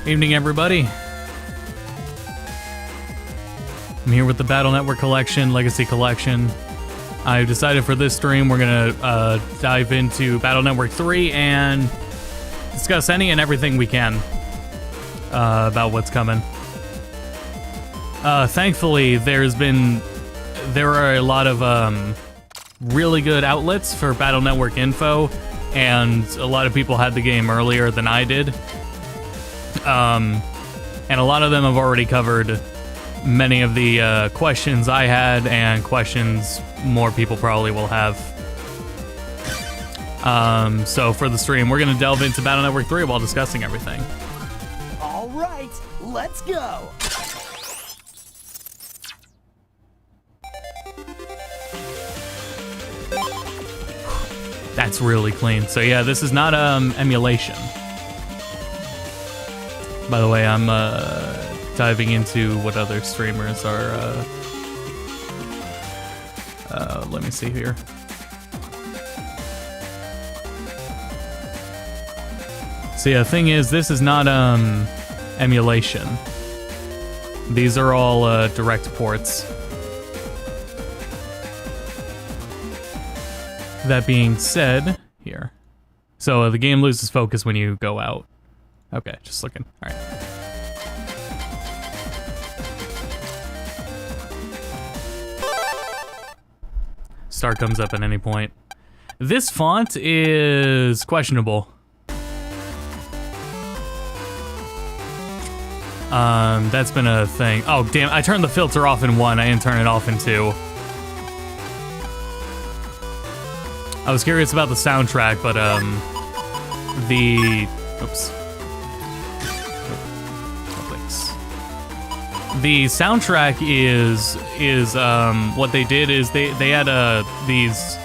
Evening, everybody. I'm here with the Battle Network Collection, Legacy Collection. I've decided for this stream we're gonna dive into Battle Network 3 and discuss any and everything we can about what's coming. Thankfully, there are a lot of really good outlets for Battle Network info, and a lot of people had the game earlier than I did. And a lot of them have already covered many of the questions I had and questions more people probably will have. So for the stream, we're going to delve into Battle Network 3 while discussing everything. All right, let's go. That's really clean. So yeah, this is not emulation. By the way, I'm diving into what other streamers are. Let me see here. So yeah, the thing is, this is not emulation. These are all direct ports. That being said, here. So the game loses focus when you go out. Okay, just looking. All right. Start comes up at any point. This font is questionable. That's been a thing. Oh, damn, I turned the filter off in 1. I didn't turn it off in 2. I was curious about the soundtrack, but, oops. Oh, thanks. The soundtrack is what they did is they had, these,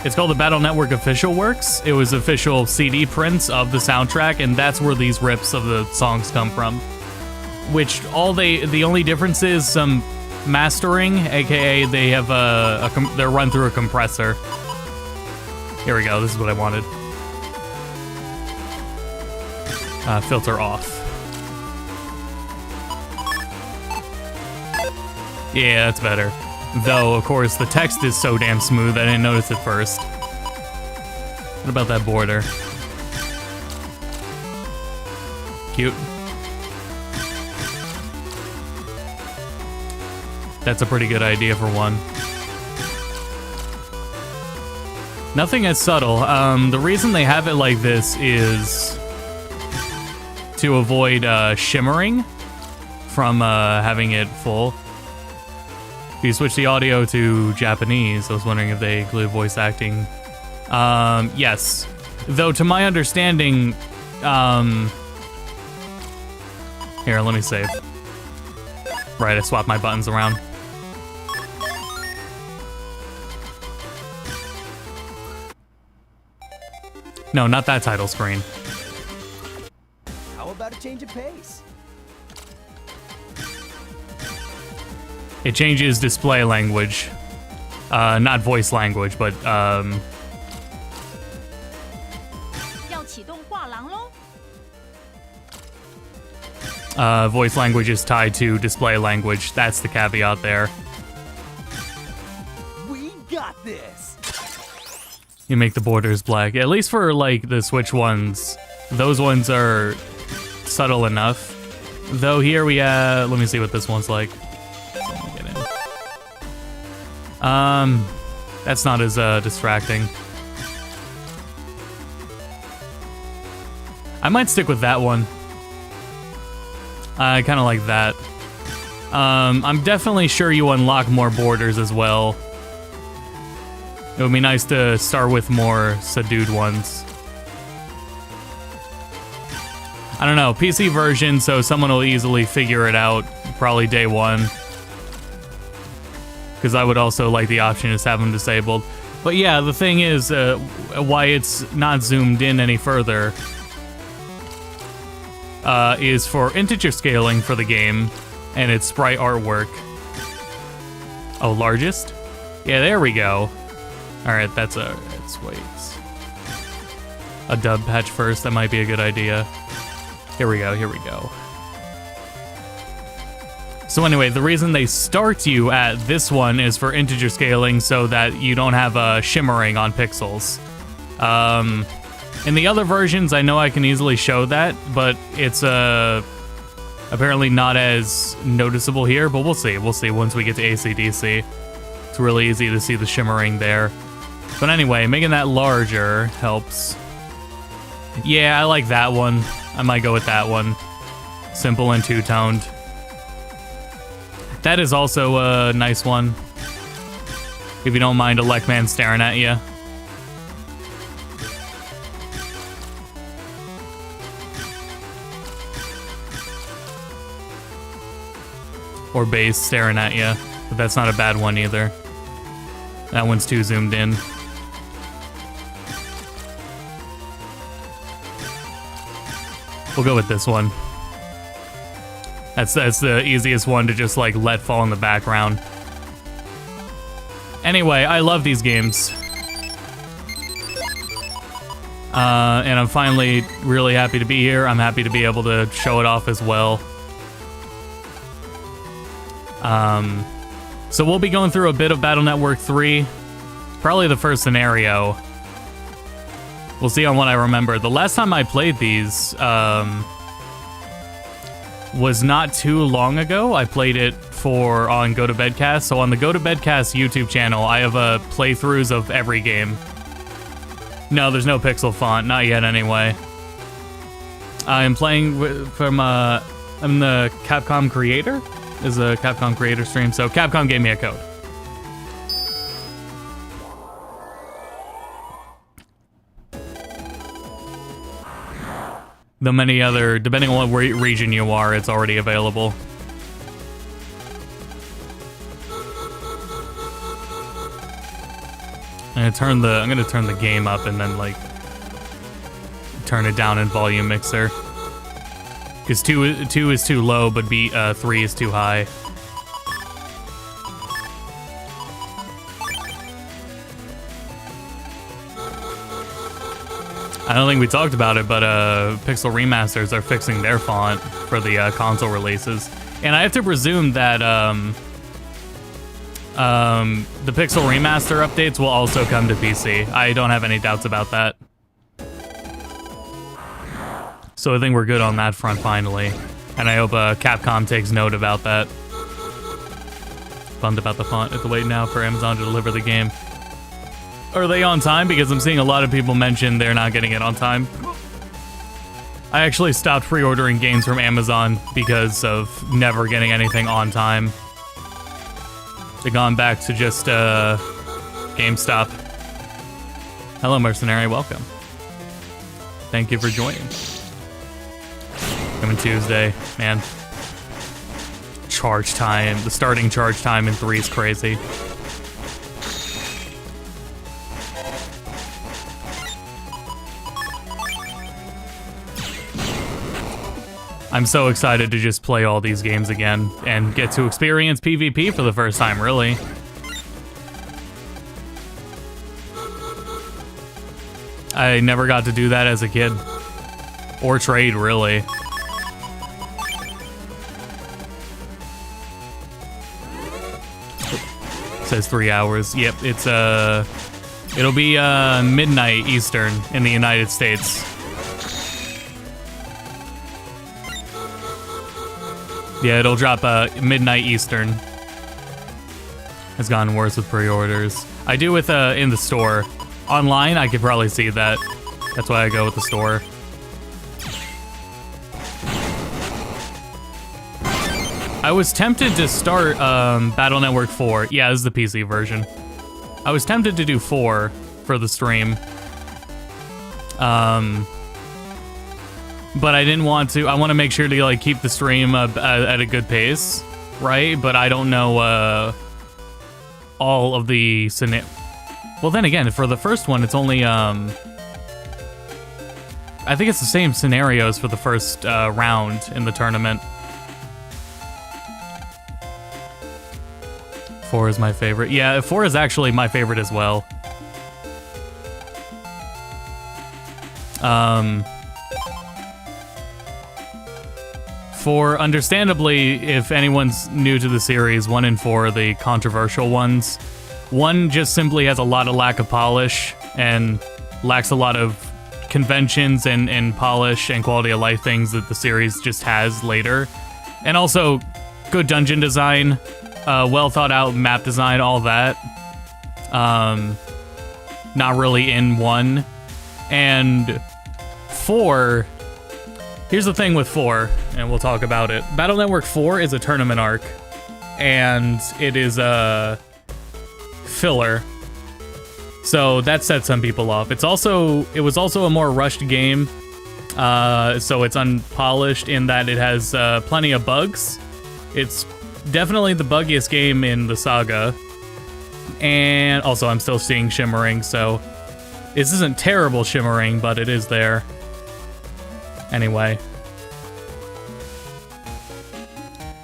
it's called the Battle Network Official Works. It was official CD prints of the soundtrack, and that's where these rips of the songs come from. Which, the only difference is some mastering, aka they have they're run through a compressor. Here we go, this is what I wanted. Filter off. Yeah, that's better. Though, of course, the text is so damn smooth, I didn't notice it first. What about that border? Cute. That's a pretty good idea for one. Nothing as subtle. The reason they have it like this is to avoid shimmering from having it full. If you switch the audio to Japanese, I was wondering if they include voice acting. Yes. Though to my understanding, here, let me save. Right, I swapped my buttons around. No, not that title screen. How about a change of pace? It changes display language. Not voice language, but voice language is tied to display language. That's the caveat there. We got this. You make the borders black. At least for, like, the Switch ones. Those ones are subtle enough. Though here we have... Let me see what this one's like. Let me get in. That's not as distracting. I might stick with that one. I kind of like that. I'm definitely sure you unlock more borders as well. It would be nice to start with more subdued ones. I don't know, PC version, so someone will easily figure it out probably day one. Because I would also like the option to just have them disabled. But yeah, the thing is, why it's not zoomed in any further is for integer scaling for the game and its sprite artwork. Oh, largest? Yeah, there we go. Alright, let's wait. A dub patch first, that might be a good idea. Here we go, here we go. So anyway, the reason they start you at this one is for integer scaling so that you don't have shimmering on pixels. In the other versions, I know I can easily show that, but it's apparently not as noticeable here, but we'll see. We'll see once we get to AC/DC. It's really easy to see the shimmering there. But anyway, making that larger helps. Yeah, I like that one. I might go with that one. Simple and two-toned. That is also a nice one. If you don't mind a Lek Man staring at you. Or base staring at you. But that's not a bad one either. That one's too zoomed in. We'll go with this one. That's the easiest one to just like let fall in the background. Anyway, I love these games. And I'm finally really happy to be here. I'm happy to be able to show it off as well. So we'll be going through a bit of Battle Network 3. Probably the first scenario. We'll see on what I remember. The last time I played these was not too long ago. I played it on Go to Bedcast. So on the Go to Bedcast YouTube channel, I have playthroughs of every game. No, there's no pixel font, not yet anyway. I'm playing from I'm the Capcom creator. This is a Capcom creator stream, so Capcom gave me a code. The many other, depending on what region you are, it's already available. I'm gonna turn the game up and then like turn it down in volume mixer. Because 2 is too low, but 3 is too high. I don't think we talked about it, but Pixel Remasters are fixing their font for the console releases. And I have to presume that the Pixel Remaster updates will also come to PC. I don't have any doubts about that. So I think we're good on that front finally. And I hope Capcom takes note about that. Bummed about the font. I have to wait now for Amazon to deliver the game. Are they on time? Because I'm seeing a lot of people mention they're not getting it on time. I actually stopped pre-ordering games from Amazon because of never getting anything on time. They've gone back to just GameStop. Hello, Mercenary. Welcome. Thank you for joining. Coming Tuesday, man. Charge time. The starting charge time in 3 is crazy. I'm so excited to just play all these games again and get to experience PvP for the first time, really. I never got to do that as a kid. Or trade, really. It says 3 hours. Yep, it's it'll be midnight Eastern in the United States. Yeah, it'll drop midnight Eastern. It's gotten worse with pre-orders. I do with in the store. Online, I could probably see that. That's why I go with the store. I was tempted to start Battle Network 4. Yeah, this is the PC version. I was tempted to do 4 for the stream. But I didn't want to. I want to make sure to like keep the stream at a good pace, right? But I don't know all of the scenarios. Well, then again, for the first one, it's only I think it's the same scenarios for the first round in the tournament. 4 is my favorite. Yeah, 4 is actually my favorite as well. 4, understandably, if anyone's new to the series, 1 and 4 are the controversial ones. 1 just simply has a lot of lack of polish and lacks a lot of conventions and polish and quality of life things that the series just has later. And also, good dungeon design, well thought out map design, all that. Not really in 1. And 4, here's the thing with 4, and we'll talk about it. Battle Network 4 is a tournament arc, and it is a filler. So that set some people off. It was also a more rushed game, so it's unpolished in that it has plenty of bugs. It's definitely the buggiest game in the saga. And also I'm still seeing shimmering, so this isn't terrible shimmering, but it is there. Anyway.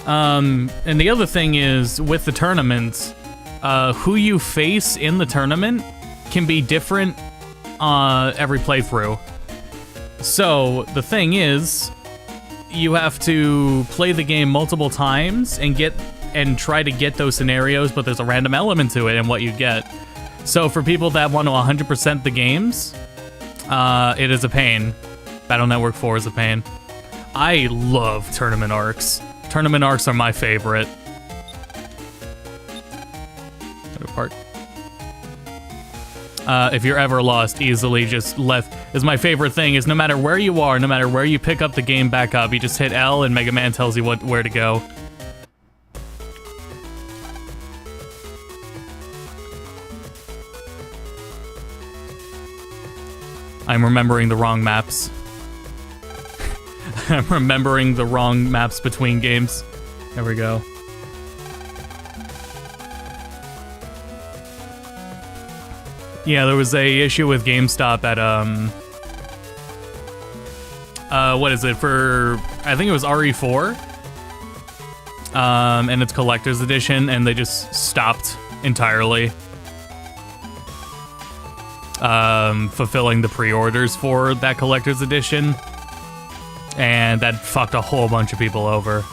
And the other thing is, with the tournaments, who you face in the tournament can be different every playthrough. So, the thing is, you have to play the game multiple times and try to get those scenarios, but there's a random element to it and what you get. So for people that want to 100% the games, it is a pain. Battle Network 4 is a pain. I love tournament arcs. Tournament arcs are my favorite. Part. If you're ever lost, easily just left. Is my favorite thing is no matter where you are, no matter where you pick up the game back up, you just hit L and Mega Man tells you where to go. I'm remembering the wrong maps. I'm remembering the wrong maps between games. There we go. Yeah, there was a issue with GameStop at, what is it, for, I think it was RE4, and it's Collector's Edition, and they just stopped entirely fulfilling the pre-orders for that Collector's Edition, and that fucked a whole bunch of people over.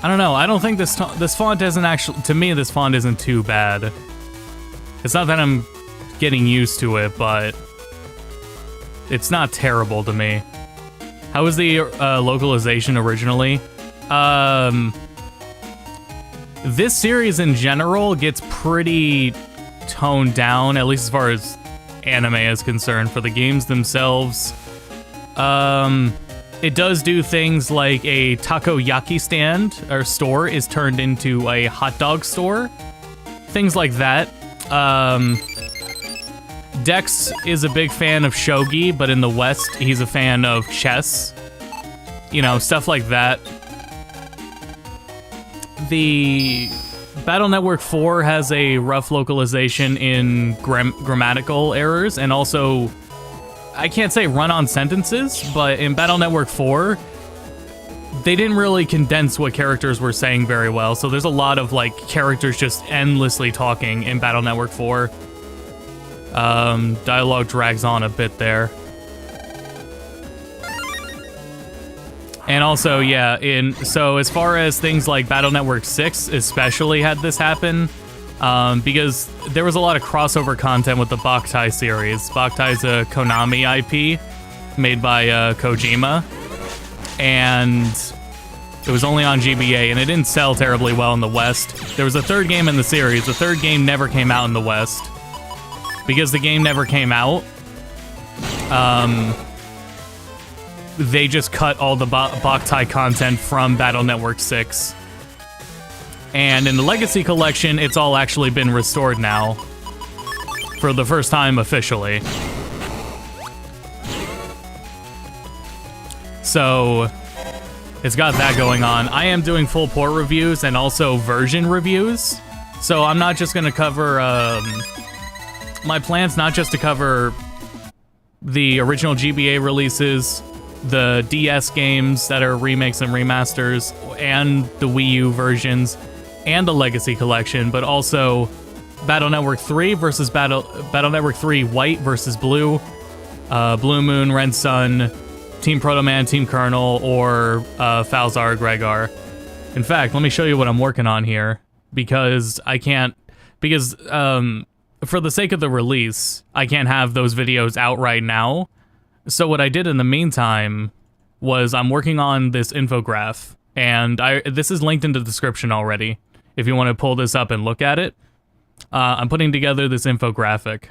I don't know. I don't think this font isn't actually... To me, this font isn't too bad. It's not that I'm getting used to it, but... It's not terrible to me. How was the localization originally? This series in general gets pretty toned down, at least as far as anime is concerned. For the games themselves... It does do things like a takoyaki stand or store is turned into a hot dog store. Things like that. Dex is a big fan of shogi, but in the West, he's a fan of chess. You know, stuff like that. The Battle Network 4 has a rough localization in grammatical errors, and also... I can't say run-on sentences, but in Battle Network 4, they didn't really condense what characters were saying very well, so there's a lot of, like, characters just endlessly talking in Battle Network 4. Dialogue drags on a bit there. And also, yeah, so as far as things like Battle Network 6 especially had this happen, because there was a lot of crossover content with the Boktai series. Boktai's a Konami IP made by Kojima, and it was only on GBA, and it didn't sell terribly well in the West. There was a third game in the series. The third game never came out in the West. Because the game never came out, they just cut all the Boktai content from Battle Network 6. And in the Legacy Collection, it's all actually been restored now. For the first time officially. So, it's got that going on. I am doing full port reviews and also version reviews. So I'm not just going to cover... my plan's not just to cover the original GBA releases, the DS games that are remakes and remasters, and the Wii U versions, and the Legacy Collection, but also Battle Network 3 versus Battle Network 3 White versus Blue, Blue Moon, Red Sun, Team Proto Man, Team Colonel, or Falzar, Gregar. In fact, let me show you what I'm working on here, because I can't, because for the sake of the release, I can't have those videos out right now. So what I did in the meantime was I'm working on this infograph, and this is linked in the description already, if you want to pull this up and look at it. I'm putting together this infographic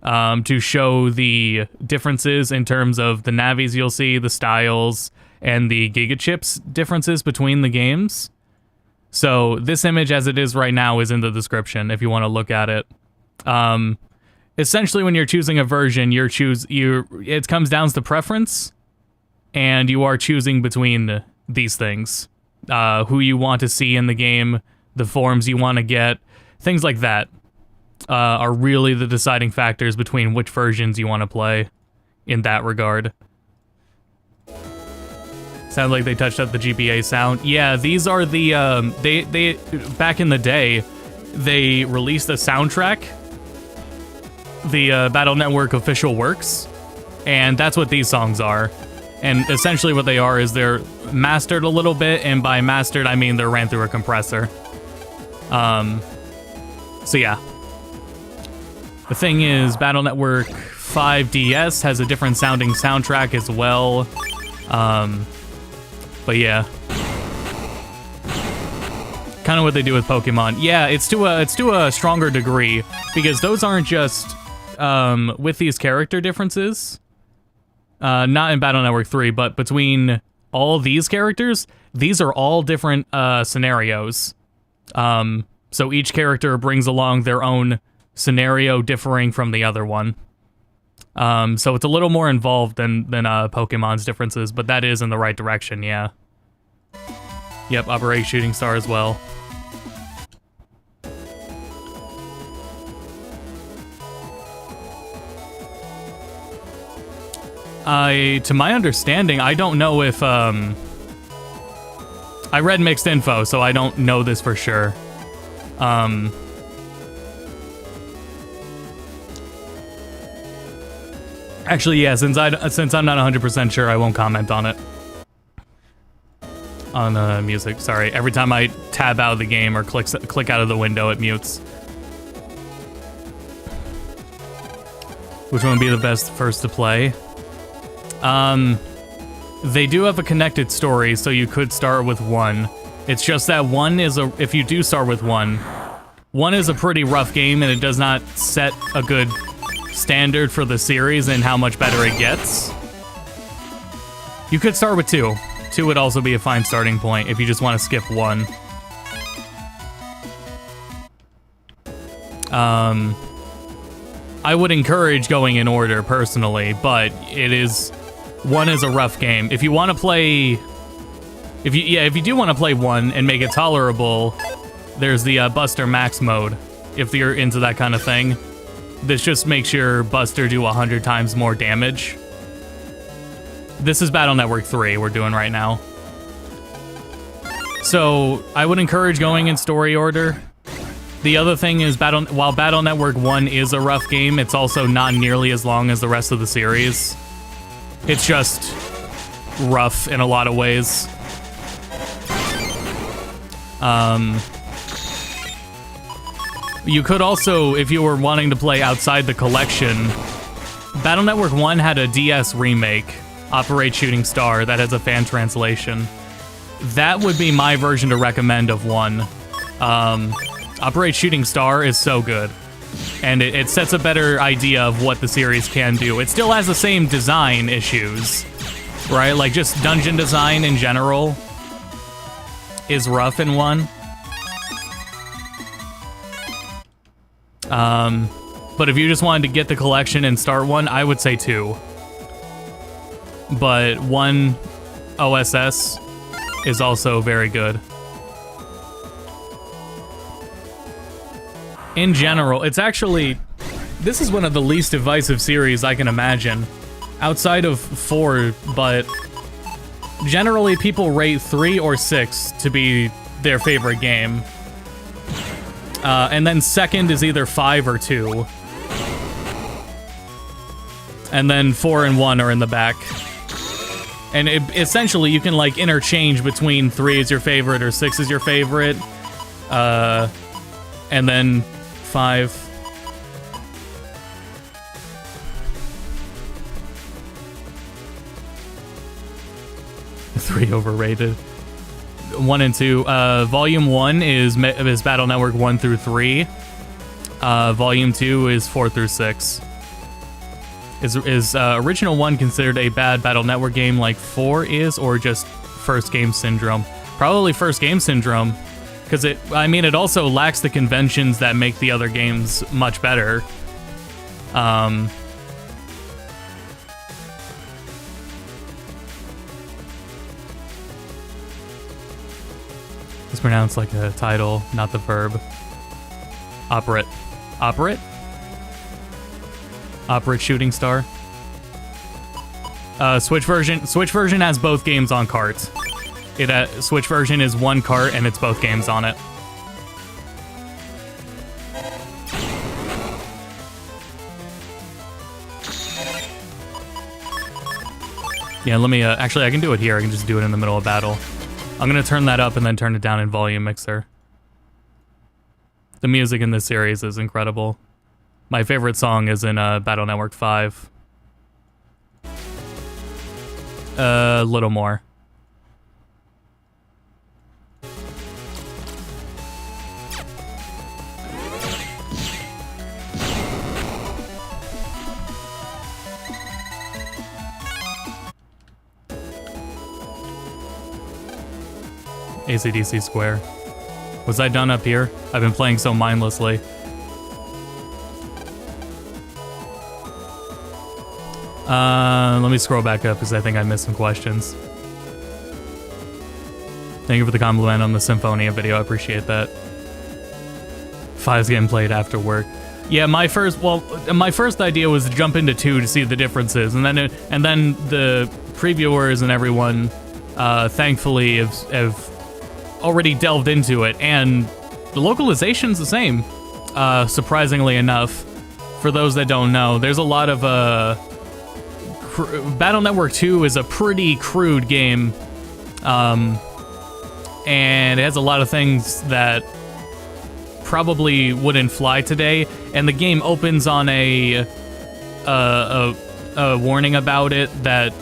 to show the differences in terms of the navis you'll see, the styles, and the gigachips differences between the games. So this image as it is right now is in the description if you want to look at it. Essentially, when you're choosing a version, it comes down to preference, and you are choosing between these things. Who you want to see in the game, the forms you want to get, things like that are really the deciding factors between which versions you want to play in that regard. Sounds like they touched up the GBA sound. Yeah, these are the, they back in the day, they released a soundtrack, the Battle Network official works, and that's what these songs are. And essentially what they are is they're mastered a little bit, and by mastered I mean they're ran through a compressor. So yeah. The thing is, Battle Network 5DS has a different sounding soundtrack as well. But yeah. Kind of what they do with Pokemon. Yeah, it's to a stronger degree, because those aren't just with these character differences. Not in Battle Network 3, but between all these characters, these are all different scenarios. So each character brings along their own scenario differing from the other one. So it's a little more involved than Pokemon's differences, but that is in the right direction, yeah. Yep, Operate Shooting Star as well. To my understanding, I don't know if, I read mixed info, so I don't know this for sure. Actually, yeah, since I'm not 100% sure, I won't comment on it. On music, sorry. Every time I tab out of the game or click out of the window, it mutes. Which one would be the best first to play? They do have a connected story, so you could start with 1. It's just that 1 is if you do start with 1 is a pretty rough game, and it does not set a good standard for the series and how much better it gets. You could start with 2. 2 would also be a fine starting point if you just want to skip 1. I would encourage going in order personally, but 1 is a rough game. If you want to play, if you do want to play 1 and make it tolerable, there's the Buster Max mode. If you're into that kind of thing, this just makes your Buster do 100 times more damage. This is Battle Network 3 we're doing right now. So I would encourage going in story order. The other thing is, while Battle Network 1 is a rough game, it's also not nearly as long as the rest of the series. It's just rough in a lot of ways. You could also, if you were wanting to play outside the collection, Battle Network 1 had a DS remake, Operate Shooting Star, that has a fan translation. That would be my version to recommend of 1. Operate Shooting Star is so good, and it sets a better idea of what the series can do. It still has the same design issues, right? Like, just dungeon design in general is rough in 1. But if you just wanted to get the collection and start 1, I would say 2. But 1 OSS is also very good. In general, it's actually, this is one of the least divisive series I can imagine, outside of 4, but generally people rate 3 or 6 to be their favorite game. And then second is either 5 or 2. And then 4 and 1 are in the back. And essentially, you can, like, interchange between 3 is your favorite or 6 is your favorite. And then 5. 3 overrated. 1 and 2. Volume 1 is Battle Network 1 through 3. Volume 2 is 4 through 6. Is original 1 considered a bad Battle Network game like 4 is, or just first game syndrome? Probably first game syndrome, because it also lacks the conventions that make the other games much better. It's pronounced like a title, not the verb. Operate. Operate? Operate Shooting Star. Switch version has both games on carts. Switch version is one cart and it's both games on it. Yeah, let me, actually I can do it here. I can just do it in the middle of battle. I'm gonna turn that up and then turn it down in volume mixer. The music in this series is incredible. My favorite song is in Battle Network 5. A little more. AC/DC Square. Was I done up here? I've been playing so mindlessly. Let me scroll back up because I think I missed some questions. Thank you for the compliment on the Symphonia video. I appreciate that. 5's getting played after work. Yeah, my first idea was to jump into 2 to see the differences, and then the previewers and everyone, thankfully, have already delved into it, and the localization's the same. Surprisingly enough, for those that don't know, there's a lot of Battle Network 2 is a pretty crude game, and it has a lot of things that probably wouldn't fly today. And the game opens on a warning about it that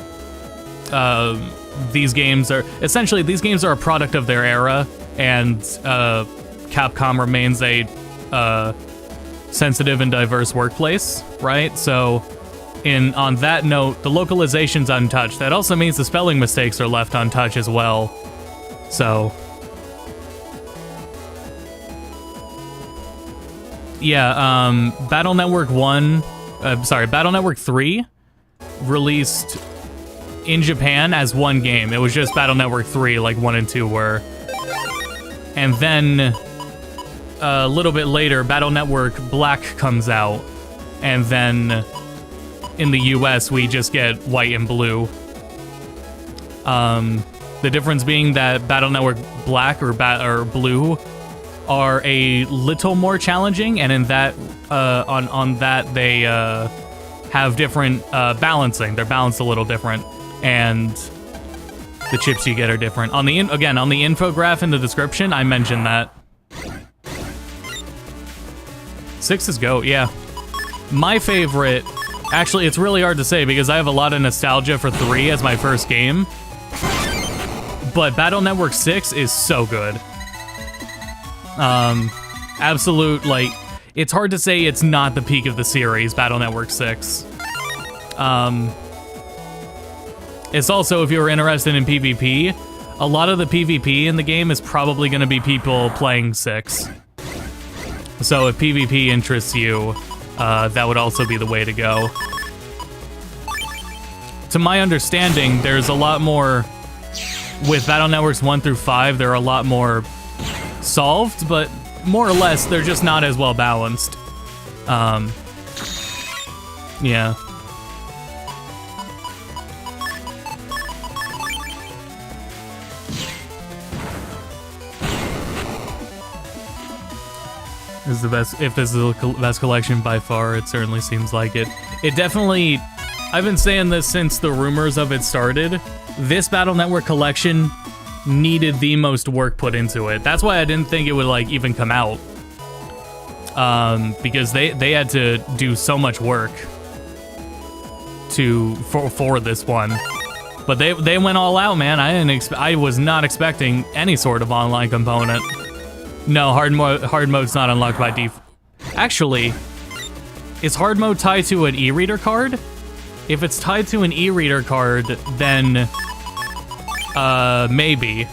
these games are a product of their era, and Capcom remains a sensitive and diverse workplace, right? So, on that note, the localization's untouched. That also means the spelling mistakes are left untouched as well. So, yeah, Battle Network 3 released in Japan as one game. It was just Battle Network 3, like 1 and 2 were. And then, a little bit later, Battle Network Black comes out, and then in the US, we just get white and blue. The difference being that Battle Network Black or Blue are a little more challenging, and in that, on that they have different balancing. They're balanced a little different, and the chips you get are different. On the on the infograph in the description, I mentioned that. 6 is GOAT, yeah. My favorite. Actually, it's really hard to say because I have a lot of nostalgia for 3 as my first game. But Battle Network 6 is so good. Absolute, like, it's hard to say it's not the peak of the series, Battle Network 6. It's also, if you're interested in PvP, a lot of the PvP in the game is probably going to be people playing 6. So if PvP interests you, that would also be the way to go. To my understanding, there's a lot more... With Battle Networks 1 through 5, there are a lot more solved, but more or less, they're just not as well balanced. Yeah. This is the best. If this is the best collection by far, it certainly seems like it. It definitely. I've been saying this since the rumors of it started. This Battle Network collection needed the most work put into it. That's why I didn't think it would like even come out. Because they had to do so much work for this one. But they went all out, man. I was not expecting any sort of online component. No, hard mode's not unlocked by default. Actually, is hard mode tied to an e-reader card? If it's tied to an e-reader card, then maybe,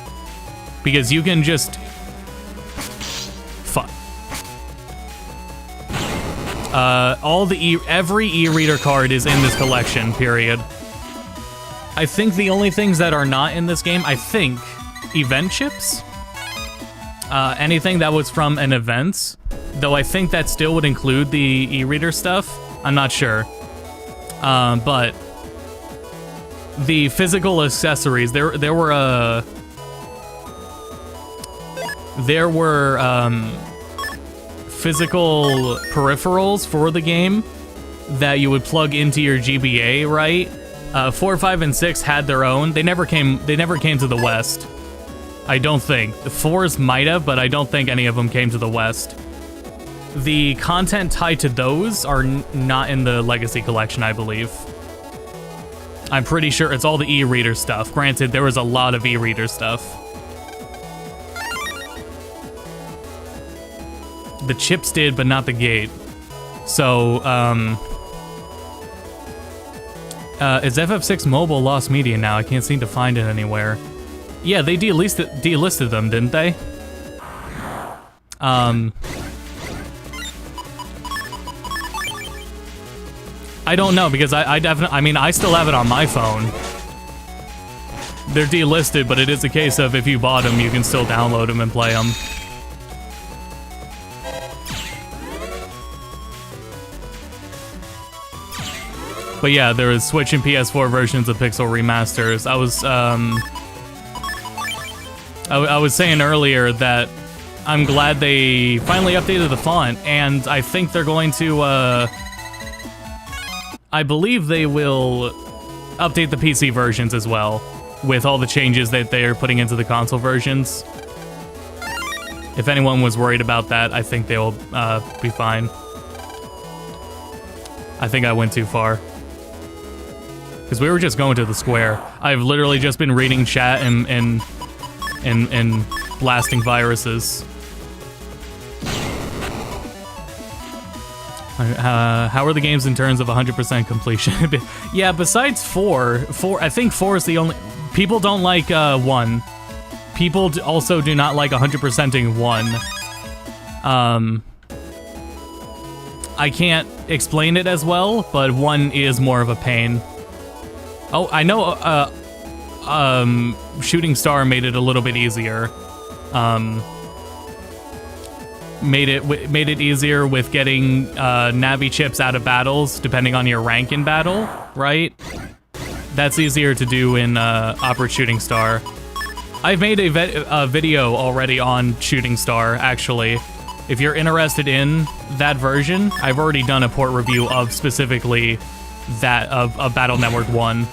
because you can just fuck. Every e-reader card is in this collection. Period. I think the only things that are not in this game, I think, event chips. Anything that was from an event, though I think that still would include the e-reader stuff. I'm not sure. But the physical accessories, there were physical peripherals for the game that you would plug into your GBA, right? 4, 5, and 6 had their own. They never came to the West. I don't think. The 4s might have, but I don't think any of them came to the West. The content tied to those are not in the Legacy Collection, I believe. I'm pretty sure it's all the e-reader stuff. Granted, there was a lot of e-reader stuff. The chips did, but not the gate. So, is FF6 Mobile lost media now? I can't seem to find it anywhere. Yeah, they delisted them, didn't they? I don't know, because I mean, I still have it on my phone. They're delisted, but it is a case of if you bought them, you can still download them and play them. But yeah, there was Switch and PS4 versions of Pixel remasters. I was saying earlier that I'm glad they finally updated the font, and I think they're going to, I believe they will update the PC versions as well, with all the changes that they are putting into the console versions. If anyone was worried about that, I think they will be fine. I think I went too far. Because we were just going to the square. I've literally just been reading chat and blasting viruses. How are the games in terms of 100% completion? Yeah, besides 4, I think 4 is the only... People don't like 1. People also do not like 100%ing 1. I can't explain it as well, but 1 is more of a pain. Oh, I know Shooting Star made it a little bit easier. Made it easier with getting Navi chips out of battles, depending on your rank in battle, right? That's easier to do in Opera Shooting Star. I've made a video already on Shooting Star, actually. If you're interested in that version, I've already done a port review of specifically that of Battle Network 1.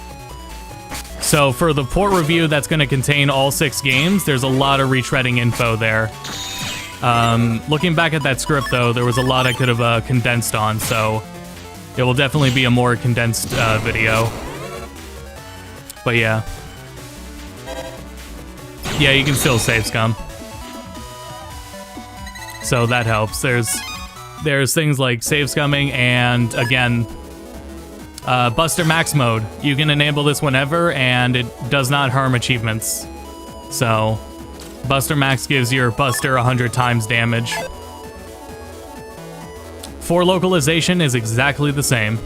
So for the port review that's going to contain all 6 games, there's a lot of retreading info there. Looking back at that script, though, there was a lot I could have condensed on, so it will definitely be a more condensed video. But yeah. Yeah, you can still save scum. So that helps. There's things like save scumming and, again, Buster Max mode. You can enable this whenever, and it does not harm achievements. So, Buster Max gives your Buster 100 times damage. 4 localization is exactly the same.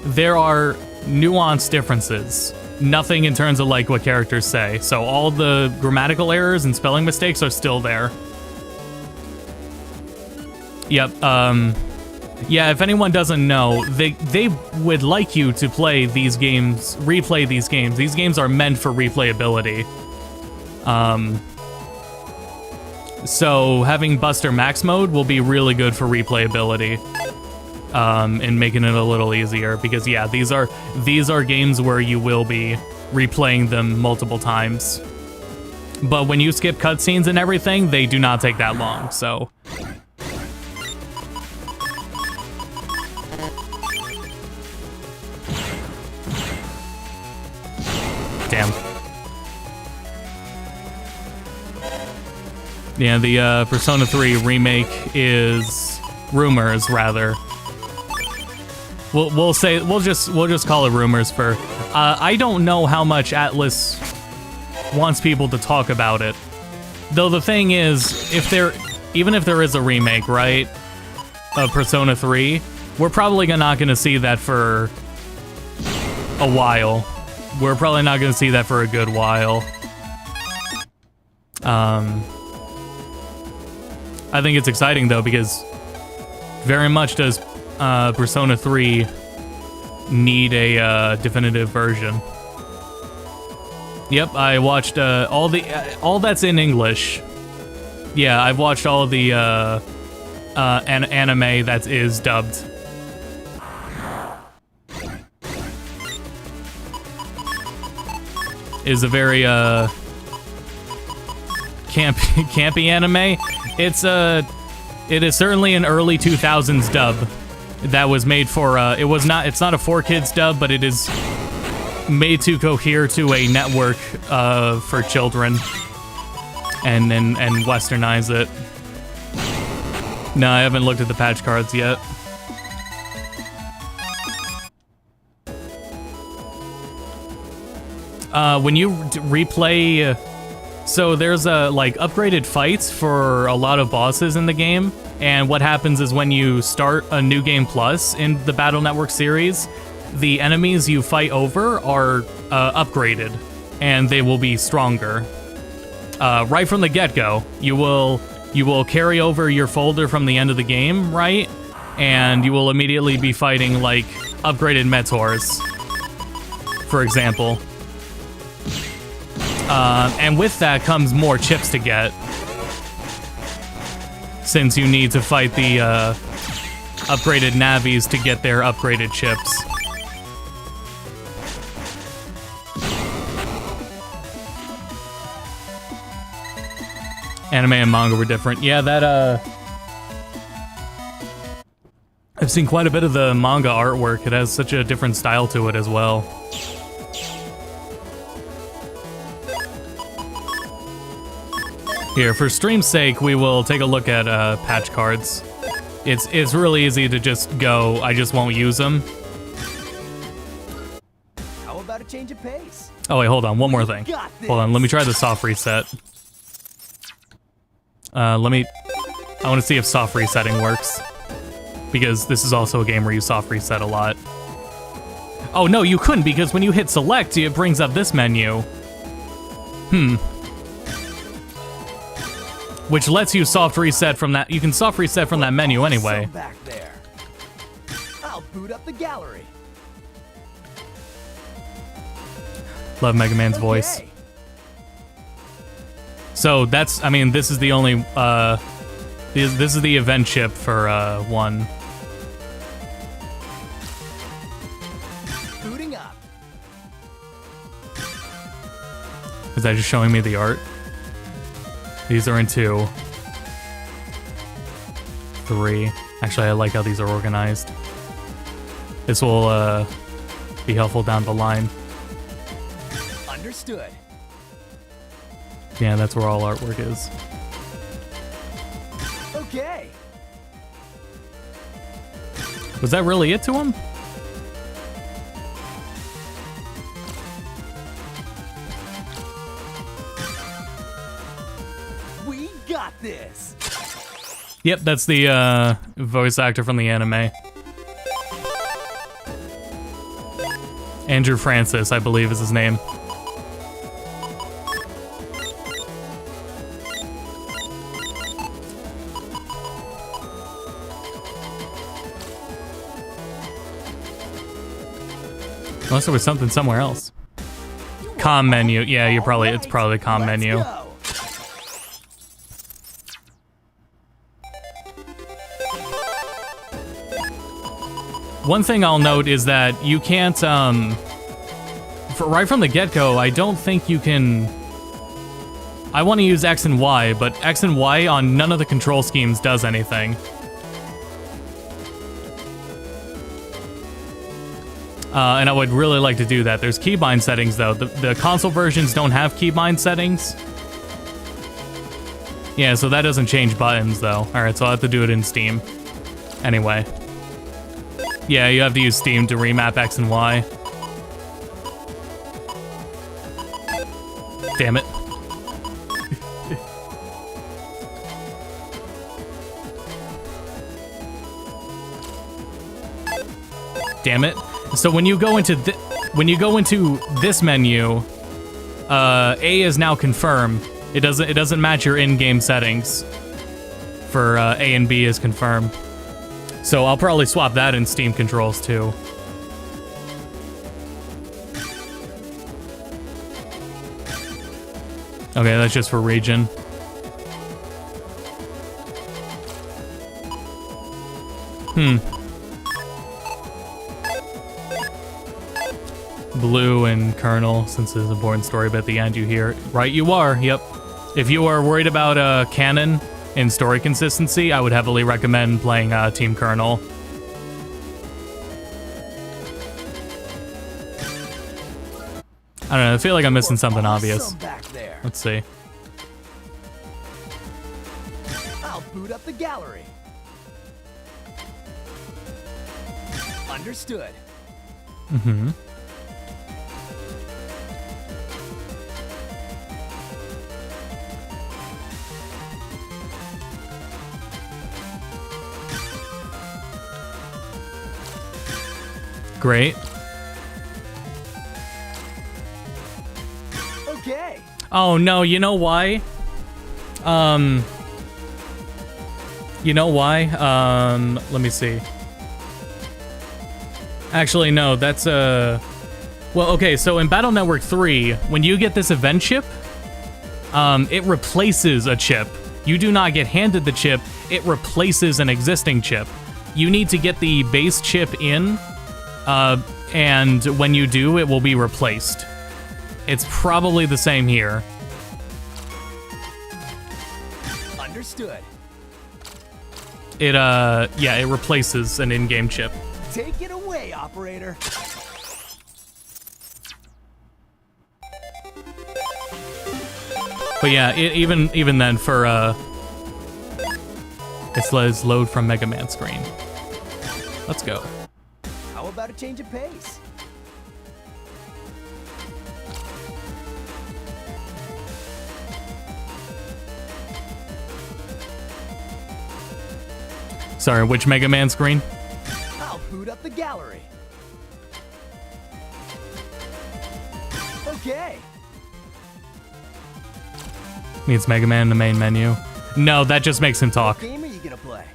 There are nuanced differences. Nothing in terms of like what characters say. So all the grammatical errors and spelling mistakes are still there. Yep, yeah, if anyone doesn't know, they would like you to play these games, replay these games. These games are meant for replayability. So having Buster Max mode will be really good for replayability, and making it a little easier. Because yeah, these are games where you will be replaying them multiple times. But when you skip cutscenes and everything, they do not take that long. So. Damn. Yeah, the Persona 3 remake is rumors, rather. We'll just call it rumors for. I don't know how much Atlas wants people to talk about it. Though the thing is, even if there is a remake, right, of Persona 3, we're probably not gonna see that for a while. We're probably not gonna see that for a good while. I think it's exciting though, because very much does Persona 3 need a definitive version. Yep, I watched all that's in English. Yeah, I've watched all the anime that is dubbed. Is a very campy anime. It is certainly an early 2000s dub that was made for it's not a 4Kids dub, but it is made to cohere to a network for children and westernize it. No, I haven't looked at the patch cards yet. When you replay, so there's like upgraded fights for a lot of bosses in the game, and what happens is when you start a New Game Plus in the Battle Network series, the enemies you fight over are upgraded, and they will be stronger. Right from the get-go, you will carry over your folder from the end of the game, right? And you will immediately be fighting like upgraded Metors, for example. And with that comes more chips to get, since you need to fight the upgraded Navis to get their upgraded chips. Anime and manga were different. Yeah, that I've seen quite a bit of the manga artwork. It has such a different style to it as well. Here, for stream's sake, we will take a look at patch cards. It's really easy to just go, I just won't use them. How about a change of pace? Oh wait, hold on, one more thing. Hold on, let me try the soft reset. I want to see if soft resetting works, because this is also a game where you soft reset a lot. Oh no, you couldn't, because when you hit select, it brings up this menu. Which lets you soft reset from that. You can soft reset from that menu anyway. Back there. I'll boot up the gallery. Love Mega Man's voice. So that's, I mean, this is the only, this is the event chip for 1. Booting up. Is that just showing me the art? These are in 2. 3. Actually, I like how these are organized. This will be helpful down the line. Understood. Yeah, that's where all artwork is. Okay. Was that really it to him? We got this. Yep, that's the voice actor from the anime. Andrew Francis, I believe is his name. Unless there was something somewhere else. Com menu. Yeah, it's probably the com menu. Go. one thing I'll note is that you can't, right from the get-go, I don't think you can... I want to use X and Y, but X and Y on none of the control schemes does anything. And I would really like to do that. There's keybind settings, though. The console versions don't have keybind settings. Yeah, so that doesn't change buttons, though. Alright, so I'll have to do it in Steam. Anyway. Yeah, you have to use Steam to remap X and Y. Damn it. Damn it. So when you go into this menu, A is now confirmed. It doesn't match your in-game settings for A and B is confirmed. So I'll probably swap that in Steam controls too. Okay, that's just for region. Blue and Colonel, since there's an important story bit at the end you hear. Right, you are, yep. If you are worried about canon and story consistency, I would heavily recommend playing Team Colonel. I don't know, I feel like I'm missing something obvious. Let's see. I'll boot up the gallery. Understood. Mm-hmm. Great. Okay. Oh no, you know why? You know why? Let me see. Actually, no, that's well, okay, so in Battle Network 3, when you get this event chip, it replaces a chip. You do not get handed the chip, it replaces an existing chip. You need to get the base chip in, and when you do, it will be replaced. It's probably the same here. Understood. Yeah, it replaces an in-game chip. Take it away, operator. But yeah, even then for it says load from Mega Man screen. Let's go. How about a change of pace? Sorry, which Mega Man screen? I'll boot up the gallery. Okay. Means Mega Man in the main menu. No, that just makes him talk. What game are you gonna play?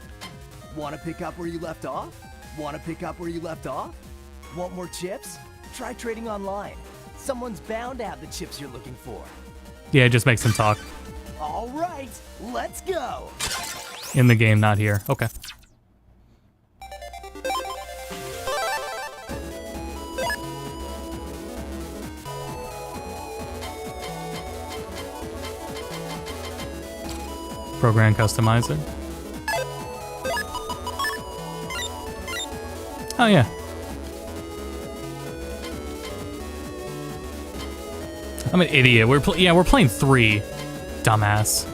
Want to pick up where you left off? Want to pick up where you left off? Want more chips? Try trading online. Someone's bound to have the chips you're looking for. Yeah, it just makes him talk. All right, let's go. In the game, not here. Okay. Program customizer. Oh yeah. I'm an idiot. We're playing 3. Dumbass.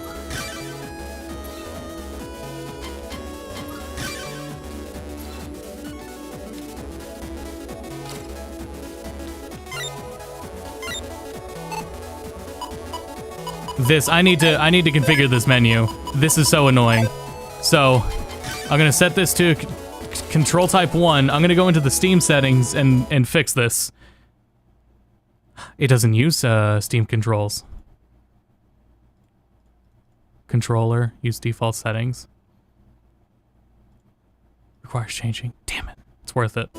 I need to configure this menu. This is so annoying. So, I'm gonna set this to control type 1. I'm gonna go into the Steam settings and fix this. It doesn't use Steam controls. Controller, use default settings. Requires changing. Damn it. It's worth it.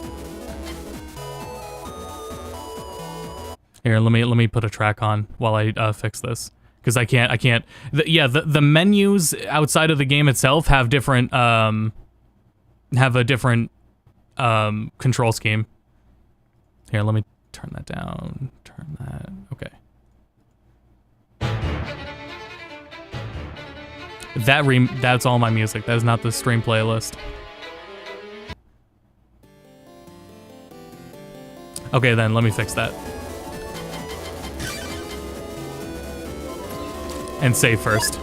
Here, let me put a track on while I fix this. Because I can't. The menus outside of the game itself have different, have a different control scheme. Here, let me turn that down. Turn that. Okay. That's all my music. That is not the stream playlist. Okay, then let me fix that. And save first.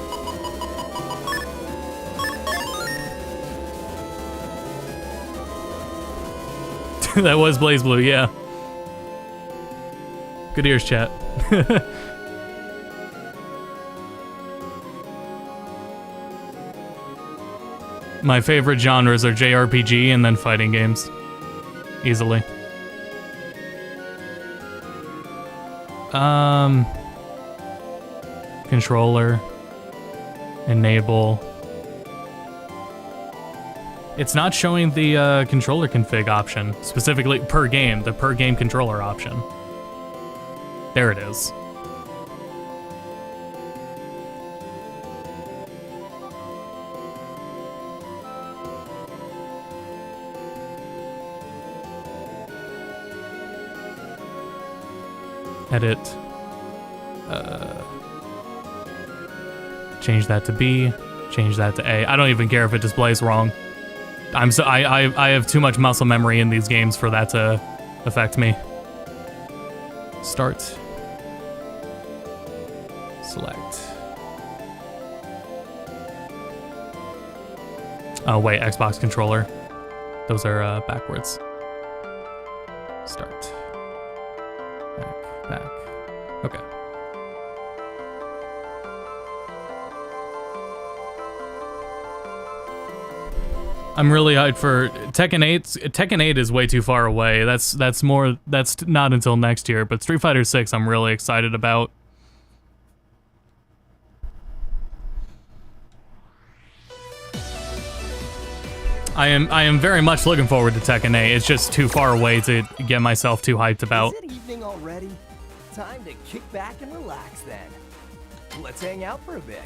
That was Blaze Blue, yeah. Good ears, chat. My favorite genres are JRPG and then fighting games. Easily. Controller. Enable. It's not showing the controller config option, specifically per game, the per game controller option. There it is. Edit. Change that to B. Change that to A. I don't even care if it displays wrong. I have too much muscle memory in these games for that to affect me. Start. Select. Oh wait, Xbox controller. Those are backwards. Start. Back. Okay. I'm really hyped for Tekken 8. Tekken 8 is way too far away. That's not until next year, but Street Fighter 6 I'm really excited about. I am very much looking forward to Tekken 8. It's just too far away to get myself too hyped about. Is it evening already? Time to kick back and relax then. Let's hang out for a bit.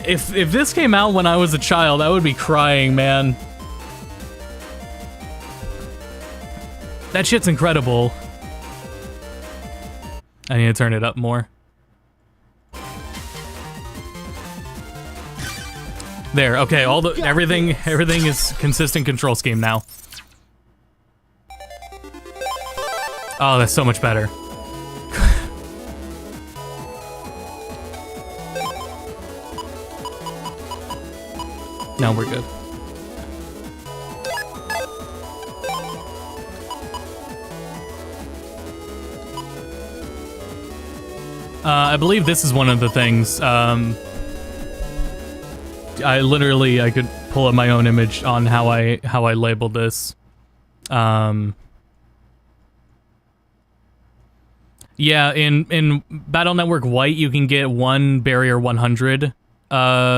If this came out when I was a child, I would be crying, man. That shit's incredible. I need to turn it up more. There, okay, everything is consistent control scheme now. Oh, that's so much better. No, we're good. I believe this is one of the things. I could pull up my own image on how I labeled this. Yeah, in Battle Network White you can get 1 Barrier 100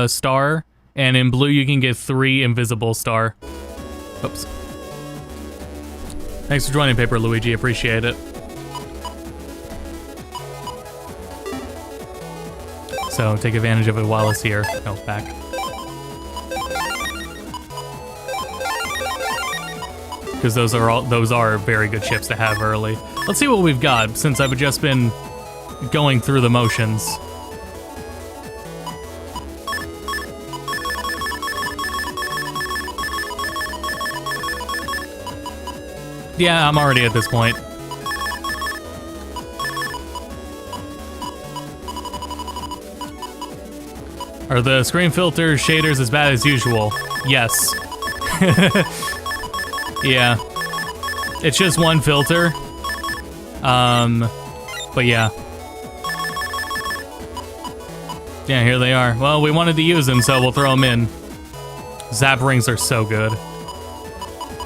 star. And in blue, you can get 3 invisible star. Oops. Thanks for joining, Paper Luigi. Appreciate it. So take advantage of it while it's here. Oh, back. Because those are very good chips to have early. Let's see what we've got since I've just been going through the motions. Yeah, I'm already at this point. Are the screen filter shaders as bad as usual? Yes. Yeah. It's just one filter. But yeah. Yeah, here they are. Well, we wanted to use them, so we'll throw them in. Zap rings are so good.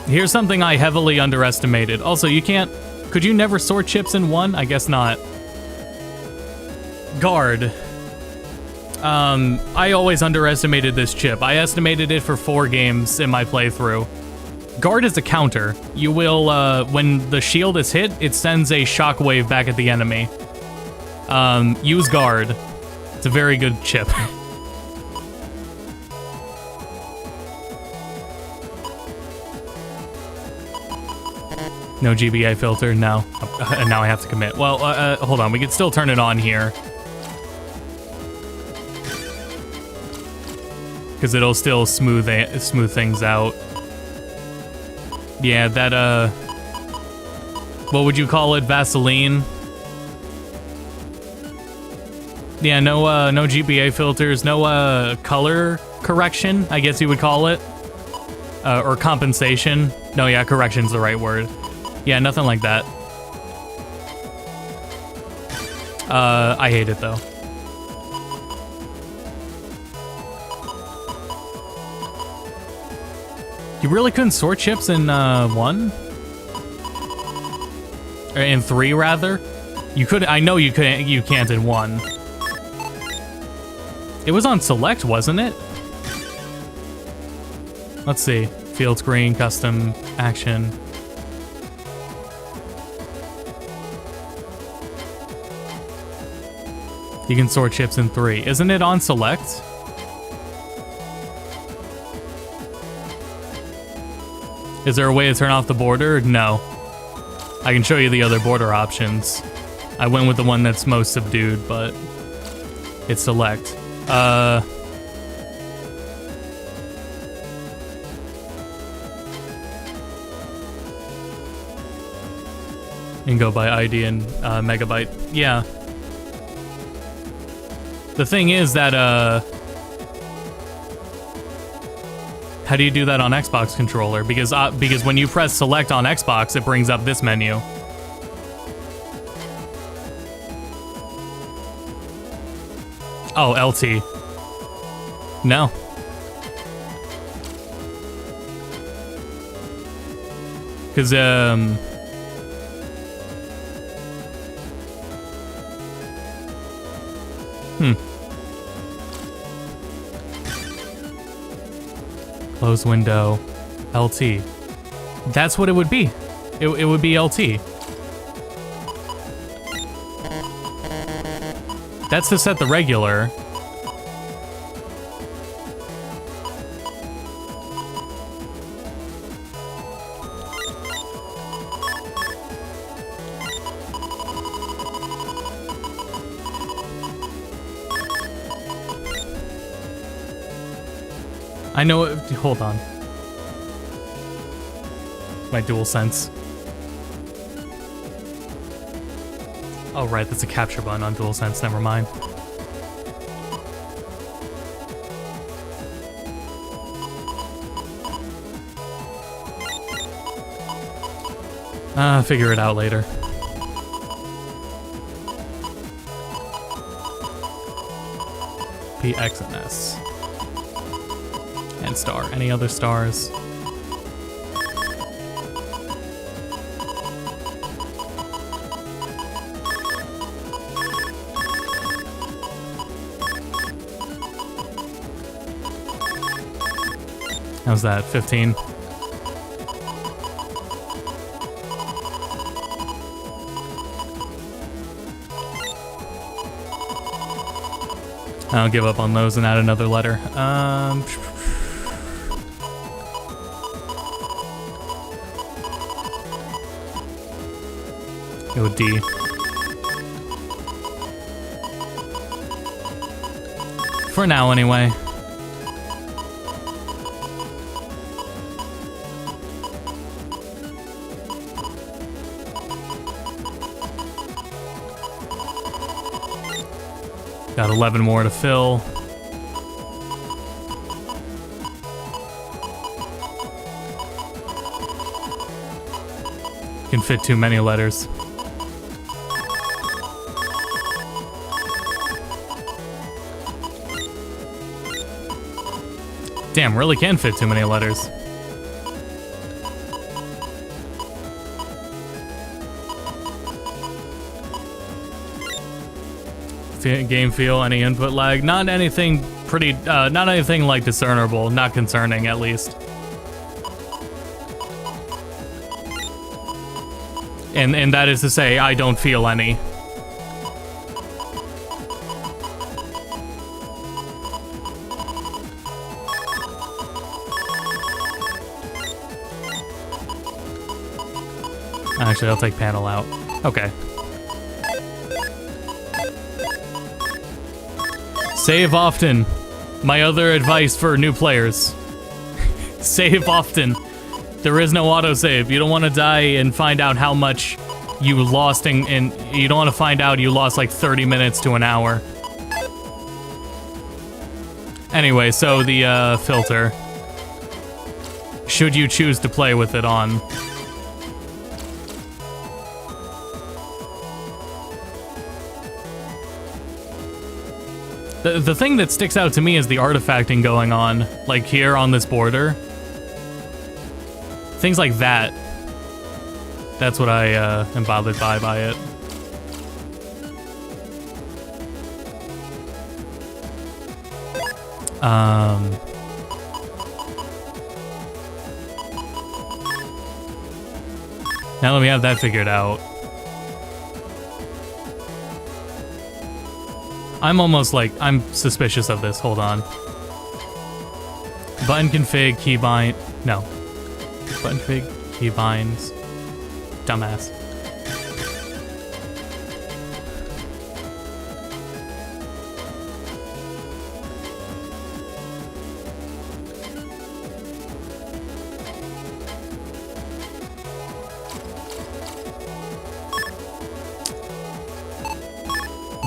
Here's something I heavily underestimated. Also, could you never sort chips in one? I guess not. Guard. I always underestimated this chip. I estimated it for 4 games in my playthrough. Guard is a counter. You will, when the shield is hit, it sends a shockwave back at the enemy. Use Guard. It's a very good chip. No GBA filter, no. Now I have to commit. Well, hold on, we can still turn it on here. Because it'll still smooth things out. Yeah, that, what would you call it, Vaseline? Yeah, no, no GBA filters, no, color correction, I guess you would call it. Or compensation. No, yeah, correction's the right word. Yeah, nothing like that. I hate it though. You really couldn't sort chips in 1? Or in 3 rather? You could. I know you couldn't. You can't in 1. It was on select, wasn't it? Let's see. Field screen, custom, action. You can sort chips in 3. Isn't it on select? Is there a way to turn off the border? No. I can show you the other border options. I went with the one that's most subdued, but it's select. And go by ID and megabyte. Yeah. The thing is that, how do you do that on Xbox controller? Because when you press select on Xbox, it brings up this menu. Oh, LT. No. Because, Close window, LT. That's what it would be. It would be LT. That's to set the regular. I know it, hold on. My DualSense. Oh right, that's a capture button on DualSense, never mind. Figure it out later. P, X, and S. And star. Any other stars? How's that? 15? I'll give up on those and add another letter. Go D. For now, anyway. Got 11 more to fill. Can fit too many letters. Damn, really can fit too many letters. Game feel, any input lag? Not anything pretty, not anything like discernible, not concerning at least. And that is to say, I don't feel any. Actually, I'll take panel out. Okay. Save often. My other advice for new players. Save often. There is no autosave. You don't want to die and find out how much you lost and you don't want to find out you lost like 30 minutes to an hour. Anyway, so the filter. Should you choose to play with it on. The thing that sticks out to me is the artifacting going on, like here on this border. Things like that. That's what I am bothered by it. Now that we have that figured out, I'm almost like, I'm suspicious of this. Hold on. Button config, keybind. No. Button config, keybinds. Dumbass.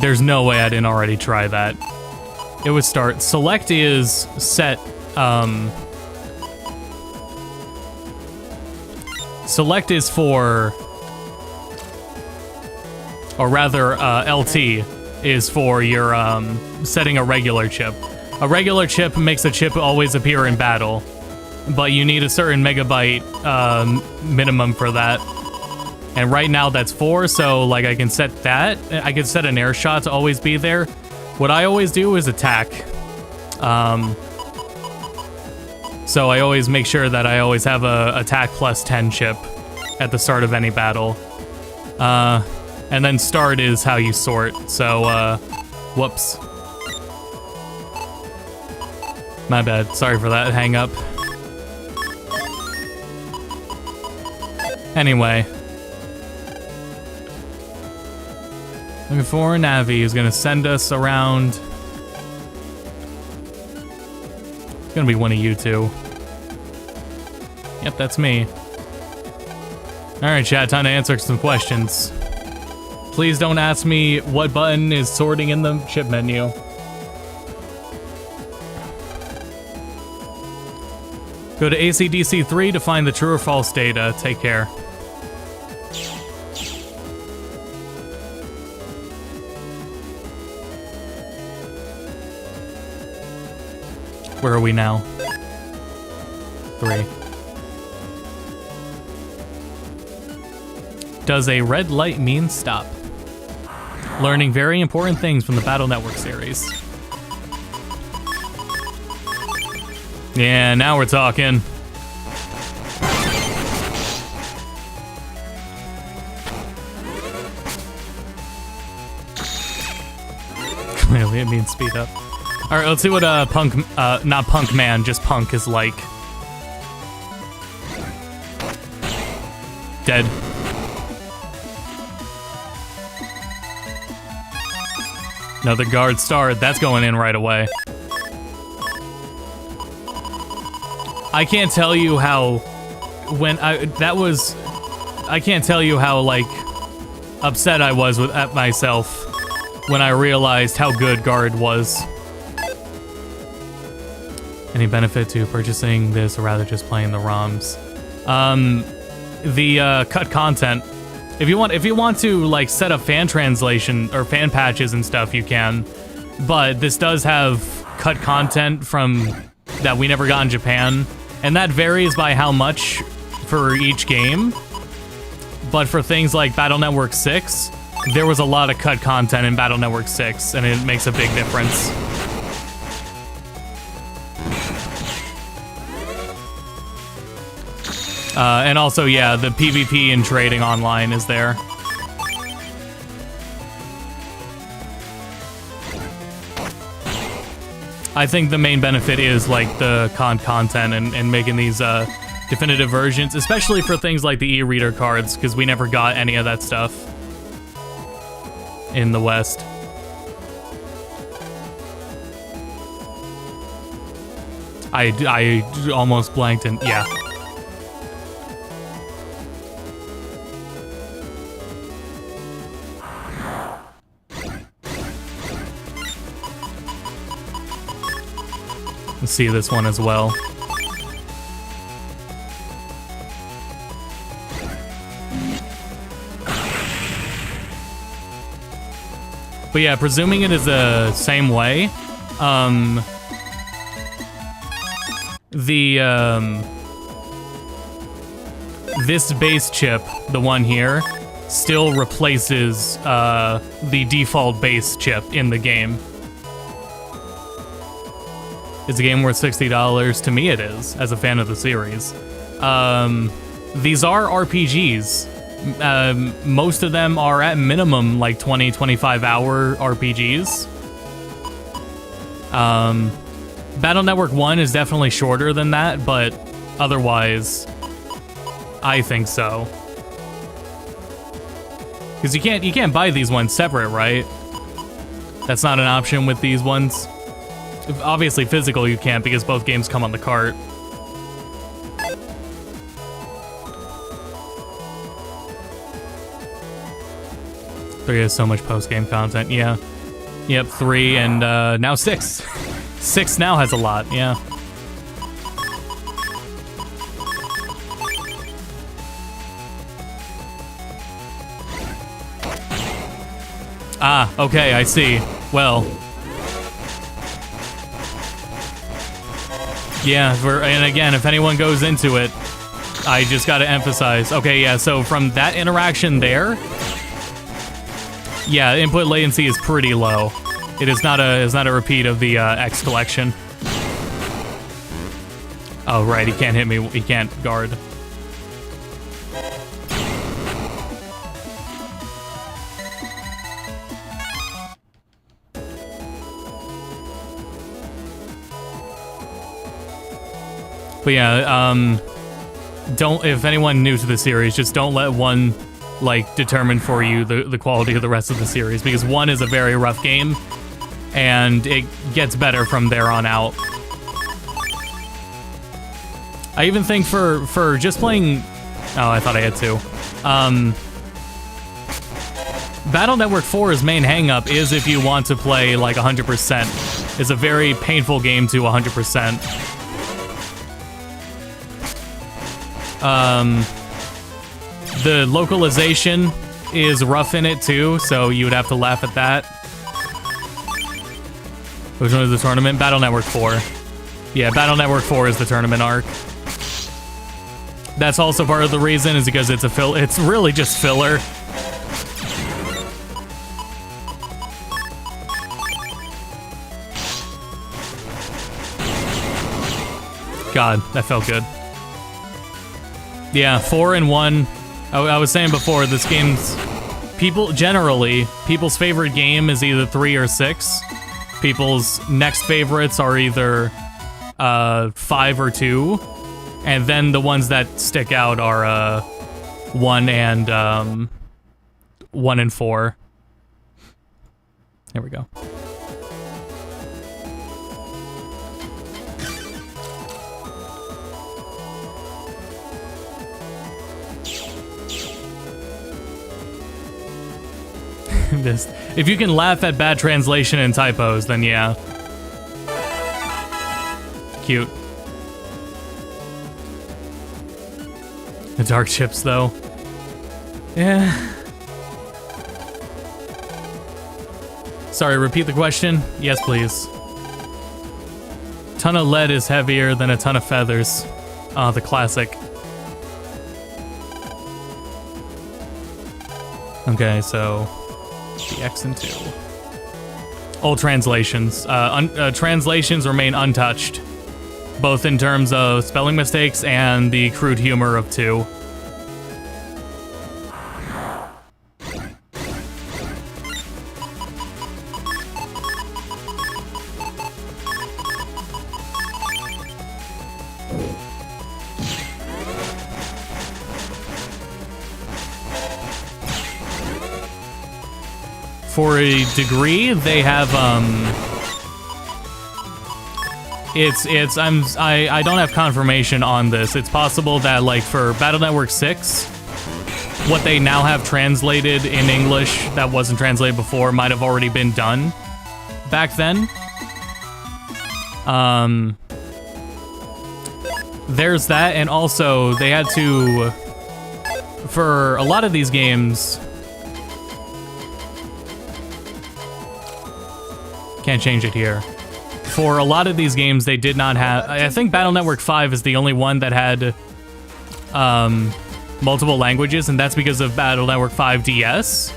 There's no way I didn't already try that. It would start. Select is set. Select is for, or rather, LT is for your setting a regular chip. A regular chip makes a chip always appear in battle, but you need a certain megabyte minimum for that. And right now that's 4, so like I can set that. I can set an air shot to always be there. What I always do is attack. So I always make sure that I always have a attack plus 10 chip at the start of any battle. And then start is how you sort. So, whoops. My bad. Sorry for that hang up. Anyway. Looking for a Navi who's gonna send us around. It's gonna be one of you two. Yep, that's me. Alright, chat, time to answer some questions. Please don't ask me what button is sorting in the chip menu. Go to ACDC 3 to find the true or false data. Take care. Where are we now? 3. Does a red light mean stop? Learning very important things from the Battle Network series. Yeah, now we're talking. Clearly it means speed up. Alright, let's see what Punk, not Punk Man, just Punk is like. Dead. Another guard starred. That's going in right away. I can't tell you how, I can't tell you how, like, upset I was at myself when I realized how good guard was. Any benefit to purchasing this or rather just playing the ROMs? The cut content. If you want to like set up fan translation or fan patches and stuff, you can. But this does have cut content from that we never got in Japan, and that varies by how much for each game. But for things like Battle Network 6, there was a lot of cut content in Battle Network 6, and it makes a big difference. And also, yeah, the PvP and trading online is there. I think the main benefit is like the content and making these definitive versions, especially for things like the e-reader cards, because we never got any of that stuff in the West. I almost blanked and yeah. Let's see this one as well. But yeah, presuming it is the same way, this base chip, the one here, still replaces the default base chip in the game. Is the game worth $60? To me it is, as a fan of the series. These are RPGs. Most of them are at minimum like 20-25 hour RPGs. Battle Network 1 is definitely shorter than that, but otherwise, I think so. Because you can't buy these ones separate, right? That's not an option with these ones. Obviously physical you can't because both games come on the cart. Three has so much post-game content, yeah. Yep, 3 and now 6. 6 now has a lot, yeah. Ah, okay, I see. Well. Yeah, and again, if anyone goes into it, I just gotta emphasize. Okay, yeah, so from that interaction there, yeah, input latency is pretty low. It is not a repeat of the X collection. Oh right, he can't hit me. He can't guard. But yeah, don't. If anyone new to the series, just don't let one like determine for you the quality of the rest of the series, because 1 is a very rough game and it gets better from there on out. I even think for just playing, oh, I thought I had 2. Battle Network 4's main hang-up is if you want to play like 100%. It's a very painful game to 100%. The localization is rough in it too, so you would have to laugh at that. Which one is the tournament? Battle Network 4. Yeah, Battle Network 4 is the tournament arc. That's also part of the reason, is because it's it's really just filler. God, that felt good. Yeah, 4 and 1. I was saying before, this game's... people's favorite game is either 3 or 6. People's next favorites are either 5 or 2. And then the ones that stick out are 1 and 4. There we go. If you can laugh at bad translation and typos, then yeah. Cute. The dark chips, though. Yeah. Sorry, repeat the question? Yes, please. Ton of lead is heavier than a ton of feathers. Ah, the classic. Okay, so... the X and 2. All translations. Translations remain untouched, both in terms of spelling mistakes and the crude humor of 2. for a degree, they have I don't have confirmation on this. It's possible that like for Battle Network 6, what they now have translated in English that wasn't translated before might have already been done back then. There's that, and also they had to, for a lot of these games, can't change it here. For a lot of these games, they did not have, I think Battle Network 5 is the only one that had multiple languages, and that's because of Battle Network 5 DS.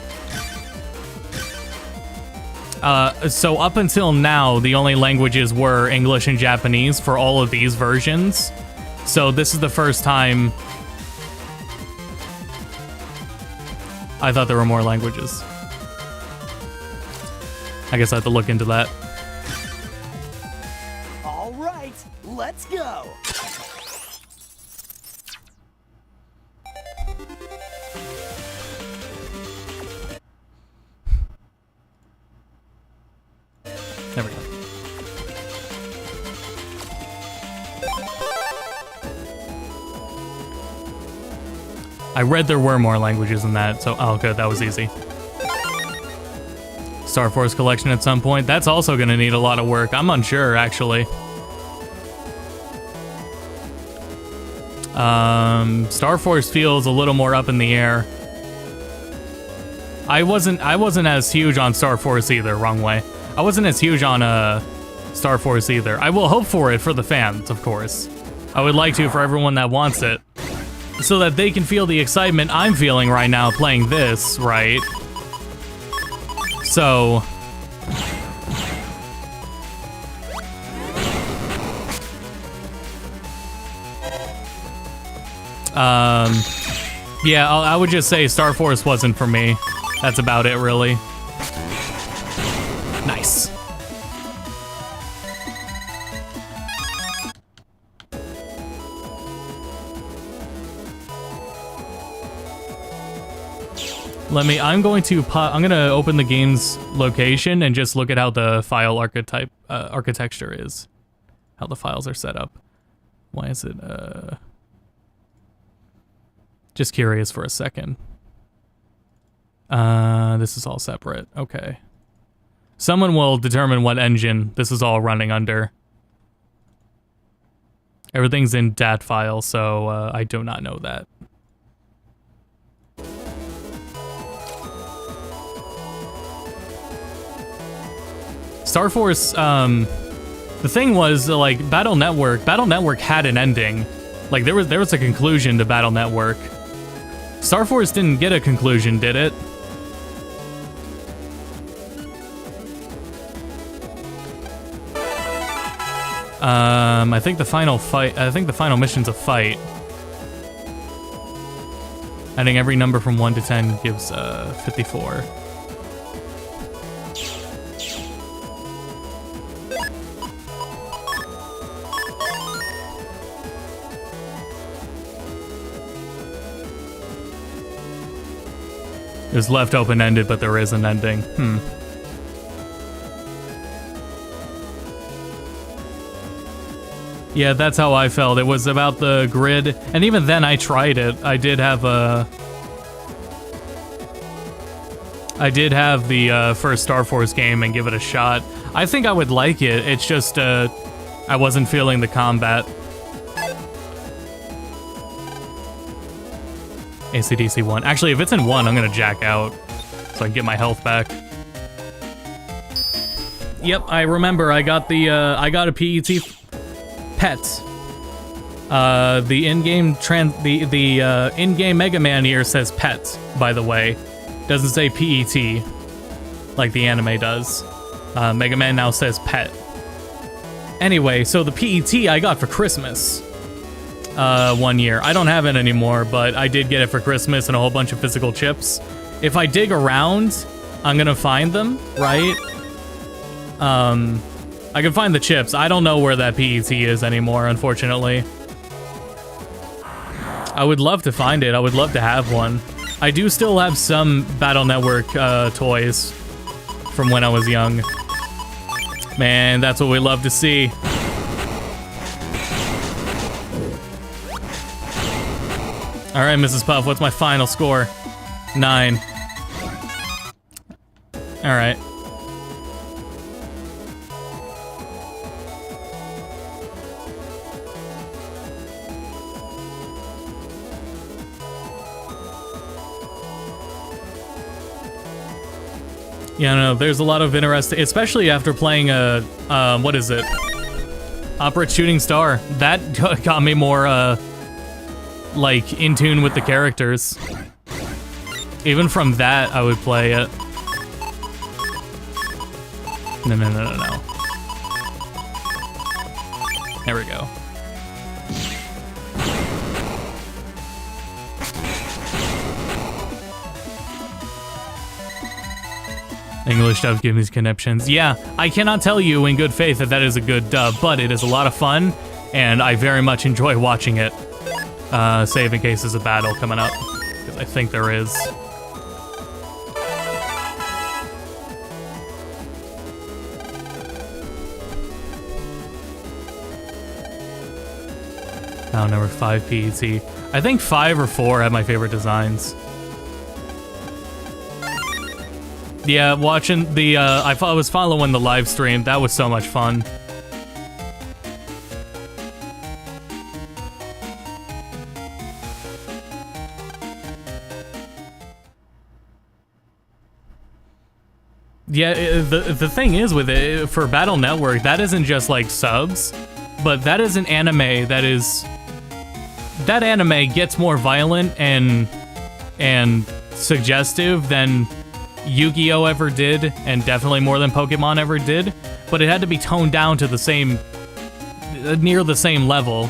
So up until now, the only languages were English and Japanese for all of these versions. So this is the first time I thought there were more languages. I guess I have to look into that. All right, let's go. There we go. I read there were more languages than that, so oh good, that was easy. Star Force collection at some point. That's also gonna need a lot of work. I'm unsure, actually. Star Force feels a little more up in the air. I wasn't as huge on Star Force either, wrong way. I wasn't as huge on Star Force either. I will hope for it for the fans, of course. I would like to for everyone that wants it, so that they can feel the excitement I'm feeling right now playing this, right? So... yeah, I would just say Star Force wasn't for me. That's about it, really. Nice. I'm gonna open the game's location and just look at how the file architecture is. How the files are set up. Why is it, just curious for a second. This is all separate, okay. Someone will determine what engine this is all running under. Everything's in DAT file, so I do not know that. Star Force, the thing was, like, Battle Network had an ending. Like, there was a conclusion to Battle Network. Star Force didn't get a conclusion, did it? I think the final mission's a fight. Adding every number from 1 to 10 gives 54. It was left open-ended, but there is an ending. Yeah, that's how I felt. It was about the grid, and even then I tried it. I did have the first Star Force game and give it a shot. I think I would like it. It's just I wasn't feeling the combat. AC/DC 1. Actually, if it's in 1, I'm gonna jack out so I can get my health back. Yep, I remember. I got a PET pet. The in-game in-game Mega Man here says pet, by the way. Doesn't say PET like the anime does. Mega Man now says pet. Anyway, so the PET I got for Christmas. 1 year. I don't have it anymore, but I did get it for Christmas and a whole bunch of physical chips. If I dig around, I'm gonna find them, right? I can find the chips. I don't know where that PET is anymore, unfortunately. I would love to find it. I would love to have one. I do still have some Battle Network toys. from when I was young. Man, that's what we love to see. All right, Mrs. Puff, what's my final score? 9. All right. Yeah, I don't know. There's a lot of interesting, especially after playing a, what is it? Operate Shooting Star. That got me more, like, in tune with the characters. Even from that, I would play it. No. There we go. English dub give these connections. Yeah, I cannot tell you in good faith that that is a good dub, but it is a lot of fun, and I very much enjoy watching it. Save in case there's a battle coming up, because I think there is. Oh, number 5 PET. I think 5 or 4 have my favorite designs. Yeah, watching the, I was following the live stream. That was so much fun. Yeah, the thing is with it, for Battle Network, that isn't just like subs, but that is an anime that is... That anime gets more violent and suggestive than Yu-Gi-Oh! Ever did, and definitely more than Pokemon ever did, but it had to be toned down to the same, near the same level,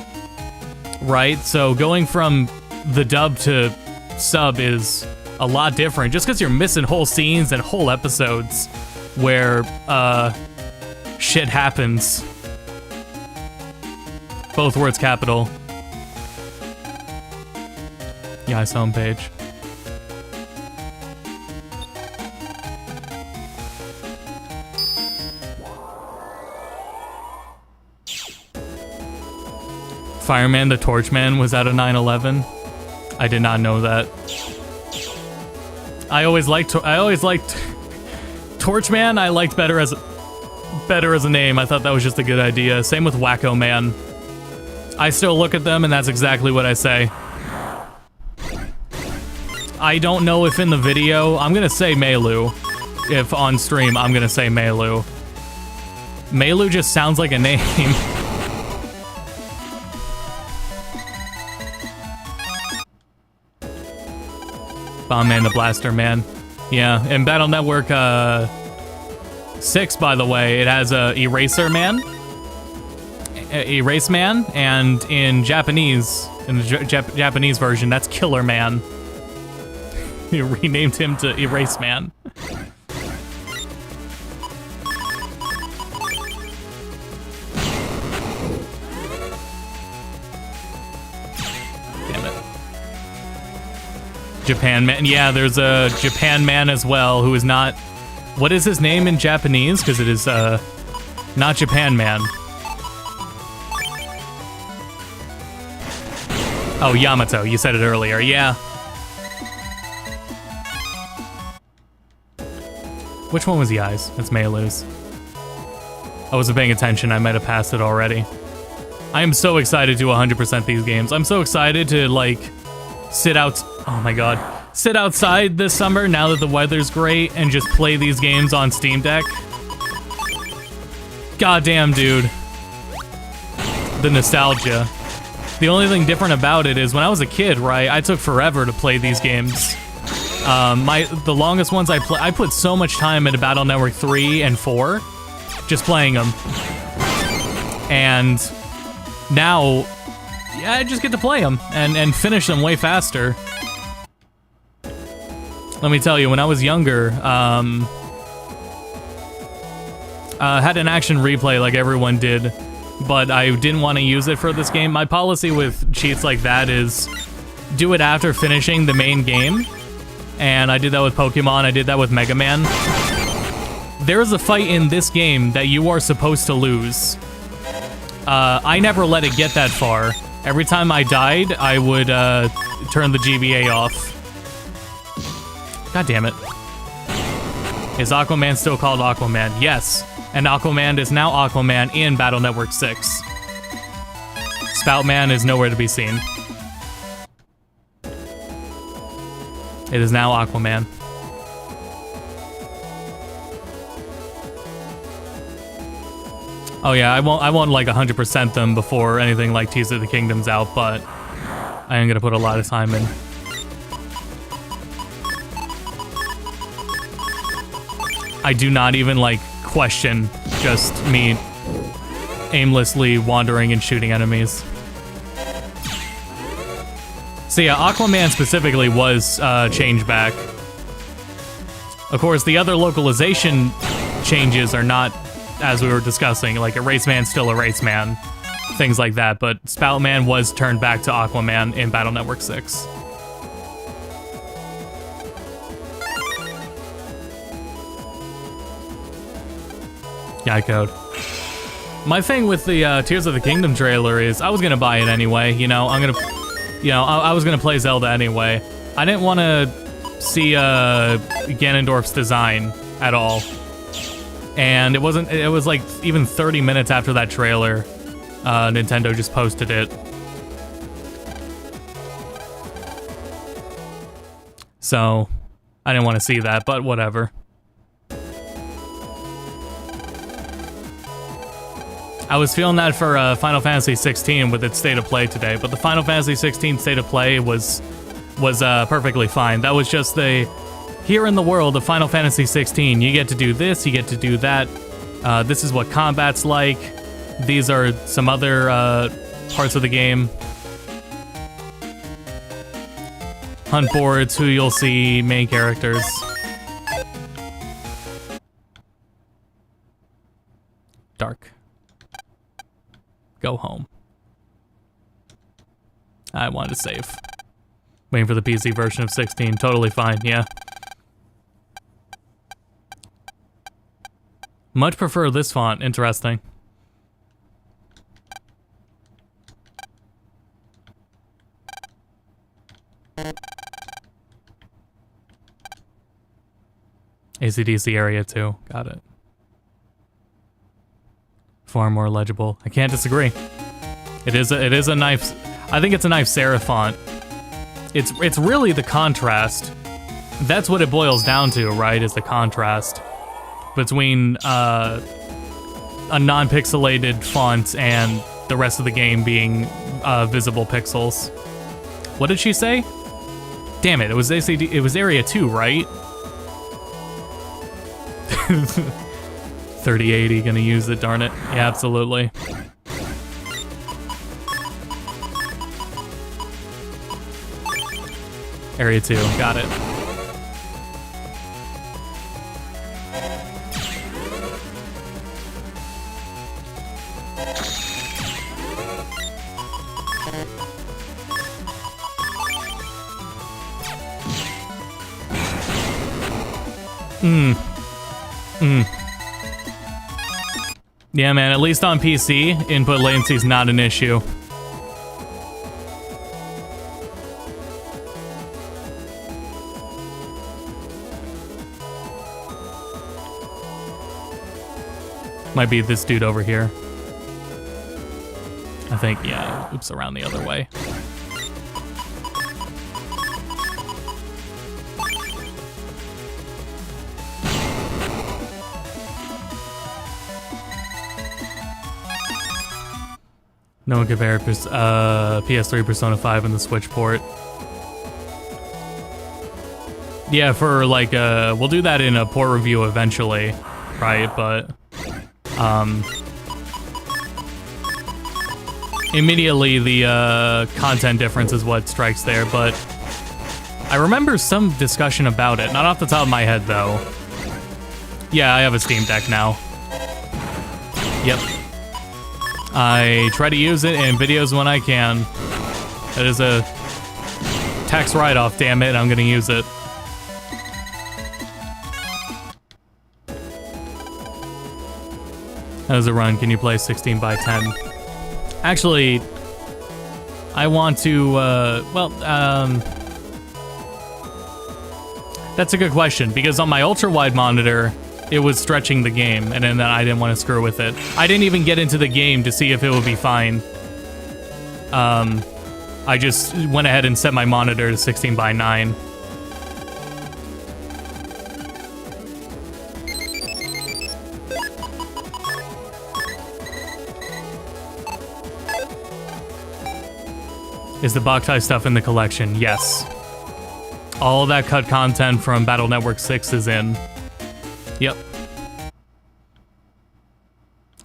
right? So going from the dub to sub is a lot different, just because you're missing whole scenes and whole episodes where, shit happens. Both words capital. Yeah, I saw him, Page. Fireman the Torchman was at a 9/11. I did not know that. I always liked Torchman. I liked better as a name. I thought that was just a good idea. Same with Wacko Man. I still look at them and that's exactly what I say. I don't know if in the video, I'm gonna say Melu. If on stream, I'm gonna say Melu. Melu just sounds like a name. Bomb Man the Blaster Man. Yeah, in Battle Network 6, by the way, it has a Eraser Man. Erase Man, and in Japanese, in the Japanese version, that's Killer Man. You renamed him to Erase Man. Damn it. Japan Man. Yeah, there's a Japan Man as well, who is not... What is his name in Japanese? Because it is not Japan Man. Oh, Yamato. You said it earlier. Yeah. Which one was the eyes? That's Melu's. I wasn't paying attention. I might have passed it already. I am so excited to 100% these games. I'm so excited to, like, sit out... Oh my god. Sit outside this summer now that the weather's great and just play these games on Steam Deck. Goddamn, dude. The nostalgia. The only thing different about it is when I was a kid, right, I took forever to play these games. The longest ones I put so much time into Battle Network 3 and 4, just playing them. And now, yeah, I just get to play them and finish them way faster. Let me tell you, when I was younger, had an action replay like everyone did, but I didn't want to use it for this game. My policy with cheats like that is do it after finishing the main game. And I did that with Pokemon, I did that with Mega Man. there is a fight in this game that you are supposed to lose. I never let it get that far. Every time I died, I would turn the GBA off. God damn it. Is Aquaman still called Aquaman? Yes. And Aquaman is now Aquaman in Battle Network 6. Spoutman is nowhere to be seen. It is now Aquaman. Oh yeah, I won't like 100% them before anything like Tears of the Kingdom's out, but I am gonna put a lot of time in. I do not even like question just me aimlessly wandering and shooting enemies. So yeah, Aquaman specifically was changed back. Of course, the other localization changes are not as we were discussing, like Eraseman's still Eraseman, things like that, but Spoutman was turned back to Aquaman in Battle Network 6. Yeah, I code. My thing with the Tears of the Kingdom trailer is I was gonna buy it anyway. You know, I was gonna play Zelda anyway. I didn't want to see Ganondorf's design at all, and it wasn't. It was like even 30 minutes after that trailer, Nintendo just posted it. So I didn't want to see that, but whatever. I was feeling that for Final Fantasy 16 with its state of play today, but the Final Fantasy 16 state of play was perfectly fine. That was just the, here in the world of Final Fantasy 16, you get to do this, you get to do that. This is what combat's like. These are some other parts of the game. Hunt boards, who you'll see, main characters. Dark. Go home. I wanted to save. Waiting for the PC version of 16. Totally fine, yeah. Much prefer this font. Interesting. AC/DC area 2. Got it. Far more legible. I can't disagree. It is a nice. I think it's a nice serif font. It's really the contrast. That's what it boils down to, right? Is the contrast between a non-pixelated font and the rest of the game being visible pixels. What did she say? Damn it! It was ACD. It was area 2, right? 3080, gonna use it, darn it. Yeah, absolutely. Area 2, got it. Yeah, man, at least on PC, input latency is not an issue. Might be this dude over here. I think, yeah, oops, around the other way. No one compared PS3 Persona 5 in the Switch port. Yeah, for like, we'll do that in a port review eventually, right? But, immediately the content difference is what strikes there, but I remember some discussion about it. Not off the top of my head, though. Yeah, I have a Steam Deck now. Yep. I try to use it in videos when I can. It is a tax write-off, damn it, I'm gonna use it. How does it run? Can you play 16 by 10? Actually, I want to, that's a good question, because on my ultra-wide monitor, it was stretching the game, and then I didn't want to screw with it. I didn't even get into the game to see if it would be fine. I just went ahead and set my monitor to 16 by 9. Is the Boktai stuff in the collection? Yes. All that cut content from Battle Network 6 is in. Yep.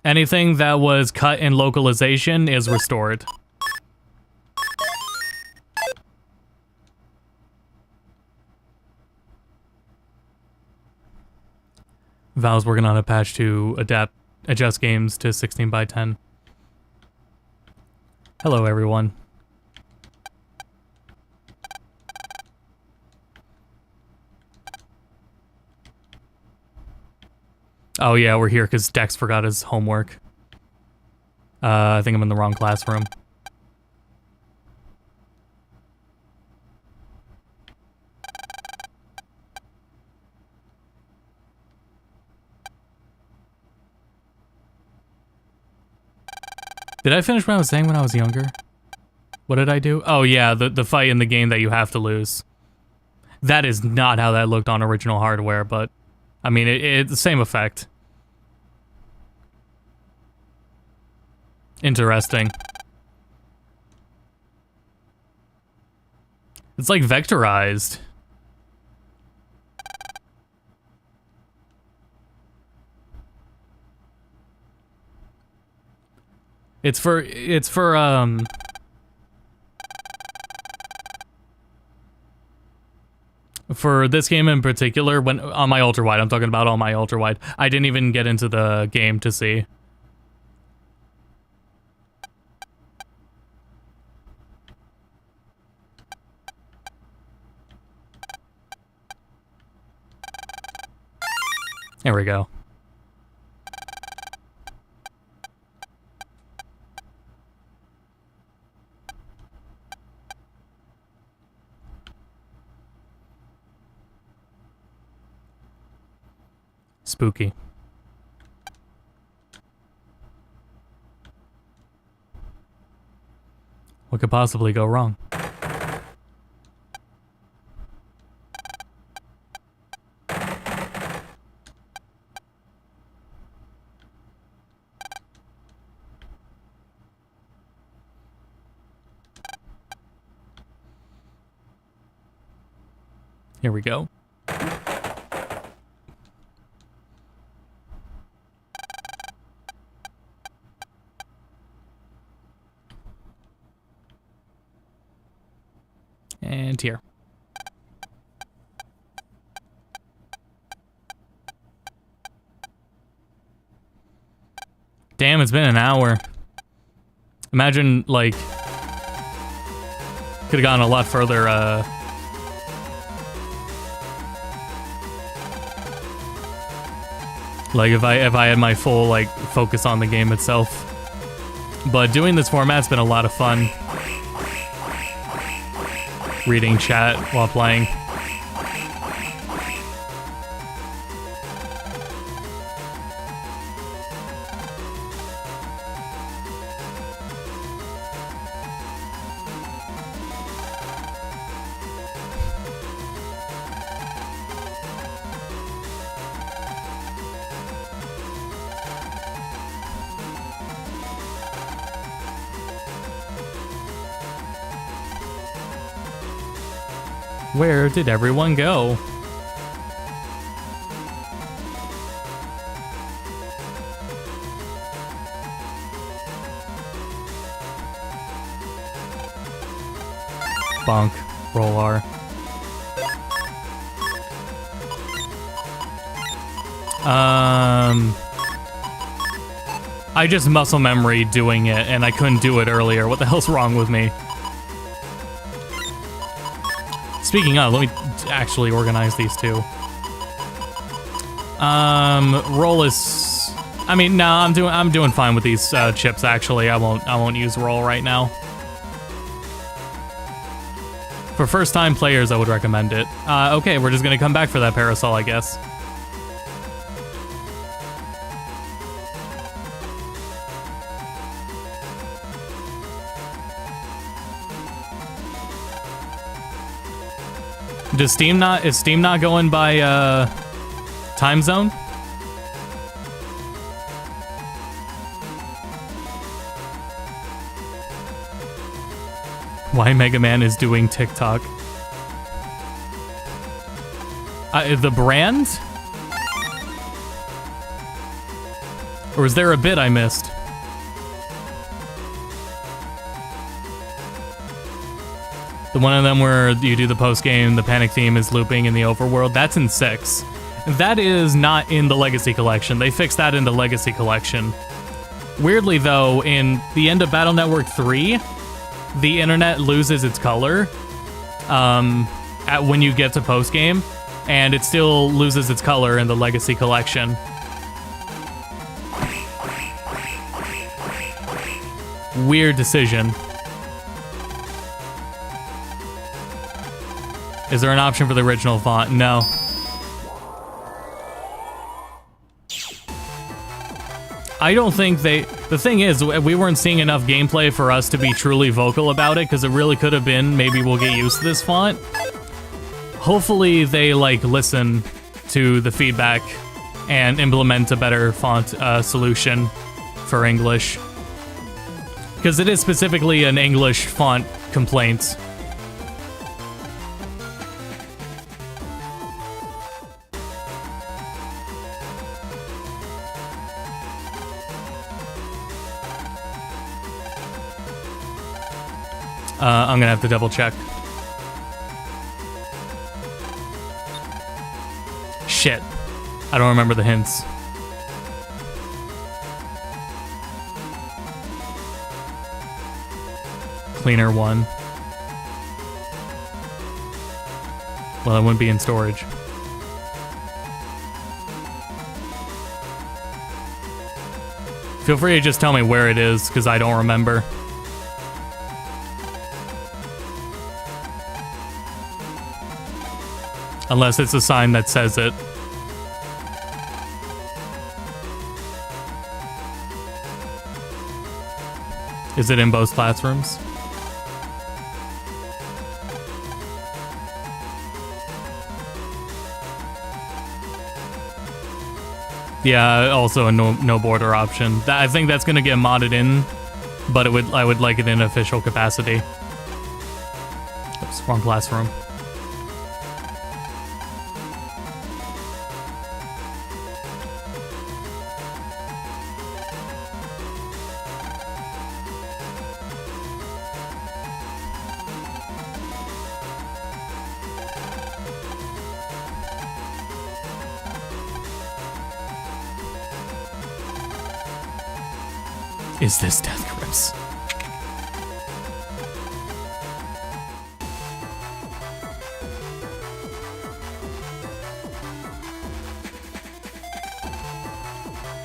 Anything that was cut in localization is restored. Valve's working on a patch to adjust games to 16 by 10. Hello, everyone. Oh yeah, we're here because Dex forgot his homework. I think I'm in the wrong classroom. Did I finish what I was saying when I was younger? What did I do? Oh yeah, the fight in the game that you have to lose. That is not how that looked on original hardware, but I mean, it's the same effect. Interesting. It's like vectorized. It's for this game in particular, when on my ultra wide, I'm talking about on my ultra wide, I didn't even get into the game to see. There we go. Spooky. What could possibly go wrong? Here we go. And here. Damn, it's been an hour. Imagine, like, could have gone a lot further, like if I had my full, like, focus on the game itself. But doing this format's been a lot of fun. Reading chat while playing. Where did everyone go? Bonk. Roll R. I just muscle memory doing it, and I couldn't do it earlier. What the hell's wrong with me? Speaking of, let me actually organize these two. Roll is I mean, no, I'm doing fine with these chips. Actually, I won't use roll right now. For first-time players, I would recommend it. Okay, we're just gonna come back for that parasol, I guess. Is Steam not going by time zone? Why Mega Man is doing TikTok? The brand? Or is there a bit I missed? The one of them where you do the post game, the panic theme is looping in the overworld. That's in 6. That is not in the Legacy Collection. They fixed that in the Legacy Collection. Weirdly, though, in the end of Battle Network 3, the internet loses its color when you get to post game, and it still loses its color in the Legacy Collection. Weird decision. Is there an option for the original font? No. I don't think they... The thing is, we weren't seeing enough gameplay for us to be truly vocal about it, because it really could have been, maybe we'll get used to this font. Hopefully they, like, listen to the feedback and implement a better font solution for English. Because it is specifically an English font complaint. I'm gonna have to double check. Shit. I don't remember the hints. Cleaner 1. Well, it wouldn't be in storage. Feel free to just tell me where it is, because I don't remember. Unless it's a sign that says it. Is it in both classrooms? Yeah, also a no border option. I think that's gonna get modded in, but I would like it in official capacity. Oops, wrong classroom. Is this Death Grips?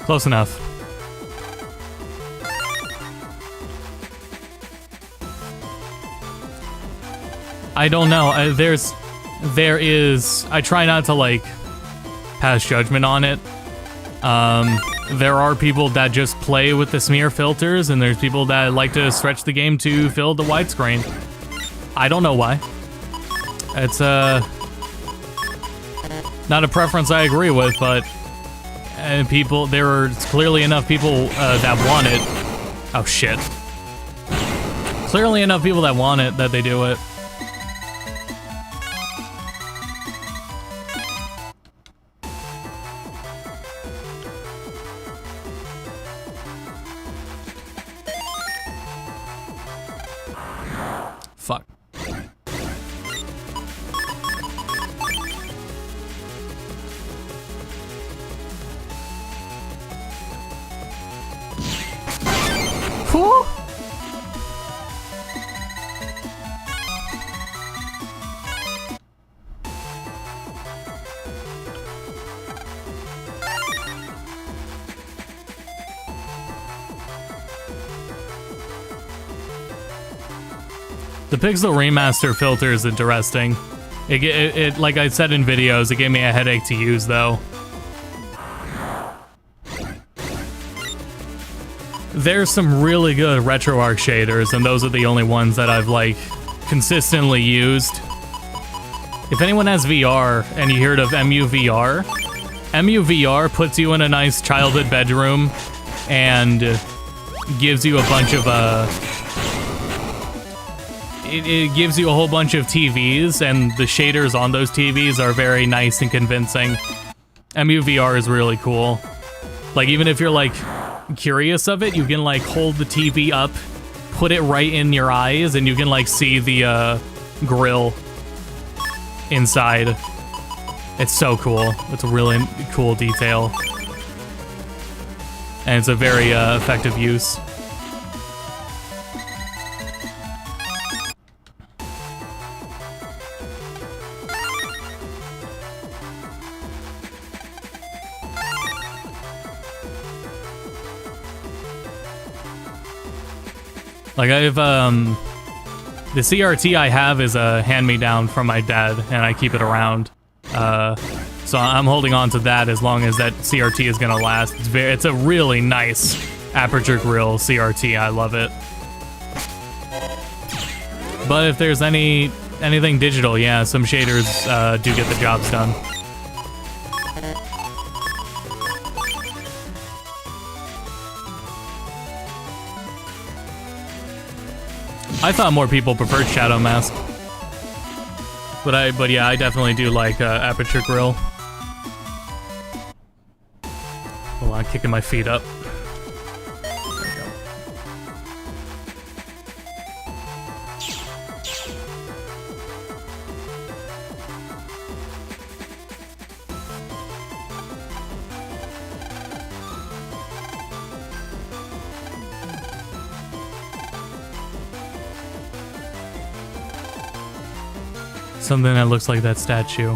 Close enough. I don't know. There is. I try not to like pass judgment on it. There are people that just play with the smear filters, and there's people that like to stretch the game to fill the widescreen. I don't know why. It's not a preference I agree with, but there are clearly enough people that want it. Oh shit. Clearly enough people that want it that they do it. Fuck. Whew. The Pixel Remaster filter is interesting. It like I said in videos, it gave me a headache to use though. There's some really good RetroArch shaders, and those are the only ones that I've like consistently used. If anyone has VR and you heard of MUVR, MUVR puts you in a nice childhood bedroom and gives you a bunch of it gives you a whole bunch of TVs, and the shaders on those TVs are very nice and convincing. MUVR is really cool. Like, even if you're like curious of it, you can like hold the TV up, put it right in your eyes, and you can like see the grill inside. It's so cool. It's a really cool detail. And it's a very effective use. Like, I've, the CRT I have is a hand-me-down from my dad, and I keep it around. So I'm holding on to that as long as that CRT is gonna last. It's a really nice aperture grill CRT. I love it. But if there's anything digital, yeah, some shaders do get the jobs done. I thought more people preferred Shadow Mask. But yeah, I definitely do like aperture grill. Hold on, kicking my feet up. There we go. Something that looks like that statue.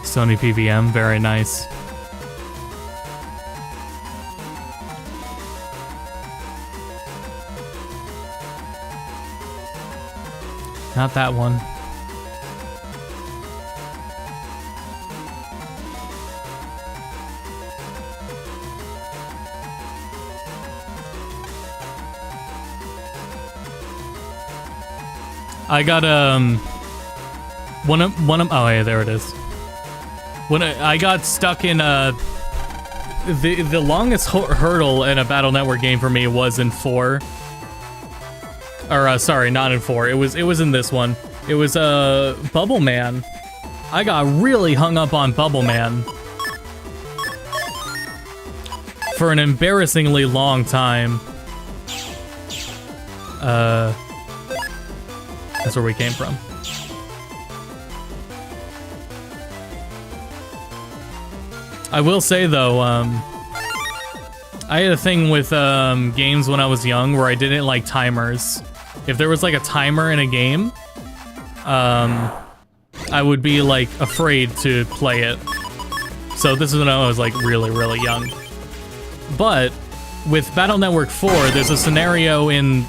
Sony PVM, very nice. Not that one. I got one of oh yeah, there it is. When I got stuck in the longest hurdle in a Battle Network game for me was in 4. Or sorry, not in 4. It was in this one. It was Bubble Man. I got really hung up on Bubble Man for an embarrassingly long time. That's where we came from. I will say though, I had a thing with games when I was young where I didn't like timers. If there was like a timer in a game, I would be like afraid to play it. So this is when I was like really, really young. But with Battle Network 4, there's a scenario in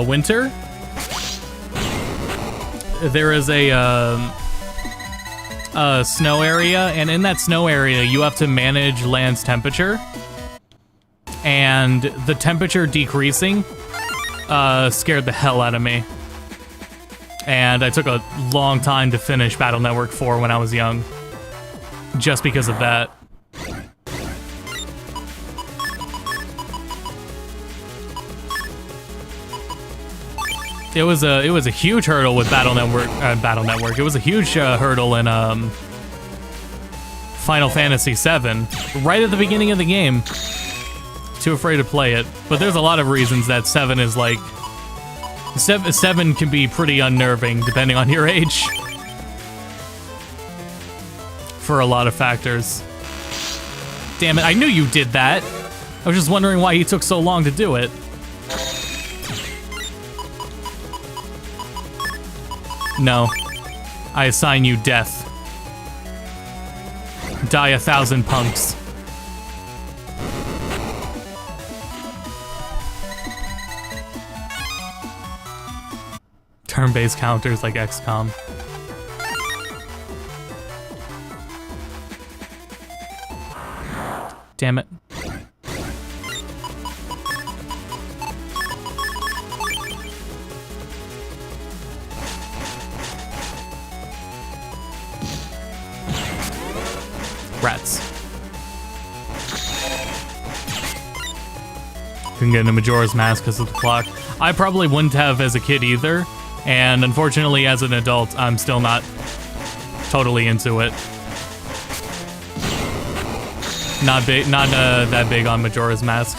winter. There is a snow area, and in that snow area, you have to manage land's temperature. And the temperature decreasing scared the hell out of me. And I took a long time to finish Battle Network 4 when I was young, just because of that. It was a huge hurdle with Battle Network. It was a huge hurdle in Final Fantasy VII, right at the beginning of the game. Too afraid to play it, but there's a lot of reasons that 7 is like 7 can be pretty unnerving depending on your age. For a lot of factors. Damn it! I knew you did that. I was just wondering why he took so long to do it. No. I assign you death. Die 1,000 punks. turn-based counters like XCOM. Damn it. Rats. Couldn't get into Majora's Mask because of the clock. I probably wouldn't have as a kid either, and unfortunately as an adult, I'm still not totally into it. Not that big on Majora's Mask.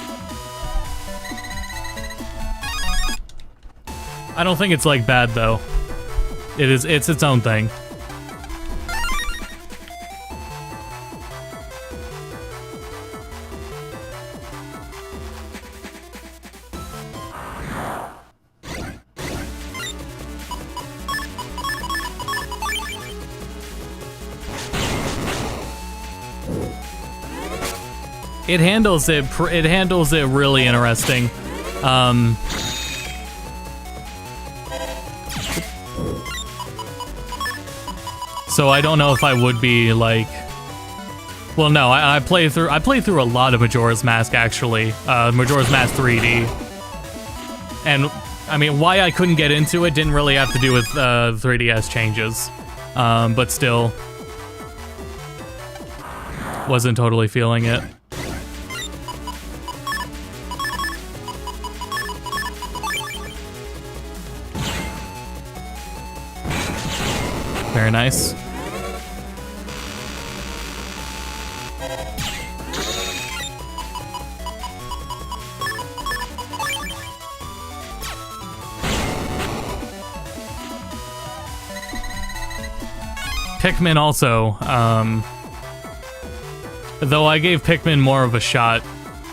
I don't think it's like bad though. It's its own thing. It handles it really interesting. So I don't know if I would be like, well, no, I played through a lot of Majora's Mask actually, Majora's Mask 3D, and I mean why I couldn't get into it didn't really have to do with 3DS changes, but still wasn't totally feeling it. Very nice. Pikmin also, though I gave Pikmin more of a shot.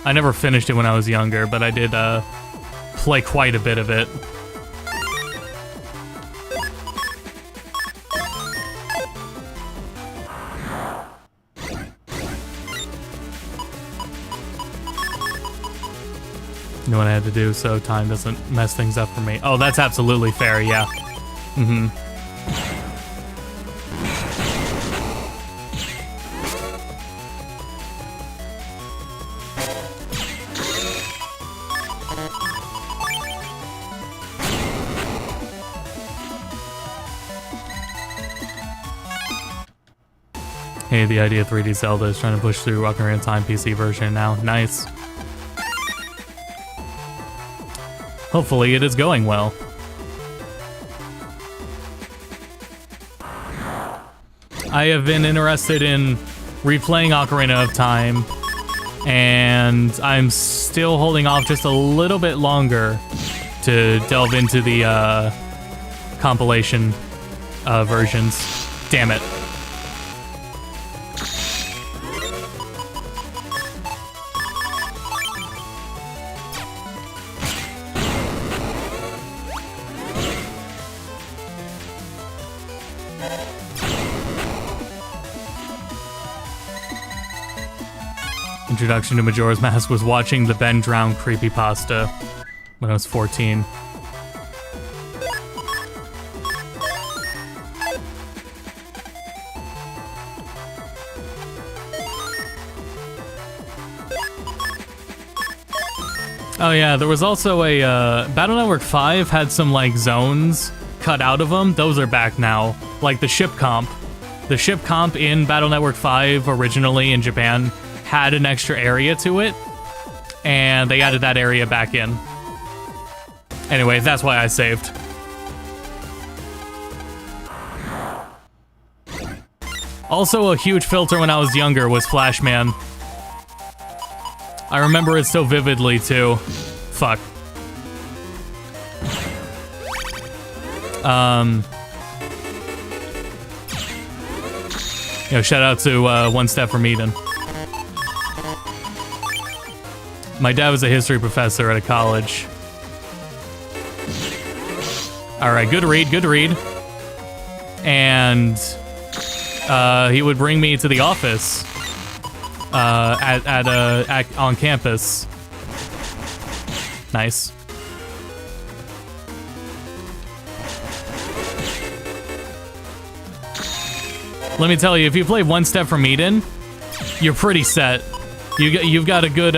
I never finished it when I was younger, but I did play quite a bit of it. You know what I had to do so time doesn't mess things up for me. Oh, that's absolutely fair, yeah. Mm-hmm. Hey, the idea of 3D Zelda is trying to push through Ocarina of Time PC version now. Nice. Hopefully it is going well. I have been interested in replaying Ocarina of Time, and I'm still holding off just a little bit longer to delve into the compilation versions. Damn it. Introduction to Majora's Mask was watching the Ben Drown creepypasta when I was 14. Oh yeah, there was also a Battle Network 5 had some like zones cut out of them. Those are back now. Like the ship comp. The ship comp in Battle Network 5 originally in Japan had an extra area to it, and they added that area back in. Anyway, that's why I saved. Also, a huge filter when I was younger was Flashman. I remember it so vividly, too. Fuck. You know, shout out to One Step from Eden. My dad was a history professor at a college. Alright, good read, good read. And he would bring me to the office on campus. Nice. Let me tell you, if you play One Step from Eden, you're pretty set. You've got a good,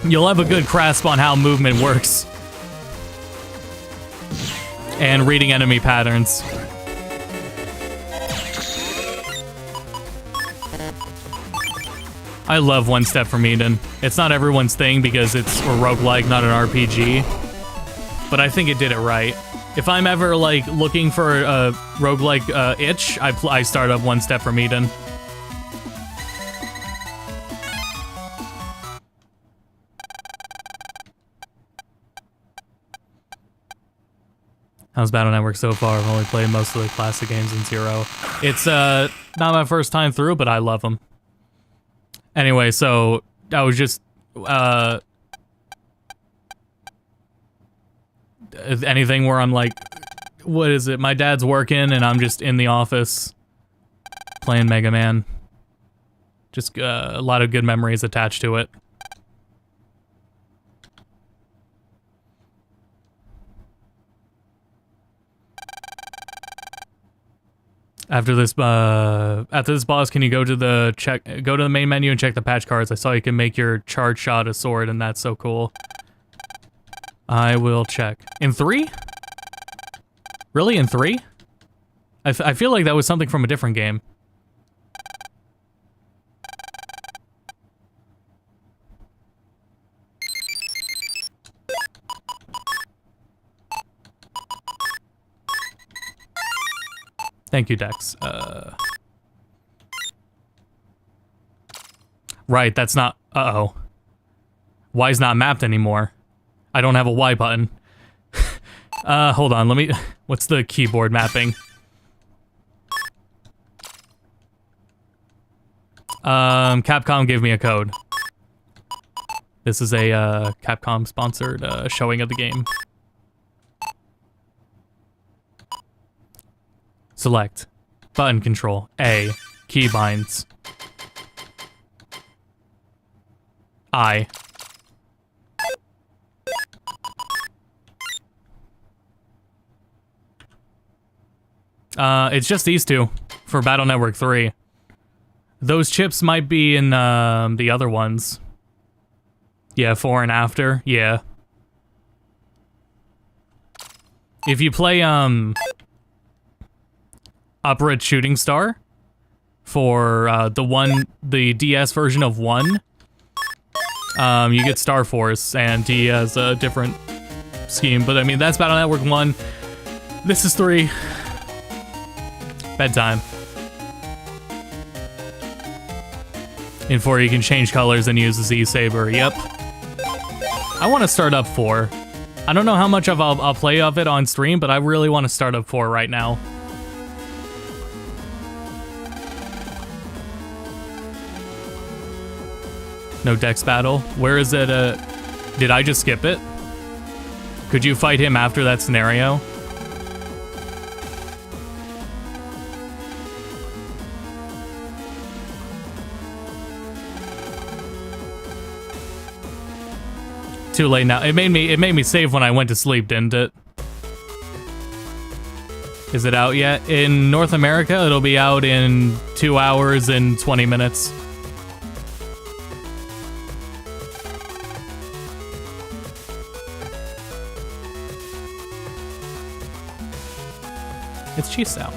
you'll have a good grasp on how movement works. And reading enemy patterns. I love One Step from Eden. It's not everyone's thing because it's a roguelike, not an RPG. But I think it did it right. If I'm ever, like, looking for a roguelike itch, I start up One Step from Eden. How's Battle Network so far? I've only played most of the classic games in Zero. It's not my first time through, but I love them. Anyway, so I was just anything where I'm like, what is it? My dad's working and I'm just in the office playing Mega Man. Just a lot of good memories attached to it. After this boss, can you go to the main menu and check the patch cards? I saw you can make your charge shot a sword, and that's so cool. I will check. In 3? Really, in 3? I feel like that was something from a different game. Thank you, Dex. Right, that's not... Uh-oh. Y's not mapped anymore. I don't have a Y button. Hold on, let me... What's the keyboard mapping? Capcom gave me a code. This is a, Capcom-sponsored, showing of the game. Select. Button control. A. Keybinds. I. It's just these two for Battle Network 3. Those chips might be in, the other ones. Yeah, 4 and after. Yeah. If you play, Operate Shooting Star for the DS version of 1, you get Star Force, and he has a different scheme. But I mean, that's Battle Network 1. This is 3. Bedtime. In 4, you can change colors and use the Z-Saber. Yep. I want to start up 4. I don't know how much I'll play of it on stream, but I really want to start up 4 right now. No Dex battle. Where is it? Did I just skip it? Could you fight him after that scenario? Too late now. It made me save when I went to sleep, didn't it? Is it out yet? In North America, it'll be out in 2 hours and 20 minutes. It's cheese out.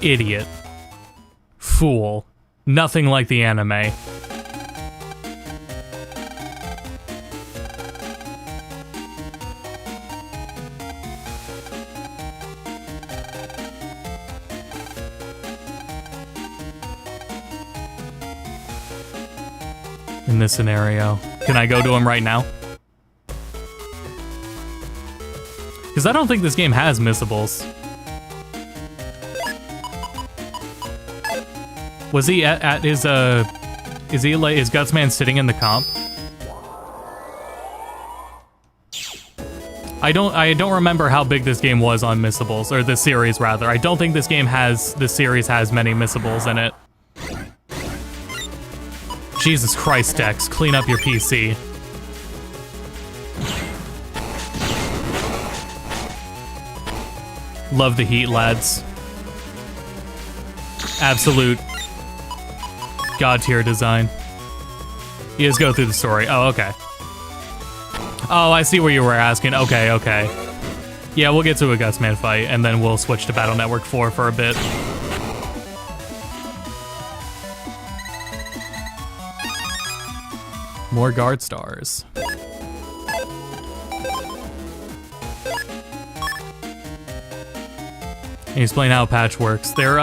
Idiot. Fool. Nothing like the anime. In this scenario. Can I go to him right now? Because I don't think this game has missables. Was he at his, is Gutsman sitting in the comp? I don't remember how big this game was on missables, or this series rather. I don't think this series has many missables in it. Jesus Christ, Dex, clean up your PC. Love the heat, lads. Absolute god tier design. You just go through the story. Oh, okay. Oh, I see where you were asking. Okay, okay. Yeah, we'll get to a Gusman fight, and then we'll switch to Battle Network 4 for a bit. More guard stars. Explain how patch works. They're,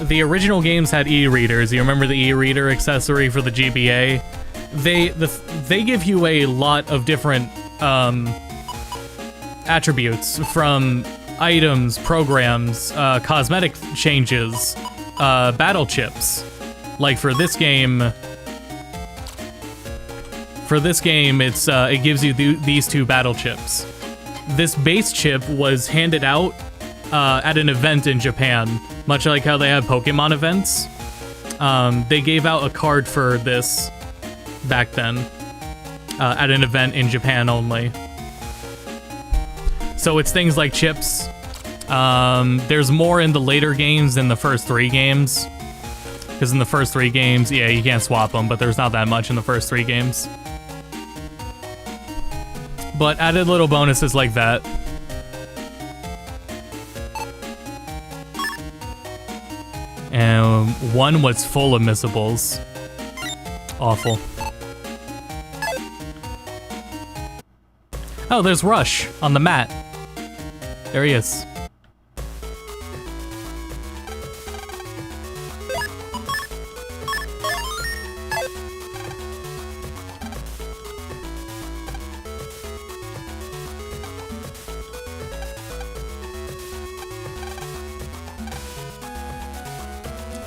the original games had e-readers. You remember the e-reader accessory for the GBA? They give you a lot of different attributes, from items, programs, cosmetic changes, battle chips. Like for this game, it's it gives you these two battle chips. This base chip was handed out at an event in Japan, much like how they have Pokemon events. They gave out a card for this back then at an event in Japan only. So it's things like chips. There's more in the later games than the first 3 games. Because in the first 3 games, yeah, you can't swap them, but there's not that much in the first 3 games. But added little bonuses like that. And one was full of missables. Awful. Oh, there's Rush on the mat. There he is.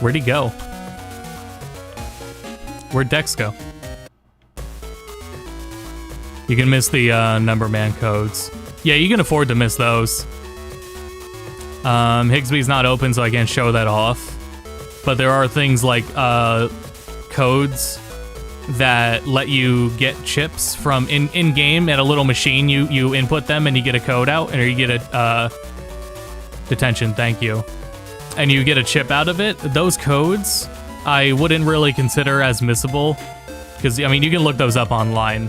Where'd he go? Where'd Dex go? You can miss the number man codes. Yeah, you can afford to miss those. Higsby's not open, so I can't show that off. But there are things like codes that let you get chips from in-game at a little machine. You input them and you get a code out, or you get a detention, thank you. And you get a chip out of it. Those codes I wouldn't really consider as missable, because I mean you can look those up online,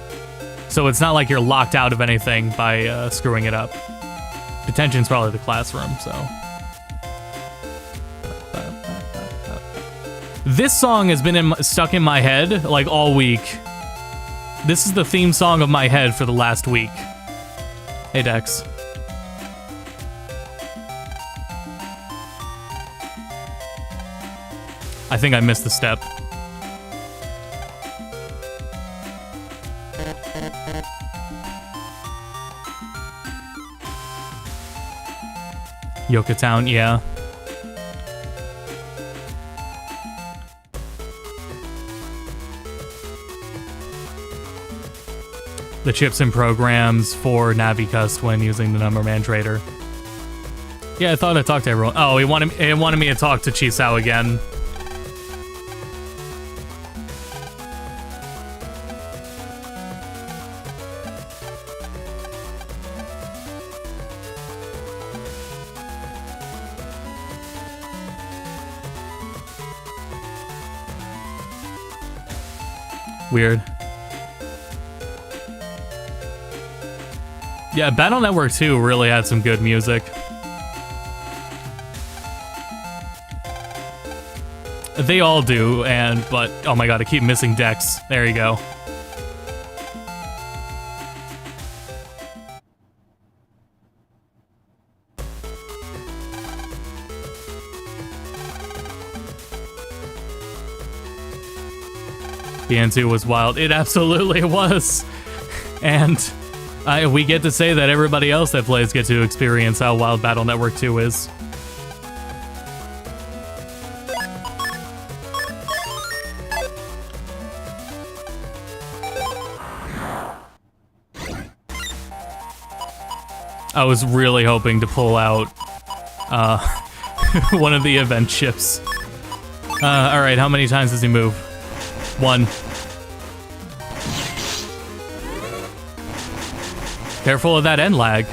so it's not like you're locked out of anything by screwing it up. Detention's probably the classroom. So this song has been stuck in my head like all week. This is the theme song of my head for the last week. Hey Dex. I think I missed the step. Yokotown, yeah. The chips and programs for Navicust when using the number man trader. Yeah, I thought I talked to everyone. Oh, he wanted me to talk to Chisao again. Weird. Yeah, Battle Network 2 really had some good music. They all do, but oh my god, I keep missing Dex. There you go. BN2 was wild. It absolutely was. And we get to say that everybody else that plays get to experience how wild Battle Network 2 is. I was really hoping to pull out one of the event chips. Alright, how many times does he move? 1. Careful of that end lag.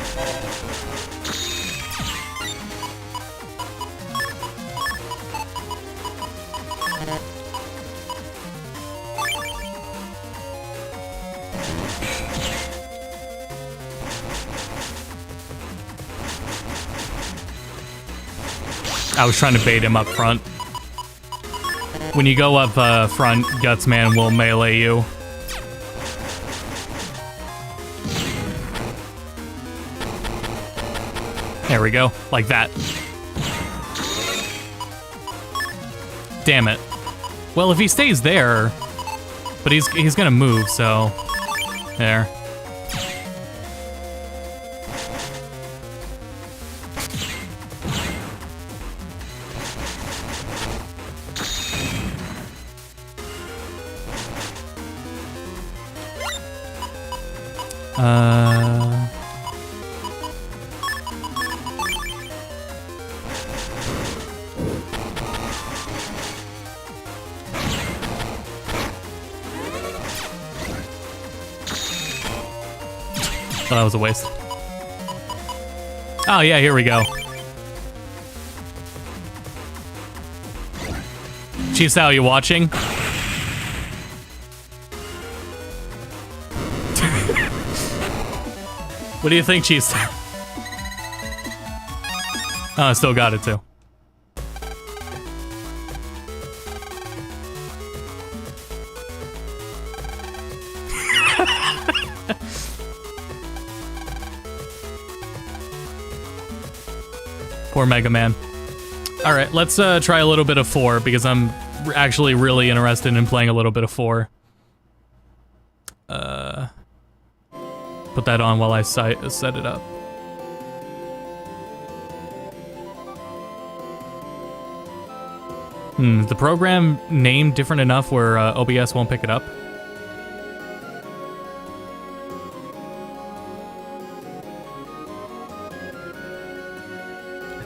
I was trying to bait him up front. When you go up front, Gutsman will melee you. There we go, like that. Damn it. Well, if he stays there, but he's gonna move, so there. Oh, that was a waste. Oh yeah, here we go. Chief Sal, you watching? What do you think, Chief Sal? Oh, I still got it too. Poor Mega Man. All right, let's try a little bit of 4 because I'm actually really interested in playing a little bit of 4. Put that on while I set it up. Is the program name different enough where OBS won't pick it up?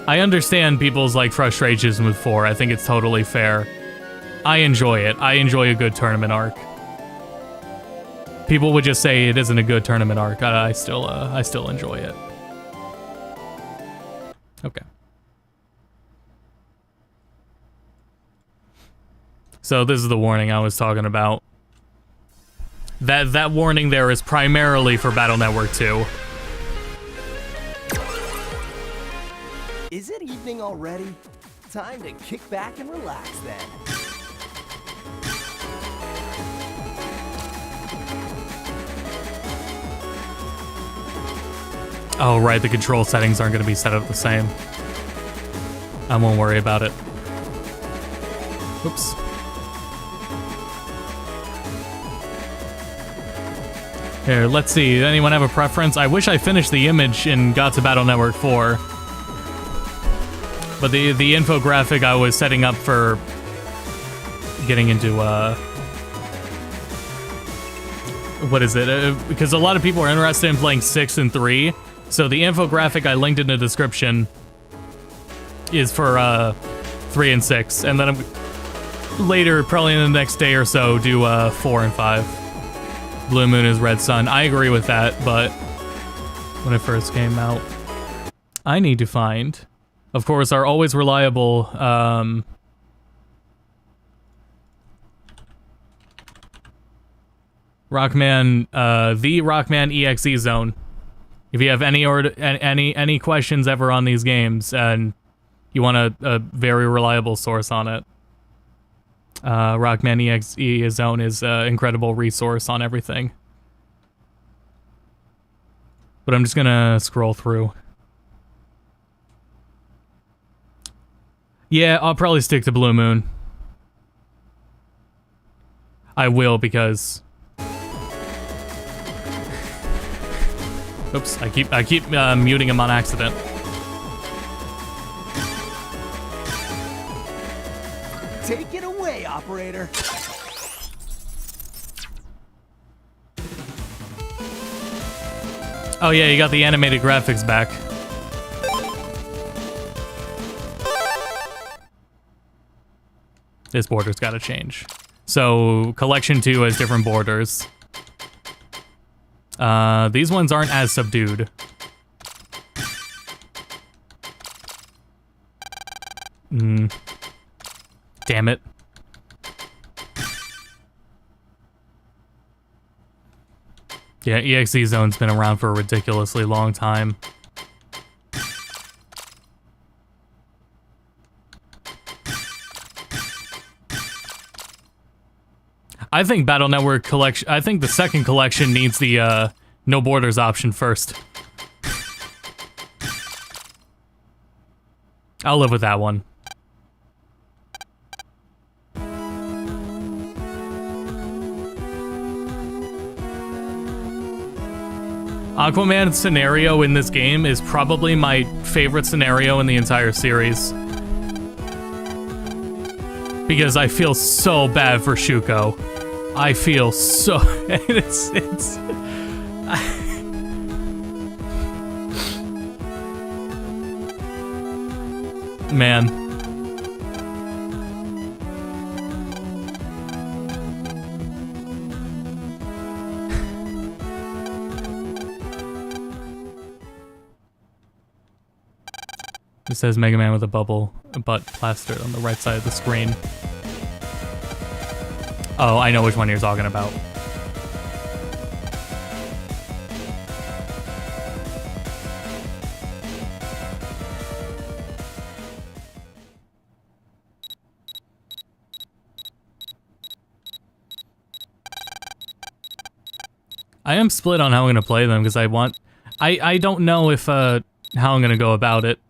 I understand people's like frustrations with 4. I think it's totally fair. I enjoy it. I enjoy a good tournament arc. People would just say it isn't a good tournament arc. I still enjoy it. Okay. So this is the warning I was talking about. That warning there is primarily for Battle Network 2. Is it evening already? Time to kick back and relax then. Oh, right, the control settings aren't going to be set up the same. I won't worry about it. Oops. Here, let's see. Anyone have a preference? I wish I finished the image and got to Battle Network 4. But the infographic I was setting up for getting into, what is it? Because a lot of people are interested in playing 6 and 3. So the infographic I linked in the description is for 3 and 6. And then I'm later, probably in the next day or so, do 4 and 5. Blue Moon is Red Sun. I agree with that, but when it first came out, I need to find, of course, our always reliable Rockman, the Rockman EXE zone. If you have any questions ever on these games and you want a very reliable source on it, Rockman EXE zone is an incredible resource on everything. But I'm just gonna scroll through. Yeah, I'll probably stick to Blue Moon. I will because. Oops, I keep muting him on accident. Take it away, operator. Oh yeah, you got the animated graphics back. This border's gotta change. So, Collection 2 has different borders. These ones aren't as subdued. Damn it. Yeah, EXE Zone's been around for a ridiculously long time. I think Battle Network collection. I think the second collection needs the no borders option first. I'll live with that one. Aquaman's scenario in this game is probably my favorite scenario in the entire series. Because I feel so bad for Shuko. I feel so... it's... Man. It says Mega Man with a bubble butt plastered on the right side of the screen. Oh, I know which one you're talking about. I am split on how I'm gonna play them because I don't know if how I'm gonna go about it.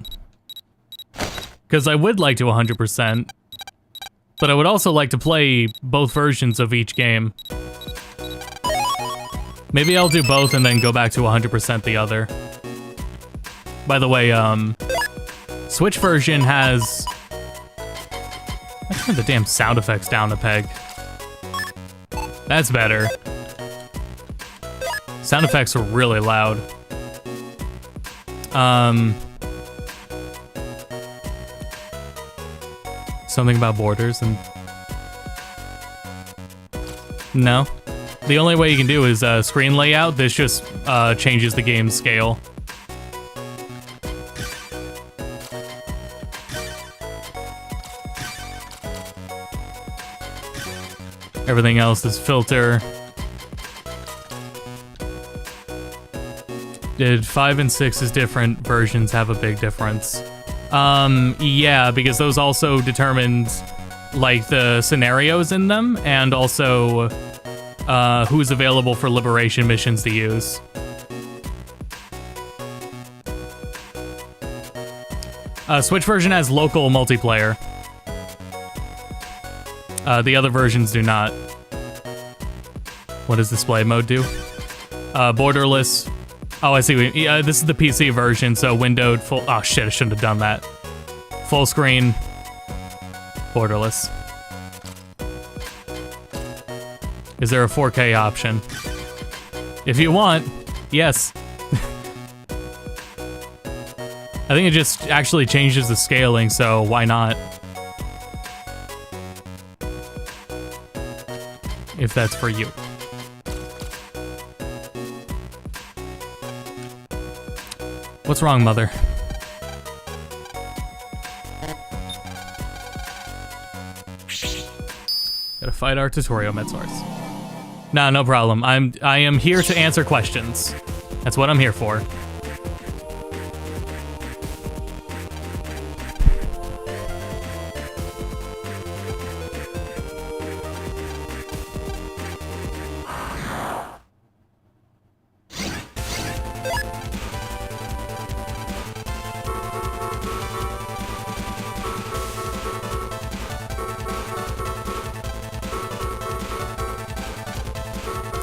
Because I would like to 100%, but I would also like to play both versions of each game. Maybe I'll do both and then go back to 100% the other. By the way, Switch version has... I turned the damn sound effects down a peg. That's better. Sound effects are really loud. Something about borders and... No. The only way you can do is screen layout. This just changes the game's scale. Everything else is filter. Did 5 and 6's different versions have a big difference? Yeah, because those also determined, like, the scenarios in them, and also, who's available for Liberation missions to use. Switch version has local multiplayer. The other versions do not. What does display mode do? Borderless. Oh, I see. Yeah, this is the PC version, so windowed full... Oh, shit, I shouldn't have done that. Full screen. Borderless. Is there a 4K option? If you want, yes. I think it just actually changes the scaling, so why not? If that's for you. What's wrong, Mother? Gotta fight our tutorial med source. Nah, no problem. I am here to answer questions. That's what I'm here for.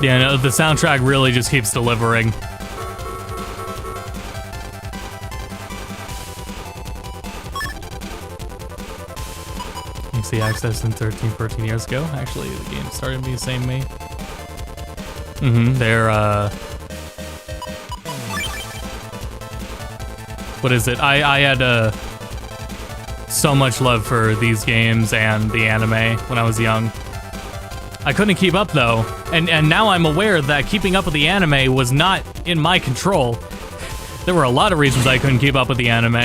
Yeah, no, the soundtrack really just keeps delivering. PC access in 14 years ago. Actually, the game started me the same May. They're, what is it? I had so much love for these games and the anime when I was young. I couldn't keep up though, and now I'm aware that keeping up with the anime was not in my control. There were a lot of reasons I couldn't keep up with the anime.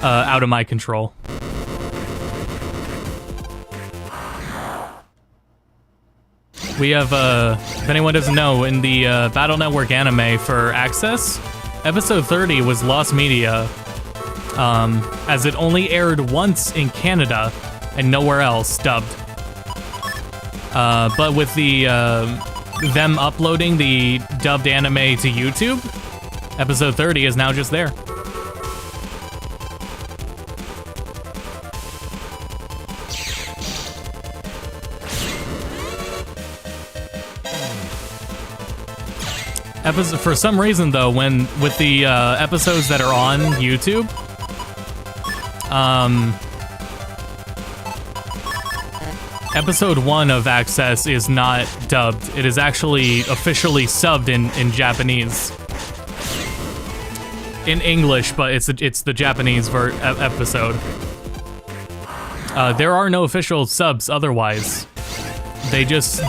Out of my control. We have, if anyone doesn't know, in the Battle Network anime for Access, episode 30 was lost media, as it only aired once in Canada and nowhere else dubbed. But with the them uploading the dubbed anime to YouTube, episode 30 is now just there. For some reason though, with the episodes that are on YouTube, episode 1 of Access is not dubbed. It is actually officially subbed in Japanese. In English, but it's the Japanese episode. There are no official subs otherwise. They just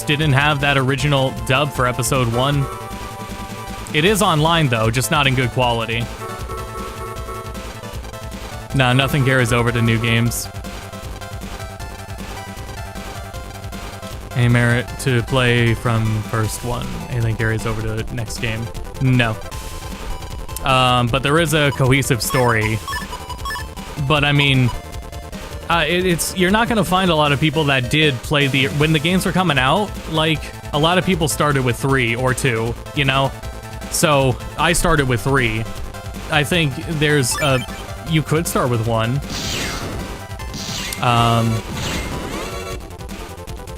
didn't have that original dub for episode 1. It is online though, just not in good quality. Nah, nothing carries over to new games. Any merit to play from first one? Anything carries over to the next game? No. But there is a cohesive story. But I mean, you're not gonna find a lot of people that did play when the games were coming out. Like, a lot of people started with 3 or 2, you know? So I started with 3. I think you could start with 1.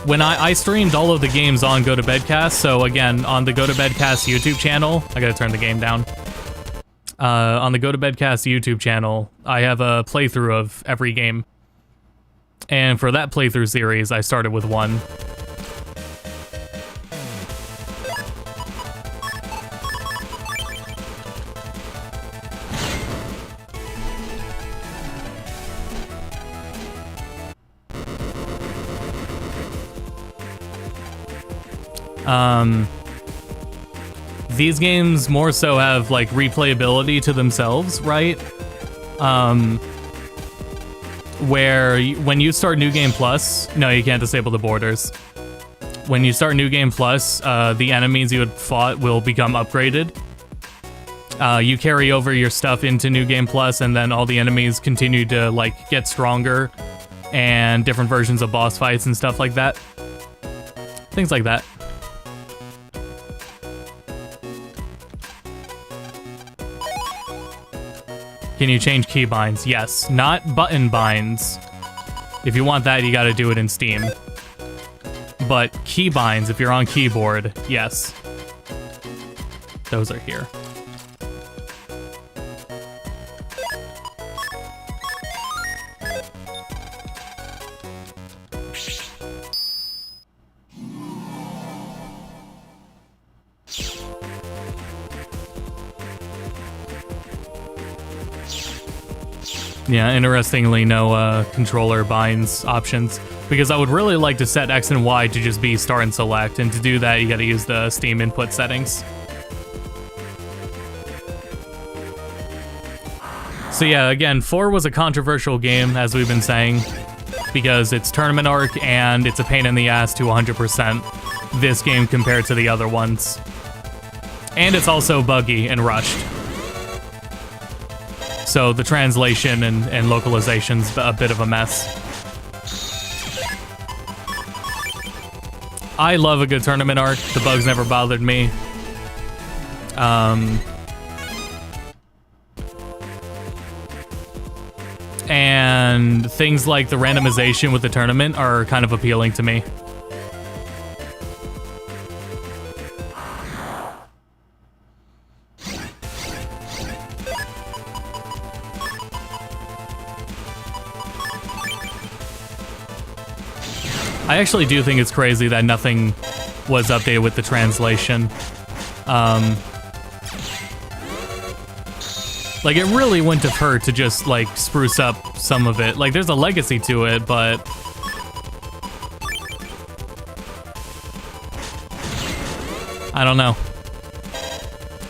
When I streamed all of the games on Go to Bedcast, so again, on the Go to Bedcast YouTube channel, I gotta turn the game down. On the Go to Bedcast YouTube channel, I have a playthrough of every game. And for that playthrough series, I started with 1. These games more so have like replayability to themselves, right? Where when you start New Game Plus, no, you can't disable the borders. When you start New Game Plus, the enemies you had fought will become upgraded. You carry over your stuff into New Game Plus, and then all the enemies continue to like get stronger, and different versions of boss fights and stuff like that. Things like that. Can you change keybinds? Yes, not button binds. If you want that, you gotta do it in Steam. But keybinds, if you're on keyboard, yes. Those are here. Yeah, interestingly, no controller binds options, because I would really like to set X and Y to just be start and select, and to do that, you gotta use the Steam input settings. So yeah, again, 4 was a controversial game, as we've been saying, because it's Tournament Arc, and it's a pain in the ass to 100% this game compared to the other ones. And it's also buggy and rushed. So the translation and localization's a bit of a mess. I love a good Tournament Arc. The bugs never bothered me. And things like the randomization with the tournament are kind of appealing to me. I actually do think it's crazy that nothing was updated with the translation. Like, it really wouldn't have hurt to just, like, spruce up some of it. Like, there's a legacy to it, but... I don't know.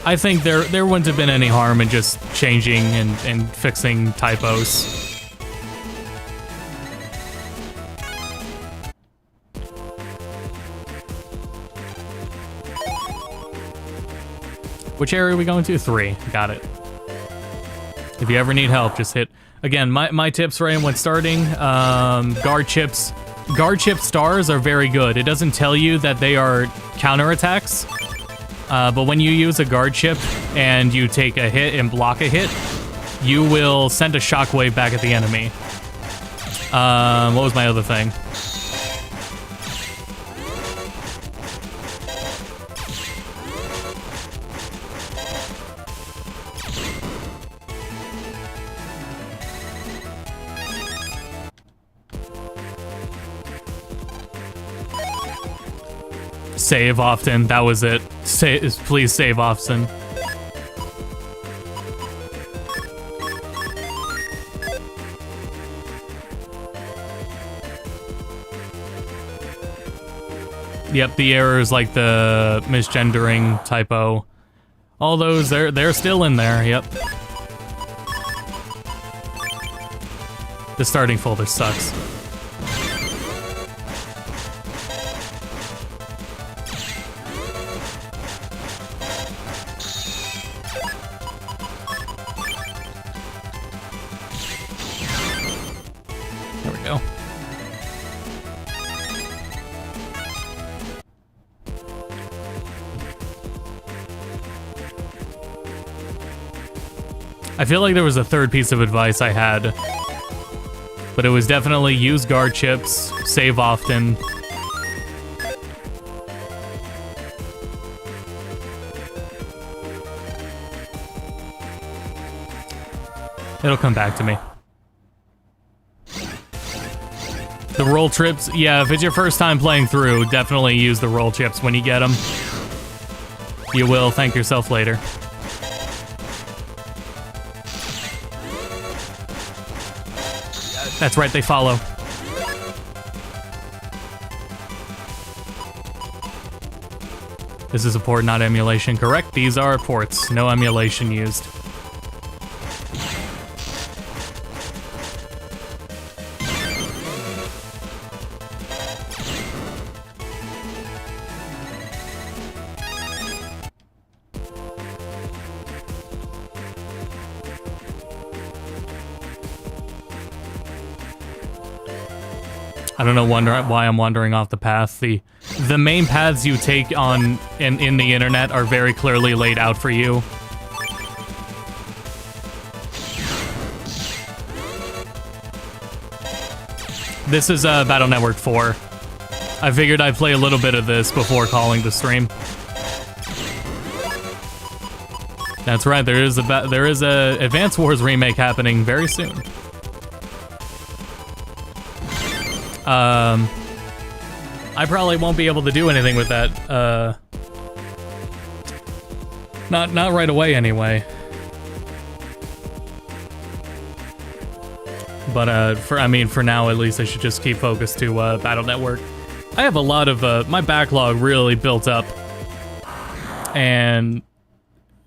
I think there wouldn't have been any harm in just changing and fixing typos. Which area are we going to? 3. Got it. If you ever need help, just hit... Again, my tips right when starting, guard chips. Guard chip stars are very good. It doesn't tell you that they are counterattacks, but when you use a guard chip and you take a hit and block a hit, you will send a shockwave back at the enemy. What was my other thing? Save often. That was it. Please save often. Yep, the errors like the misgendering typo. All those, they're still in there, yep. The starting folder sucks. I feel like there was a third piece of advice I had, but it was definitely use guard chips, save often. It'll come back to me. The roll trips, yeah, if it's your first time playing through, definitely use the roll chips when you get them. You will thank yourself later. That's right, they follow. This is a port, not emulation. Correct, these are ports. No emulation used. I don't know why I'm wandering off the path. The main paths you take on in the internet are very clearly laid out for you. This is Battle Network 4. I figured I'd play a little bit of this before calling the stream. That's right, there is a Advance Wars remake happening very soon. I probably won't be able to do anything with that. Not right away anyway. But for now at least, I should just keep focused to Battle Network. I have a lot of my backlog really built up, and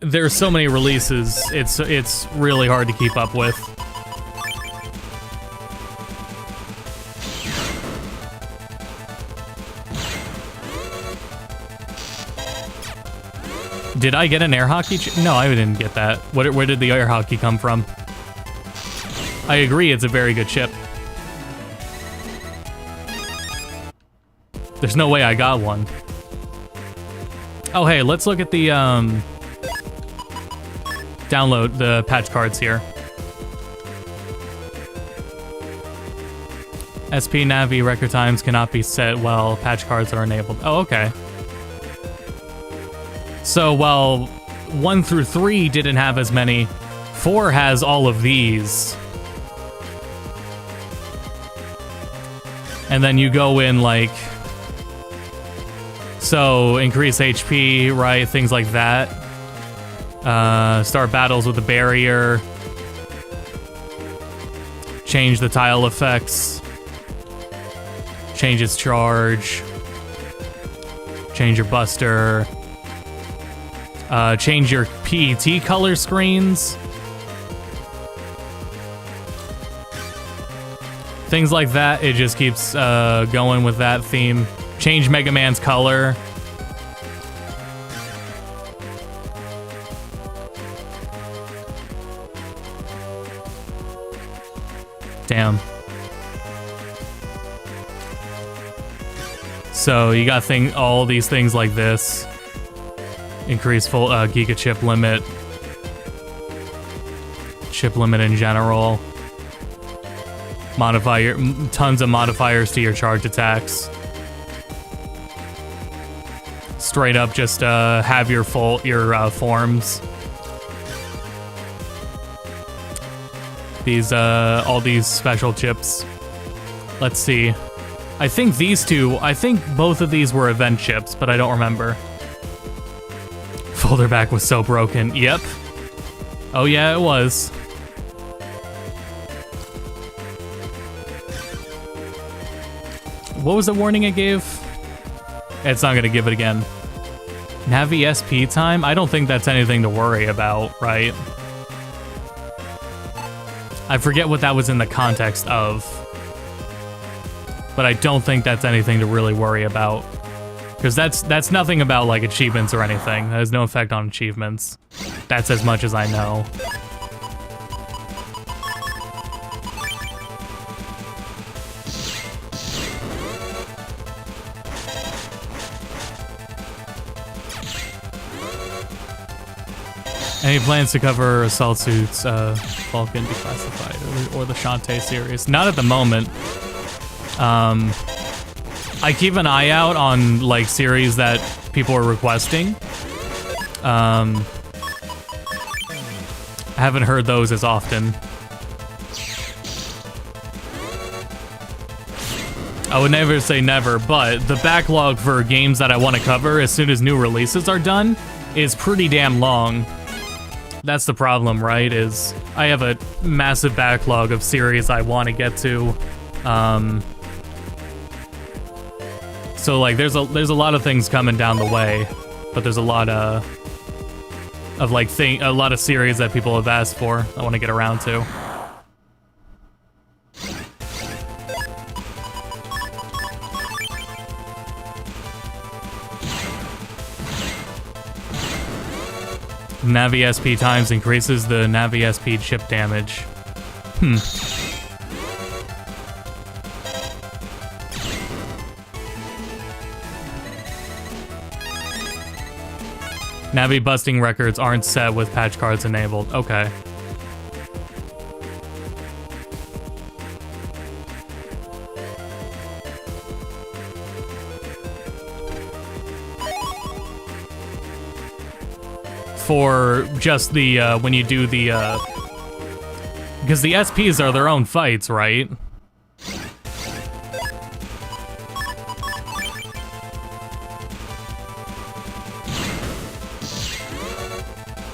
there's so many releases. It's really hard to keep up with. Did I get an air hockey? No, I didn't get that. Where did the air hockey come from? I agree, it's a very good ship. There's no way I got one. Oh, hey, let's look at the download the patch cards here. SP Navi record times cannot be set while patch cards are enabled. Oh, okay. So while 1 through 3 didn't have as many, 4 has all of these. And then you go in like, so increase HP, right? Things like that. Start battles with the barrier. Change the tile effects. Change its charge. Change your buster. Change your PET color screens. Things like that. It just keeps going with that theme. Change Mega Man's color. Damn. So you got all these things like this. Increase full Giga chip limit. Chip limit in general. Modify tons of modifiers to your charge attacks. Straight up just have your forms. These all these special chips. Let's see. I think both of these were event chips, but I don't remember. Folder back was so broken. Yep. Oh yeah, it was. What was the warning it gave? It's not gonna give it again. Navi SP time? I don't think that's anything to worry about, right? I forget what that was in the context of. But I don't think that's anything to really worry about. Because that's nothing about, like, achievements or anything. That has no effect on achievements. That's as much as I know. Any plans to cover Assault Suits, Vulcan Declassified, or the Shantae series? Not at the moment. I keep an eye out on, like, series that people are requesting. I haven't heard those as often. I would never say never, but the backlog for games that I want to cover as soon as new releases are done is pretty damn long. That's the problem, right? Is I have a massive backlog of series I want to get to. So like there's a lot of things coming down the way, but there's a lot of series that people have asked for I want to get around to. Navi SP times increases the Navi SP chip damage. Navi busting records aren't set with patch cards enabled. Okay. For just the, when you do the, because the SPs are their own fights, right?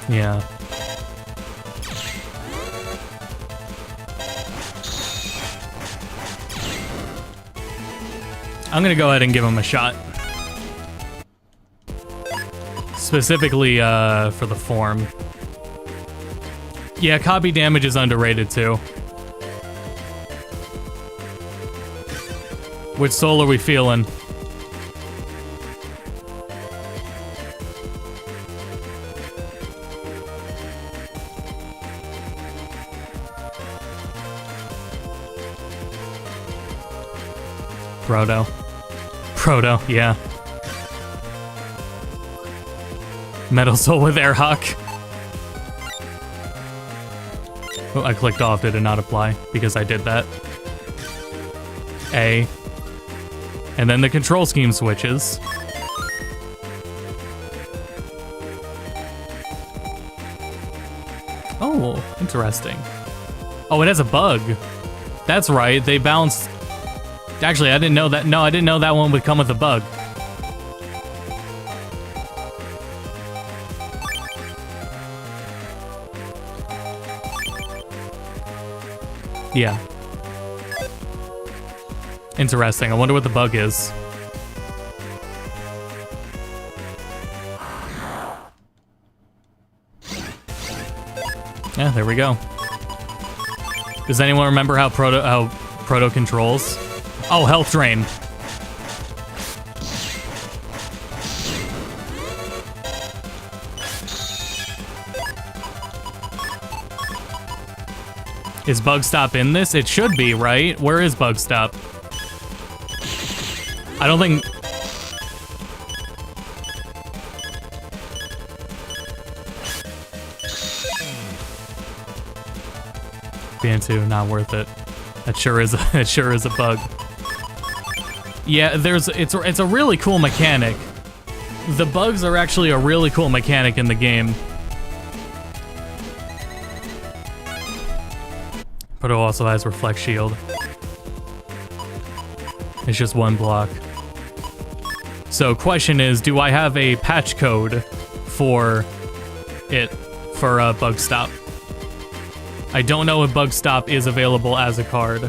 Yeah. I'm gonna go ahead and give him a shot. Specifically, for the form. Yeah, copy damage is underrated too. Which soul are we feeling? Proto, yeah. Metal Soul with Airhawk. Oh, I clicked off, did it not apply? Because I did that. A. And then the control scheme switches. Oh, interesting. Oh, it has a bug. That's right, they bounced... Actually, I didn't know that. No, I didn't know that one would come with a bug. Yeah. Interesting. I wonder what the bug is. Yeah, there we go. Does anyone remember how Proto controls? Oh, health drain. Is Bug Stop in this? It should be, right? Where is Bug Stop? I don't think... BN2, not worth it. That sure is a bug. Yeah, it's a really cool mechanic. The bugs are actually a really cool mechanic in the game. Proto also has Reflect Shield. It's just one block. So question is, do I have a patch code for it, for Bug Stop? I don't know if Bug Stop is available as a card.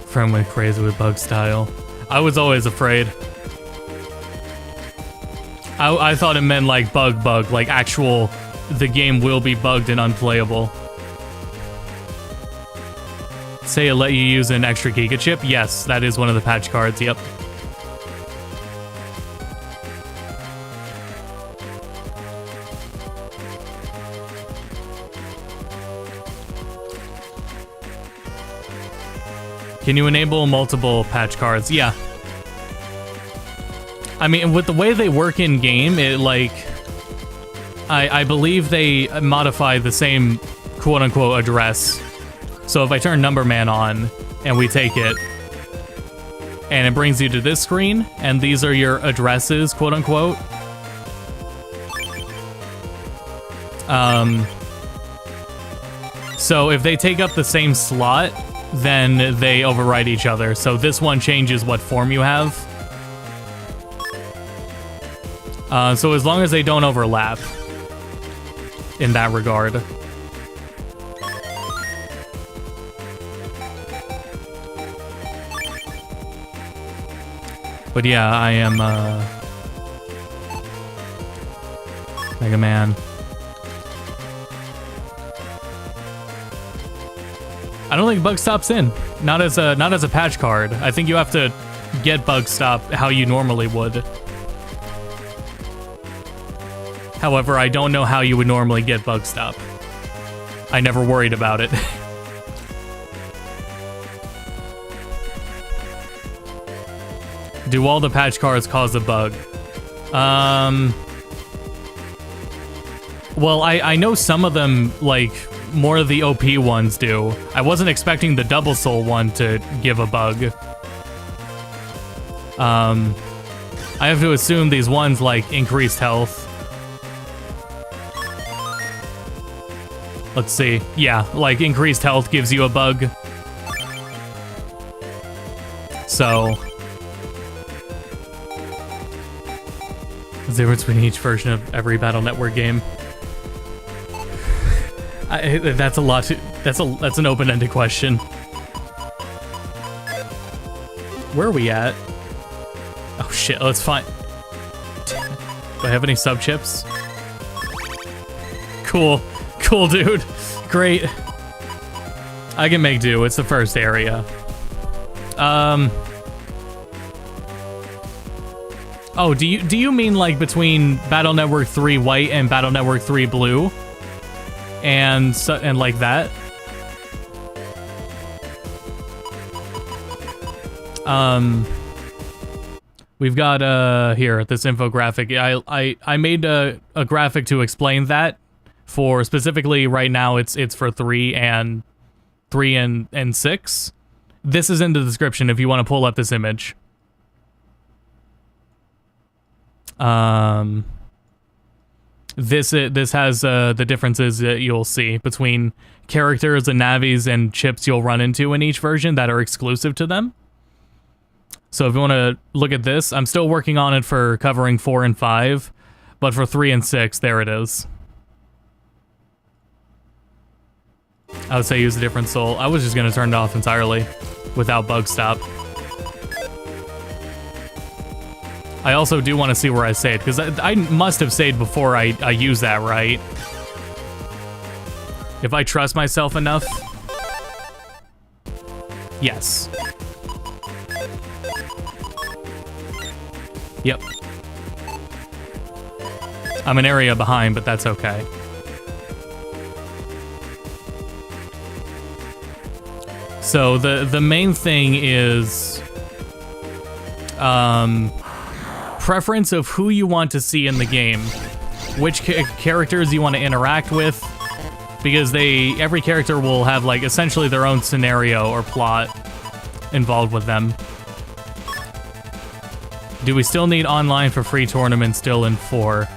Friend went crazy with bug style. I was always afraid. I thought it meant like bug, like actual, the game will be bugged and unplayable. Say it let you use an extra Giga chip? Yes, that is one of the patch cards, yep. Can you enable multiple patch cards? Yeah. I mean, with the way they work in game, it like... I believe they modify the same quote-unquote address. So if I turn Numberman on, and we take it, and it brings you to this screen, and these are your addresses, quote-unquote. So if they take up the same slot, then they override each other. So this one changes what form you have. So as long as they don't overlap in that regard. But yeah, I am Mega Man. I don't think Bug Stop's in. Not as a patch card. I think you have to get Bug Stop how you normally would. However, I don't know how you would normally get Bug Stop. I never worried about it. Do all the patch cards cause a bug? Well, I know some of them, like, more of the OP ones do. I wasn't expecting the Double Soul one to give a bug. I have to assume these ones, like, increased health. Let's see. Yeah, like, increased health gives you a bug. So... the difference between each version of every Battle Network game. That's a lot. That's an open-ended question. Where are we at? Oh shit! Let's find. Do I have any sub chips? Cool, dude. Great. I can make do. It's the first area. Oh, do you mean like between Battle Network 3 White and Battle Network 3 Blue? And like that? We've got here this infographic. I made a graphic to explain that. For specifically right now, it's for 3 and 6. This is in the description if you want to pull up this image. This has the differences that you'll see between characters and navis and chips you'll run into in each version that are exclusive to them. So if you want to look at this, I'm still working on it for covering 4 and 5, but for 3 and 6, there it is. I would say use a different soul. I was just going to turn it off entirely without bug stop. I also do want to see where I saved, because I must have saved before I use that, right? If I trust myself enough. Yes. Yep. I'm an area behind, but that's okay. So the main thing is preference of who you want to see in the game, which characters you want to interact with, because every character will have like essentially their own scenario or plot involved with them. Do we still need online for free tournaments still in 4?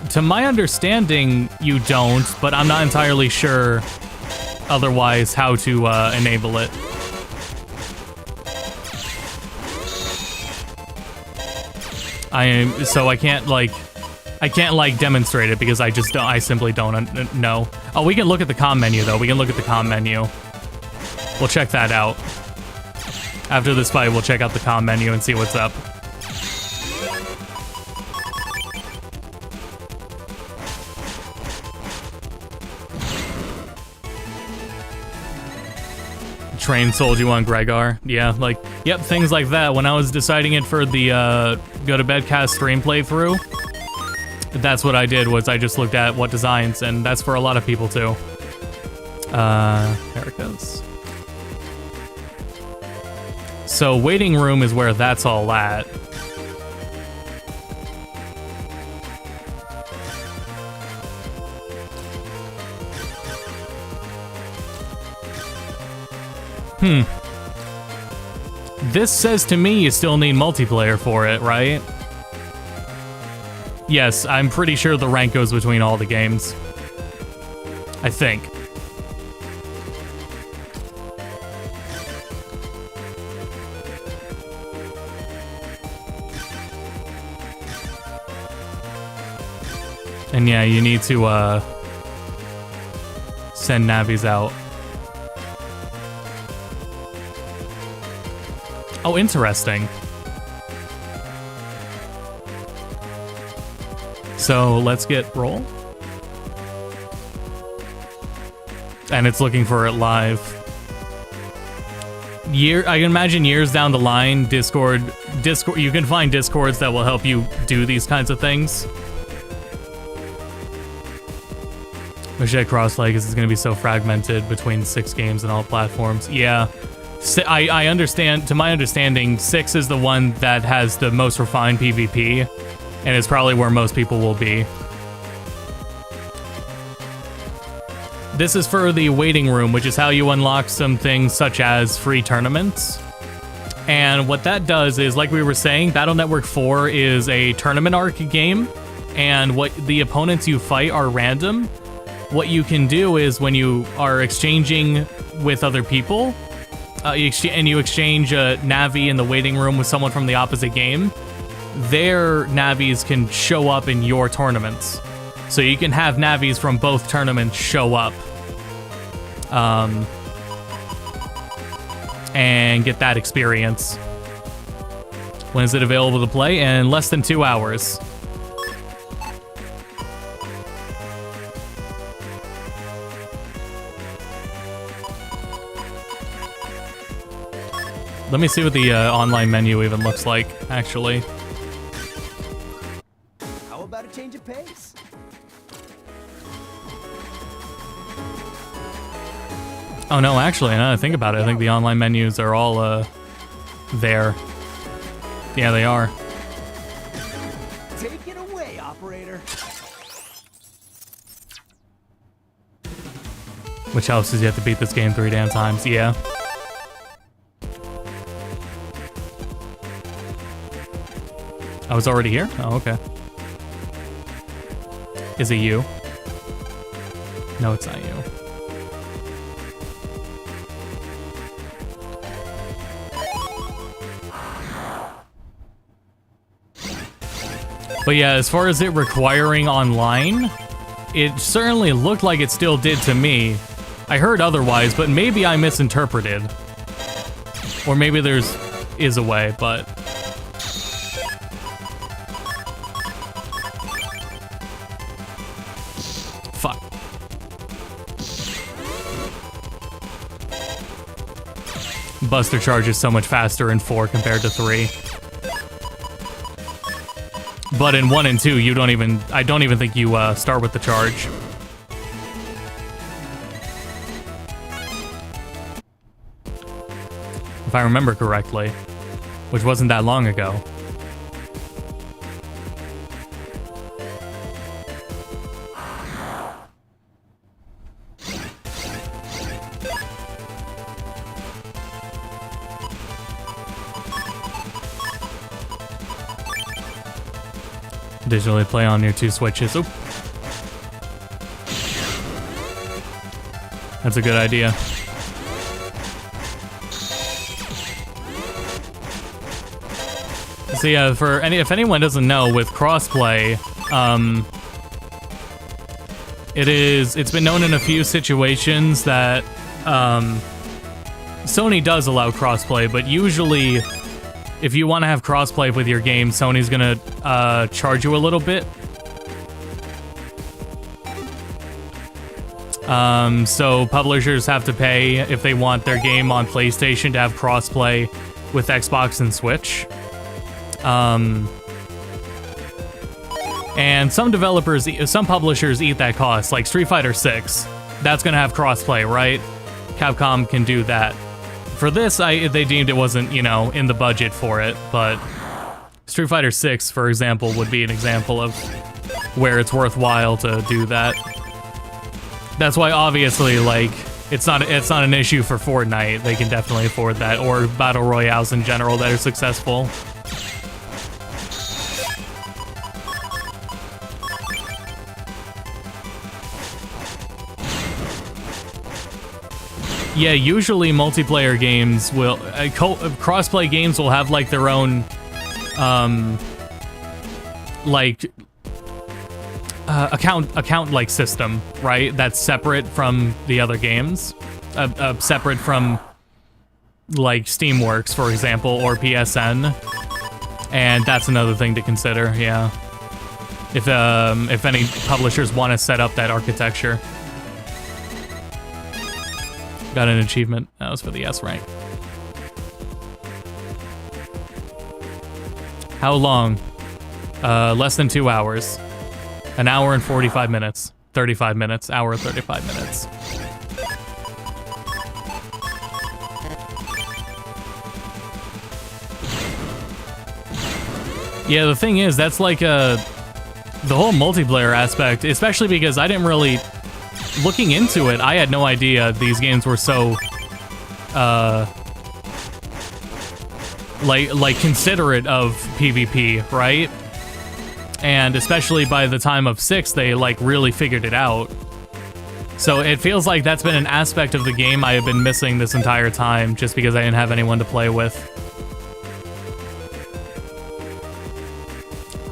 To my understanding, you don't, but I'm not entirely sure otherwise how to enable it. I can't demonstrate it because I simply don't know. Oh, we can look at the comm menu though. We can look at the comm menu. We'll check that out. After this fight, we'll check out the comm menu and see what's up. Train sold you on Gregar. Yeah, like, yep, things like that. When I was deciding it for the Go to Bed cast stream playthrough, that's what I did, was I just looked at what designs, and that's for a lot of people too. There it goes. So waiting room is where that's all at. This says to me you still need multiplayer for it, right? Yes, I'm pretty sure the rank goes between all the games. I think. And yeah, you need to send navis out. Oh, interesting. So let's get roll. And it's looking for it live. I can imagine years down the line, Discord, you can find Discords that will help you do these kinds of things. Wish I had Cross-Leg, because it's going to be so fragmented between 6 games and all platforms. Yeah. I understand, to my understanding, 6 is the one that has the most refined PvP, and it's probably where most people will be. This is for the waiting room, which is how you unlock some things such as free tournaments. And what that does is, like we were saying, Battle Network 4 is a tournament arc game, and what the opponents you fight are random. What you can do is, when you are exchanging with other people, you exchange a Navi in the waiting room with someone from the opposite game, their Navis can show up in your tournaments. So you can have Navis from both tournaments show up. And get that experience. When is it available to play? In less than 2 hours. Let me see what the online menu even looks like, actually. How about a change of pace? Oh no, actually, now that I think about it, I think the online menus are all there. Yeah, they are. Take it away, operator. Which helps is you have to beat this game 3 damn times, yeah. I was already here? Oh, okay. Is it you? No, it's not you. But yeah, as far as it requiring online, it certainly looked like it still did to me. I heard otherwise, but maybe I misinterpreted. Or maybe is a way, but... Fuck. Buster charge is so much faster in 4 compared to 3. But in 1 and 2, I don't even think you start with the charge. If I remember correctly, which wasn't that long ago. Digitally play on your 2 switches. Oop. That's a good idea. So yeah, if anyone doesn't know, with crossplay, it's been known in a few situations that Sony does allow crossplay, but usually if you want to have crossplay with your game, Sony's gonna charge you a little bit. So publishers have to pay if they want their game on PlayStation to have crossplay with Xbox and Switch. And some publishers eat that cost, like Street Fighter 6. That's gonna have crossplay, right? Capcom can do that. For this, they deemed it wasn't, in the budget for it, but Street Fighter 6, for example, would be an example of where it's worthwhile to do that. That's why, obviously, like, it's not an issue for Fortnite. They can definitely afford that, or Battle Royales in general that are successful. Yeah, usually multiplayer games will... crossplay games will have, like, their own... account system, right? That's separate from the other games. Separate from, like, Steamworks, for example, or PSN. And that's another thing to consider, yeah. If any publishers want to set up that architecture. Got an achievement. That was for the S rank. How long? Less than 2 hours. An hour and 45 minutes. 35 minutes. Hour and 35 minutes. Yeah, the thing is, that's like the whole multiplayer aspect, especially because I didn't really... Looking into it, I had no idea these games were so, like considerate of PvP, right? And especially by the time of 6, they, like, really figured it out. So it feels like that's been an aspect of the game I have been missing this entire time, just because I didn't have anyone to play with.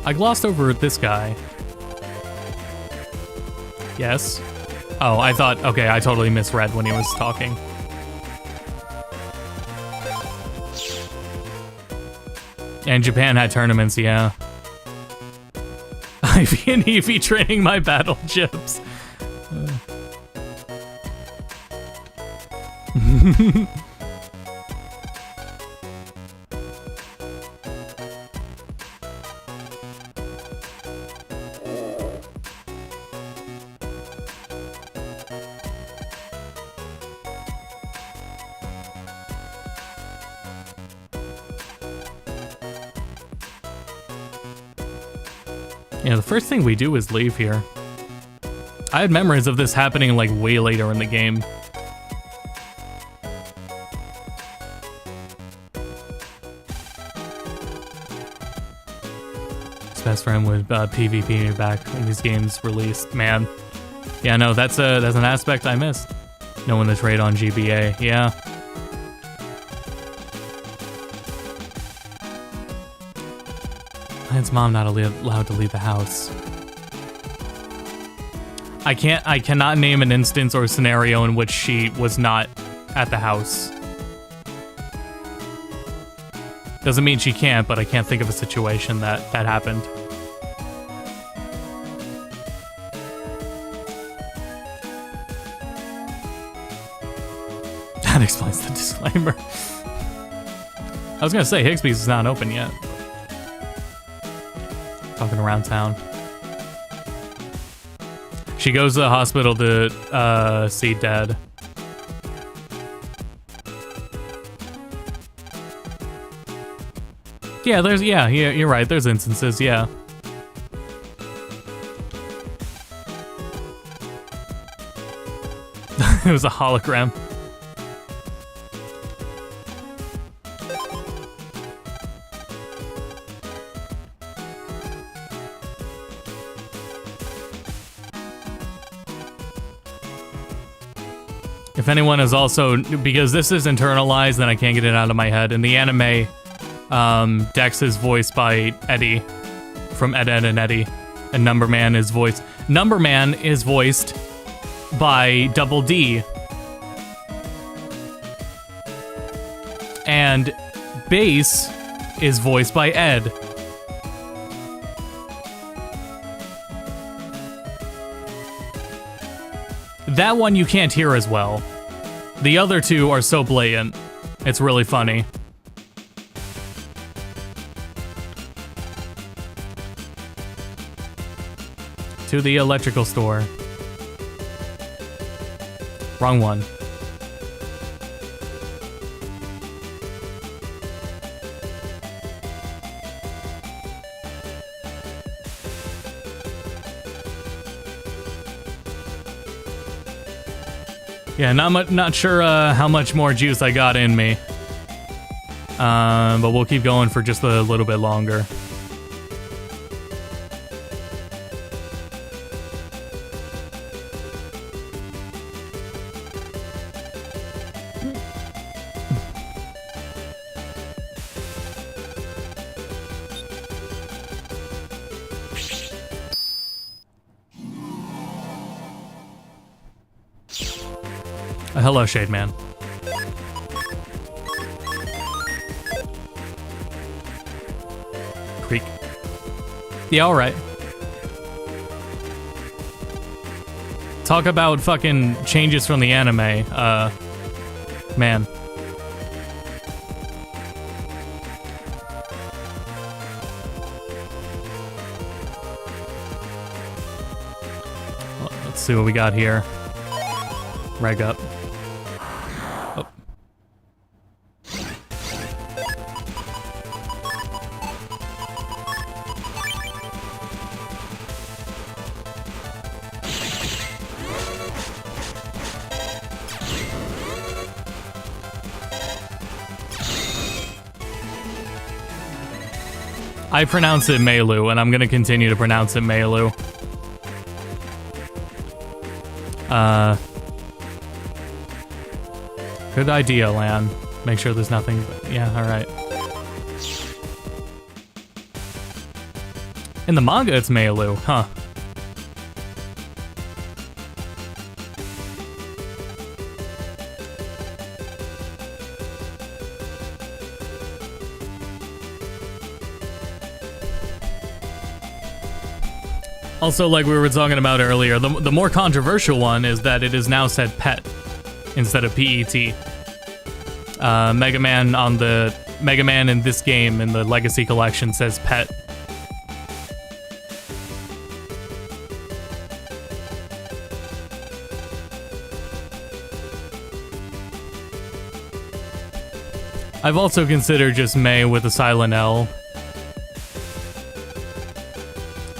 I glossed over this guy. Yes. Oh, I thought, okay, I totally misread when he was talking. And Japan had tournaments, yeah. Ivy and Eevee training my battle chips. Yeah, the first thing we do is leave here. I had memories of this happening, like, way later in the game. best friend would PvP me back when these games released. Man, yeah, no, that's an aspect I missed. Knowing the trade on GBA, yeah. His mom not allowed to leave the house. I cannot name an instance or scenario in which she was not at the house. Doesn't mean she can't, but I can't think of a situation that happened. That explains the disclaimer. I was gonna say Higsby's is not open yet. Talking around town. She goes to the hospital to see Dad. Yeah, you're right. There's instances, yeah. It was a hologram. If anyone is also, because this is internalized, then I can't get it out of my head. In the anime, Dex is voiced by Eddie from Ed, Edd and Eddy, and Numberman is voiced by Double D, and Bass is voiced by Ed. That one you can't hear as well. The other two are so blatant. It's really funny. To the electrical store. Wrong one. Yeah, not sure how much more juice I got in me. But we'll keep going for just a little bit longer. Hello, Shade Man. Creek. Yeah, alright. Talk about fucking changes from the anime, man. Well, let's see what we got here. Reg up. Oh. I pronounce it Melu, and I'm gonna continue to pronounce it Melu. Good idea, Lan. Make sure there's nothing, but yeah, alright. In the manga, it's Melu, huh? Also, like we were talking about earlier, the more controversial one is that it is now said pet instead of PET. Mega Man in this game in the Legacy Collection says pet. I've also considered just May with a silent L.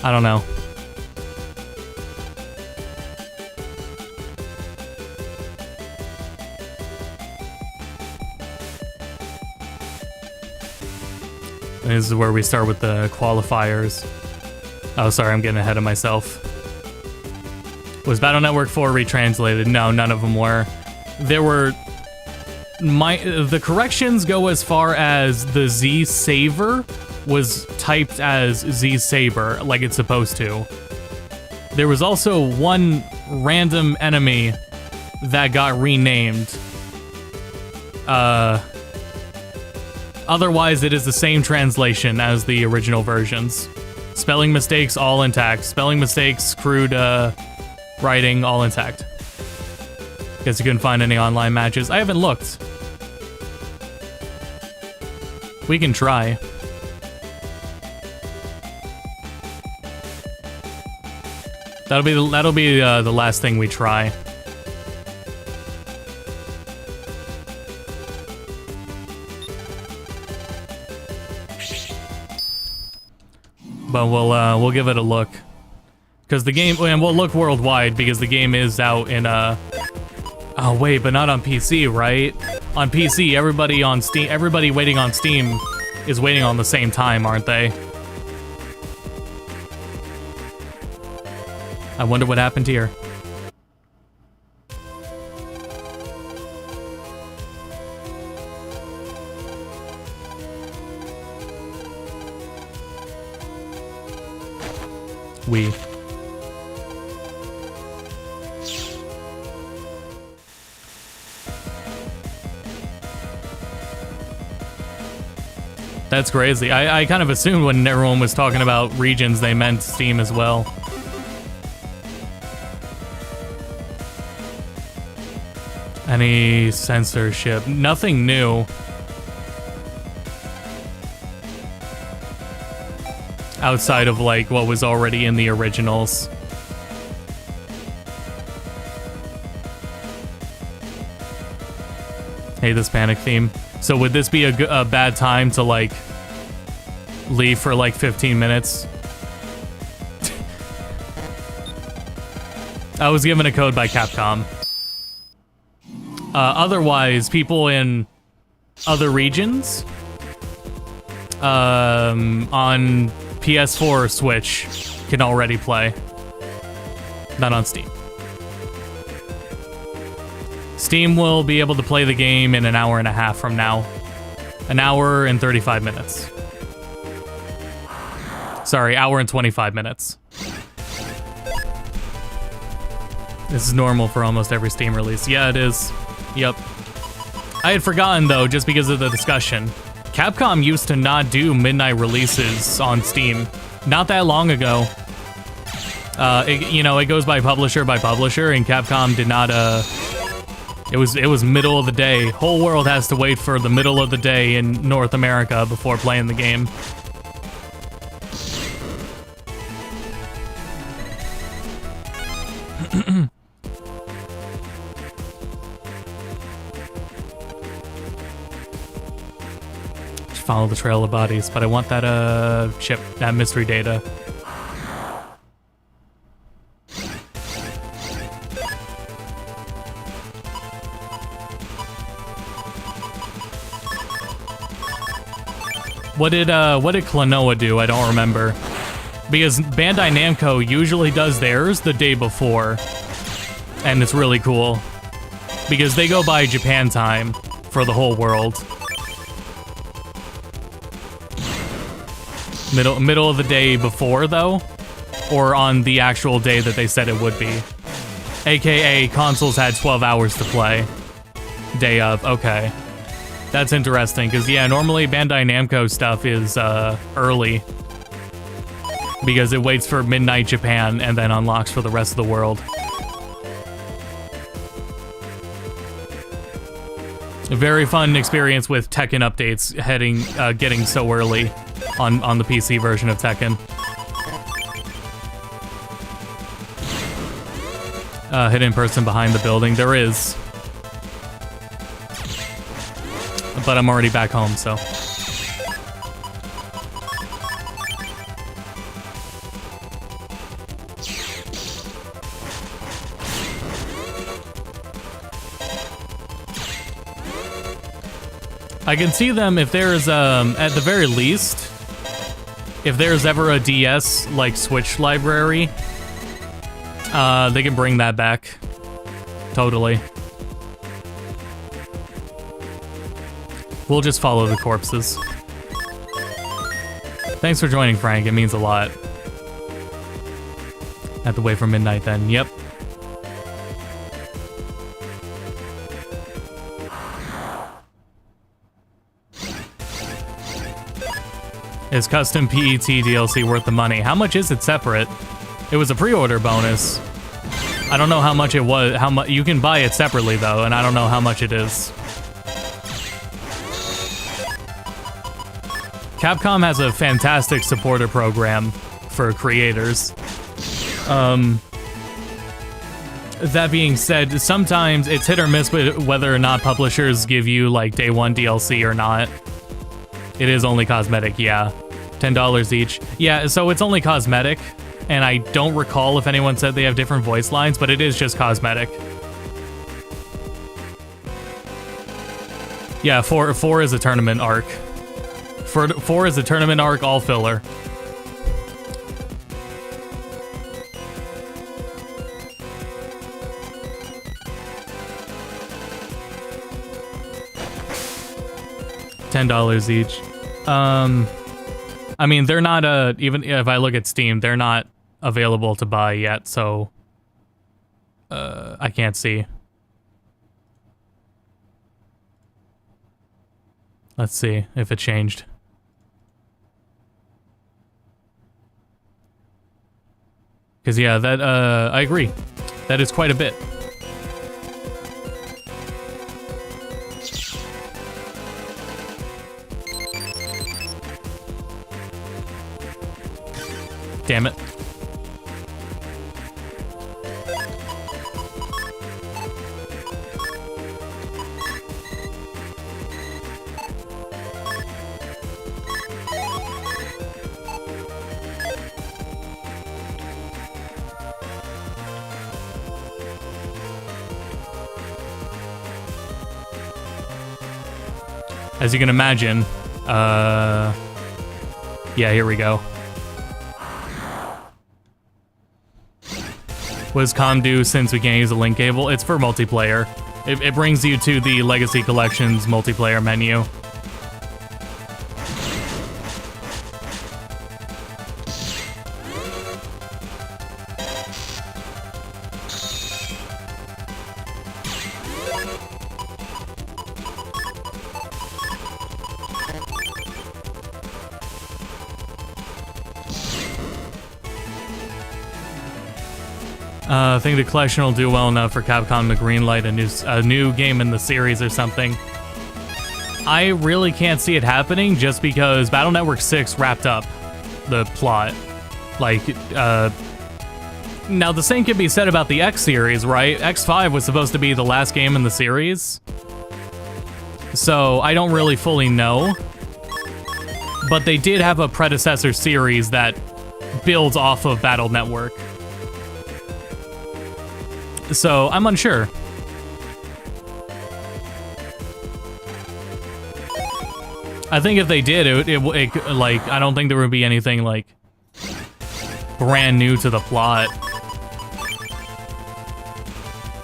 I don't know. This is where we start with the qualifiers. Oh, sorry, I'm getting ahead of myself. Was Battle Network 4 retranslated? No, none of them were. There were... the corrections go as far as the Z Saver was typed as Z Saber, like it's supposed to. There was also one random enemy that got renamed. Otherwise, it is the same translation as the original versions. Spelling mistakes, all intact. Spelling mistakes, crude writing, all intact. Guess you couldn't find any online matches. I haven't looked. We can try. That'll be the last thing we try. But we'll give it a look, because the game, and we'll look worldwide because the game is out in oh wait, but not on PC, right? On PC, everybody on Steam, everybody waiting on Steam is waiting on the same time, aren't they? I wonder what happened here. We. That's crazy. I kind of assumed when everyone was talking about regions, they meant Steam as well. Any censorship? Nothing new. Outside of like what was already in the originals. Hey, this panic theme. So would this be a bad time to like leave for like 15 minutes? I was given a code by Capcom. Otherwise, people in other regions on PS4 or Switch can already play. Not on Steam. Steam will be able to play the game in an hour and a half from now. An hour and 35 minutes. Sorry, hour and 25 minutes. This is normal for almost every Steam release. Yeah, it is. Yep. I had forgotten, though, just because of the discussion. Capcom used to not do midnight releases on Steam. Not that long ago. It goes by publisher, and Capcom did not, It was middle of the day. Whole world has to wait for the middle of the day in North America before playing the game. Follow the trail of bodies, but I want that chip, that mystery data. What did Klonoa do? I don't remember. Because Bandai Namco usually does theirs the day before. And it's really cool. Because they go by Japan time for the whole world. Middle of the day before, though? Or on the actual day that they said it would be? AKA, consoles had 12 hours to play. Day of, okay. That's interesting, because yeah, normally Bandai Namco stuff is early. Because it waits for midnight Japan and then unlocks for the rest of the world. A very fun experience with Tekken updates getting so early on the PC version of Tekken. Hidden person behind the building. There is. But I'm already back home, so. I can see them if there's, at the very least, if there's ever a DS like Switch library, they can bring that back. Totally. We'll just follow the corpses. Thanks for joining, Frank. It means a lot. Have to wait for midnight then. Yep. Is custom PET DLC worth the money? How much is it separate? It was a pre-order bonus. I don't know how much it was. How much you can buy it separately though, and I don't know how much it is. Capcom has a fantastic supporter program for creators. That being said, sometimes it's hit or miss with whether or not publishers give you like day one DLC or not. It is only cosmetic, yeah. $10 each. Yeah, so it's only cosmetic, and I don't recall if anyone said they have different voice lines, but it is just cosmetic. Yeah, 4 is a tournament arc. 4 is a tournament arc, all filler. $10 each. I mean, they're not, even if I look at Steam, they're not available to buy yet, so I can't see. Let's see if it changed. Because, yeah, that, I agree. That is quite a bit. Damn it. As you can imagine, yeah, here we go. What does COM do since we can't use a link cable? It's for multiplayer. It brings you to the Legacy Collections multiplayer menu. I think the collection will do well enough for Capcom to greenlight a new game in the series or something. I really can't see it happening just because Battle Network 6 wrapped up the plot. Like, now the same can be said about the X series, right? X5 was supposed to be the last game in the series. So I don't really fully know. But they did have a predecessor series that builds off of Battle Network. So, I'm unsure. I think if they did, it like, I don't think there would be anything, like, brand new to the plot.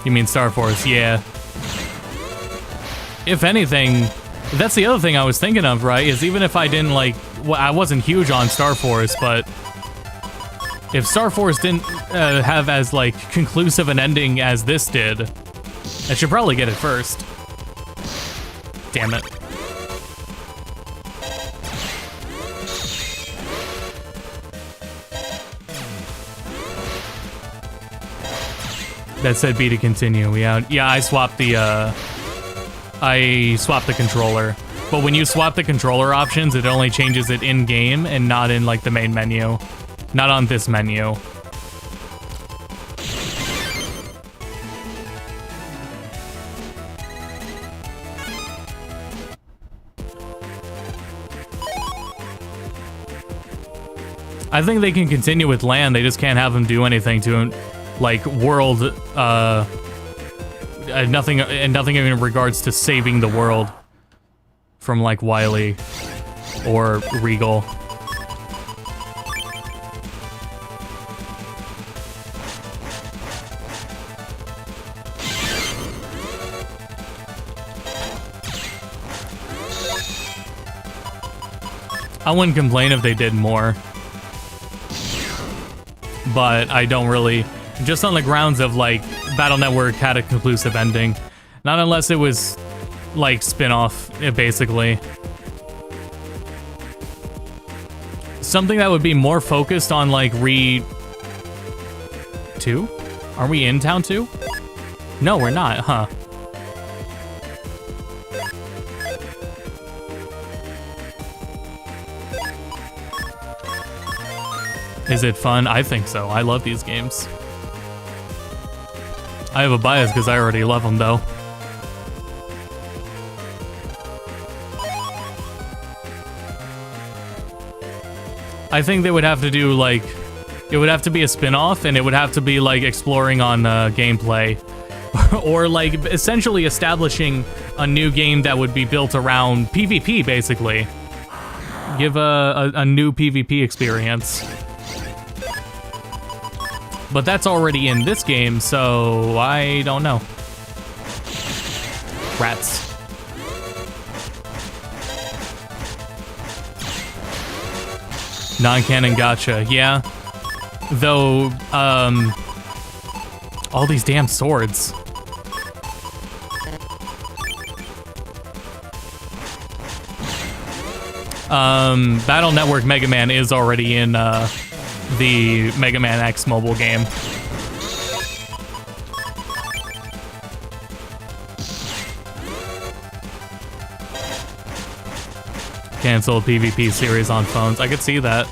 You mean Star Force, yeah. If anything, that's the other thing I was thinking of, right? Is even if I didn't, like, I wasn't huge on Star Force, but if Star Force didn't have as, like, conclusive an ending as this did, I should probably get it first. Damn it. That said B to continue. Yeah, I swapped the controller. But when you swap the controller options, it only changes it in-game and not in, like, the main menu. Not on this menu. I think they can continue with land, they just can't have them do anything to, like, world, nothing in regards to saving the world from, like, Wily or Regal. I wouldn't complain if they did more. But I don't really, just on the grounds of like Battle Network had a conclusive ending. Not unless it was like spin-off, basically. Something that would be more focused on like 2? Are we in Town 2? No, we're not, huh? Is it fun? I think so. I love these games. I have a bias because I already love them, though. I think they would have to do, like... It would have to be a spin-off, and it would have to be, like, exploring on gameplay. Or, like, essentially establishing a new game that would be built around PvP, basically. Give a new PvP experience. But that's already in this game, so I don't know. Rats. Non-canon gacha, yeah. Though, all these damn swords. Battle Network Mega Man is already in, the Mega Man X mobile game. Cancel PvP series on phones. I could see that.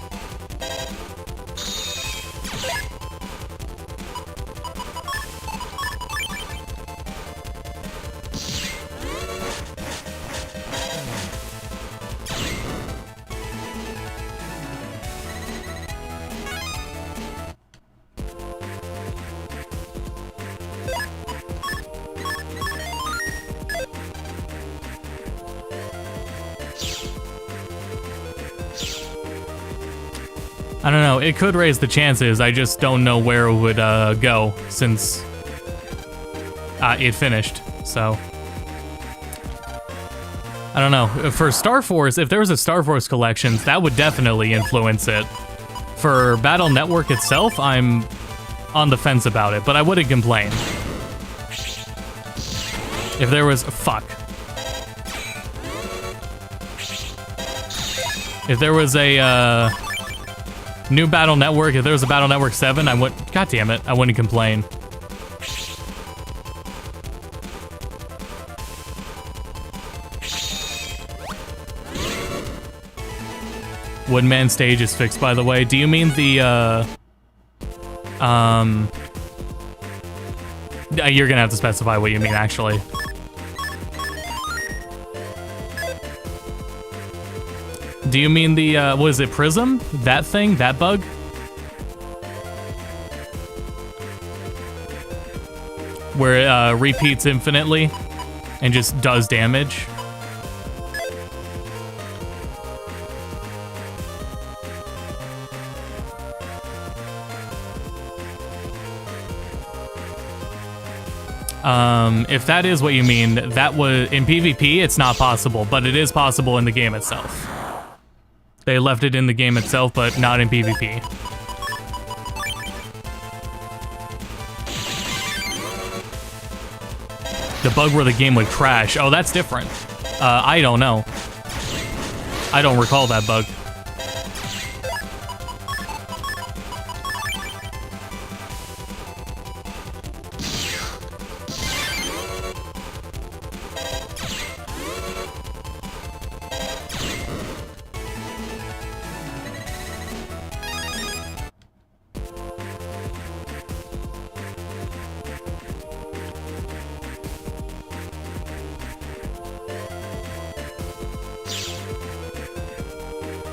I don't know, it could raise the chances, I just don't know where it would go, since it finished, so. I don't know, for Star Force, if there was a Star Force Collections, that would definitely influence it. For Battle Network itself, I'm on the fence about it, but I wouldn't complain. If there was, fuck. If there was a, new Battle Network, if there was a Battle Network 7, I would, god damn it, I wouldn't complain. Woodman stage is fixed, by the way. Do you mean the, you're gonna have to specify what you mean, actually. Do you mean the, what is it, Prism? That thing? That bug? Where it repeats infinitely and just does damage? If that is what you mean, that was, in PvP, it's not possible, but it is possible in the game itself. They left it in the game itself, but not in PvP. The bug where the game would crash. Oh, that's different. I don't know. I don't recall that bug.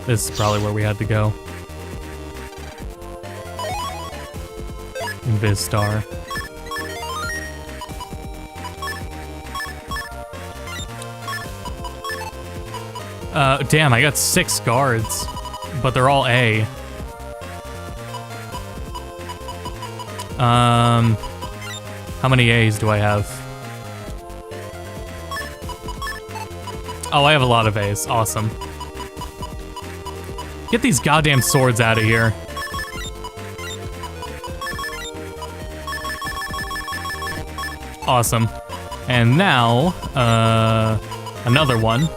This is probably where we had to go. Invistar. Damn, I got 6 guards, but they're all A. How many A's do I have? Oh, I have a lot of A's. Awesome. Get these goddamn swords out of here. Awesome. And now, another one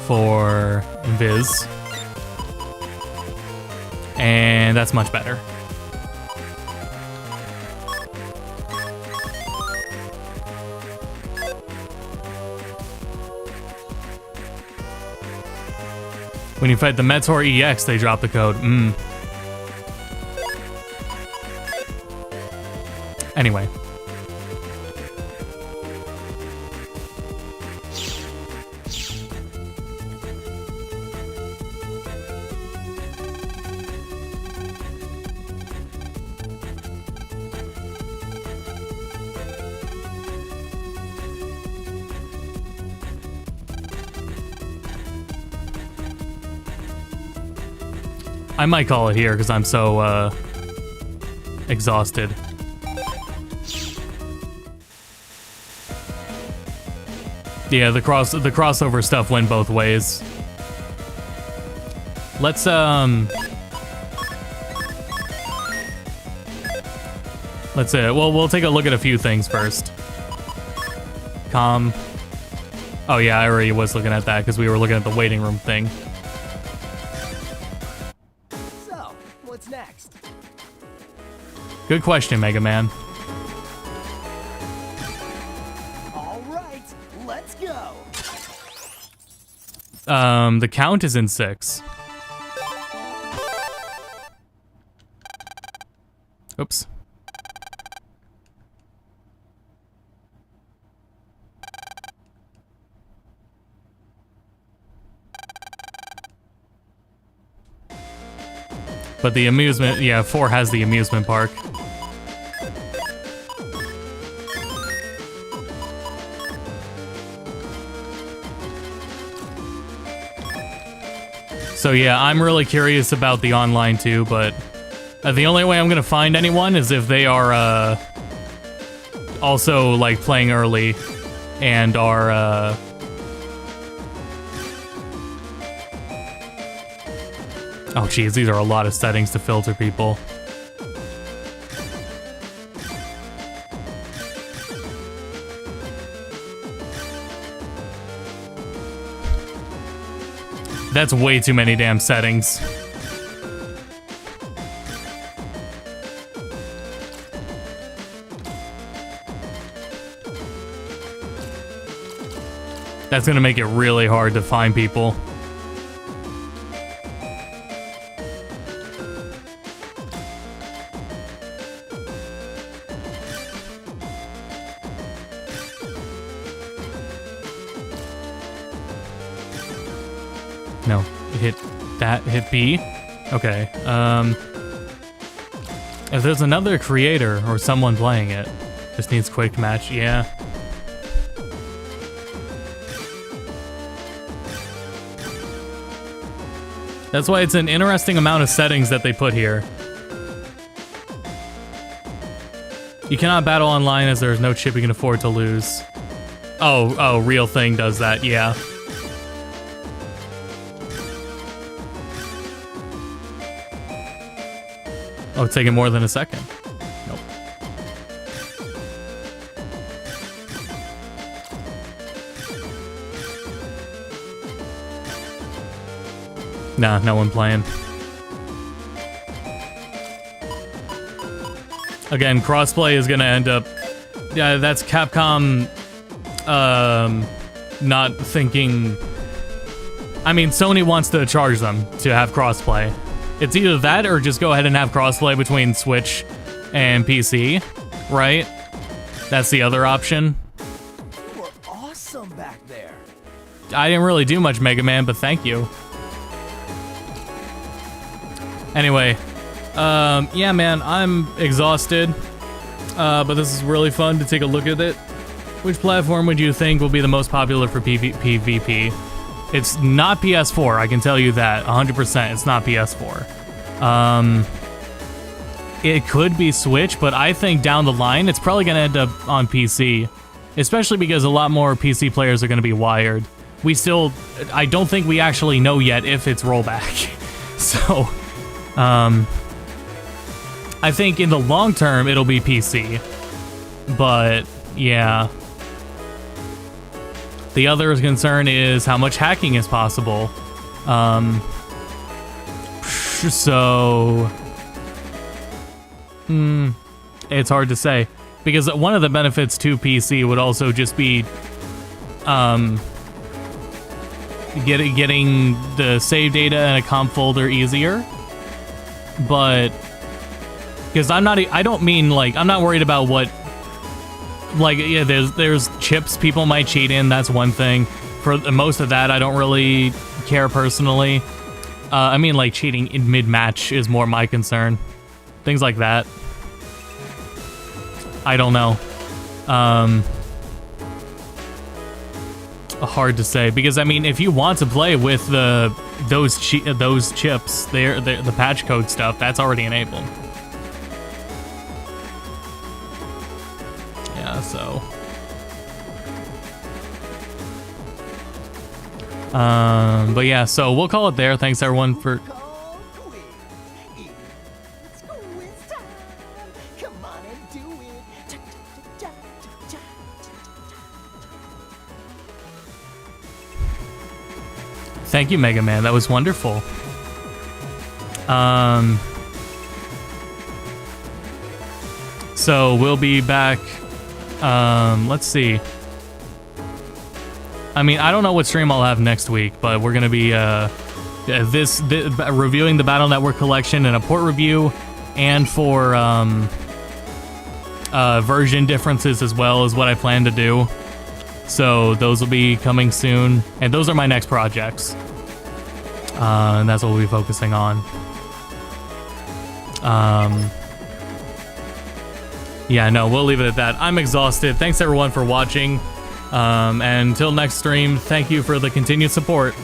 for Viz. And that's much better. When you fight the Meteor EX, they drop the code. Anyway. I might call it here because I'm so exhausted. Yeah, the crossover stuff went both ways. Let's we'll take a look at a few things first. Oh yeah, I already was looking at that because we were looking at the waiting room thing. So, what's next? Good question, Mega Man. All right, let's go. The count is in 6. Oops. But the amusement, yeah, 4 has the amusement park. So yeah, I'm really curious about the online too, but the only way I'm gonna find anyone is if they are also like playing early and are oh geez, these are a lot of settings to filter people. That's way too many damn settings. That's gonna make it really hard to find people. No, hit that, hit B. Okay, if there's another creator or someone playing it, just needs quick match, yeah. That's why it's an interesting amount of settings that they put here. You cannot battle online as there is no chip you can afford to lose. Oh, Real Thing does that, yeah. Oh, it's taking more than a second. Nope. Nah, no one playing. Again, crossplay is gonna end up... Yeah, that's Capcom not thinking... I mean, Sony wants to charge them to have crossplay. It's either that or just go ahead and have crossplay between Switch and PC, right? That's the other option. You were awesome back there. I didn't really do much, Mega Man, but thank you. Anyway, yeah, man, I'm exhausted, but this is really fun to take a look at it. Which platform would you think will be the most popular for PvP? It's not PS4, I can tell you that, 100%, it's not PS4. It could be Switch, but I think down the line, it's probably gonna end up on PC. Especially because a lot more PC players are gonna be wired. I don't think we actually know yet if it's rollback. So, I think in the long term it'll be PC, but yeah. The other concern is how much hacking is possible. So, it's hard to say, because one of the benefits to PC would also just be getting the save data in a comp folder easier. But because I'm not worried about what, like, yeah, there's chips people might cheat in, that's one thing. For most of that, I don't really care personally. I mean, like, cheating in mid-match is more my concern. Things like that. I don't know. Hard to say, because I mean, if you want to play with those chips, the patch code stuff, that's already enabled. Yeah, so. But yeah, so we'll call it there. Thanks everyone for. Thank you, Mega Man. That was wonderful. So we'll be back. Let's see. I mean, I don't know what stream I'll have next week, but we're gonna be reviewing the Battle Network collection and a port review, and for version differences as well is what I plan to do. So those will be coming soon, and those are my next projects. And that's what we'll be focusing on. Yeah, no, we'll leave it at that. I'm exhausted. Thanks everyone for watching. And until next stream, thank you for the continued support.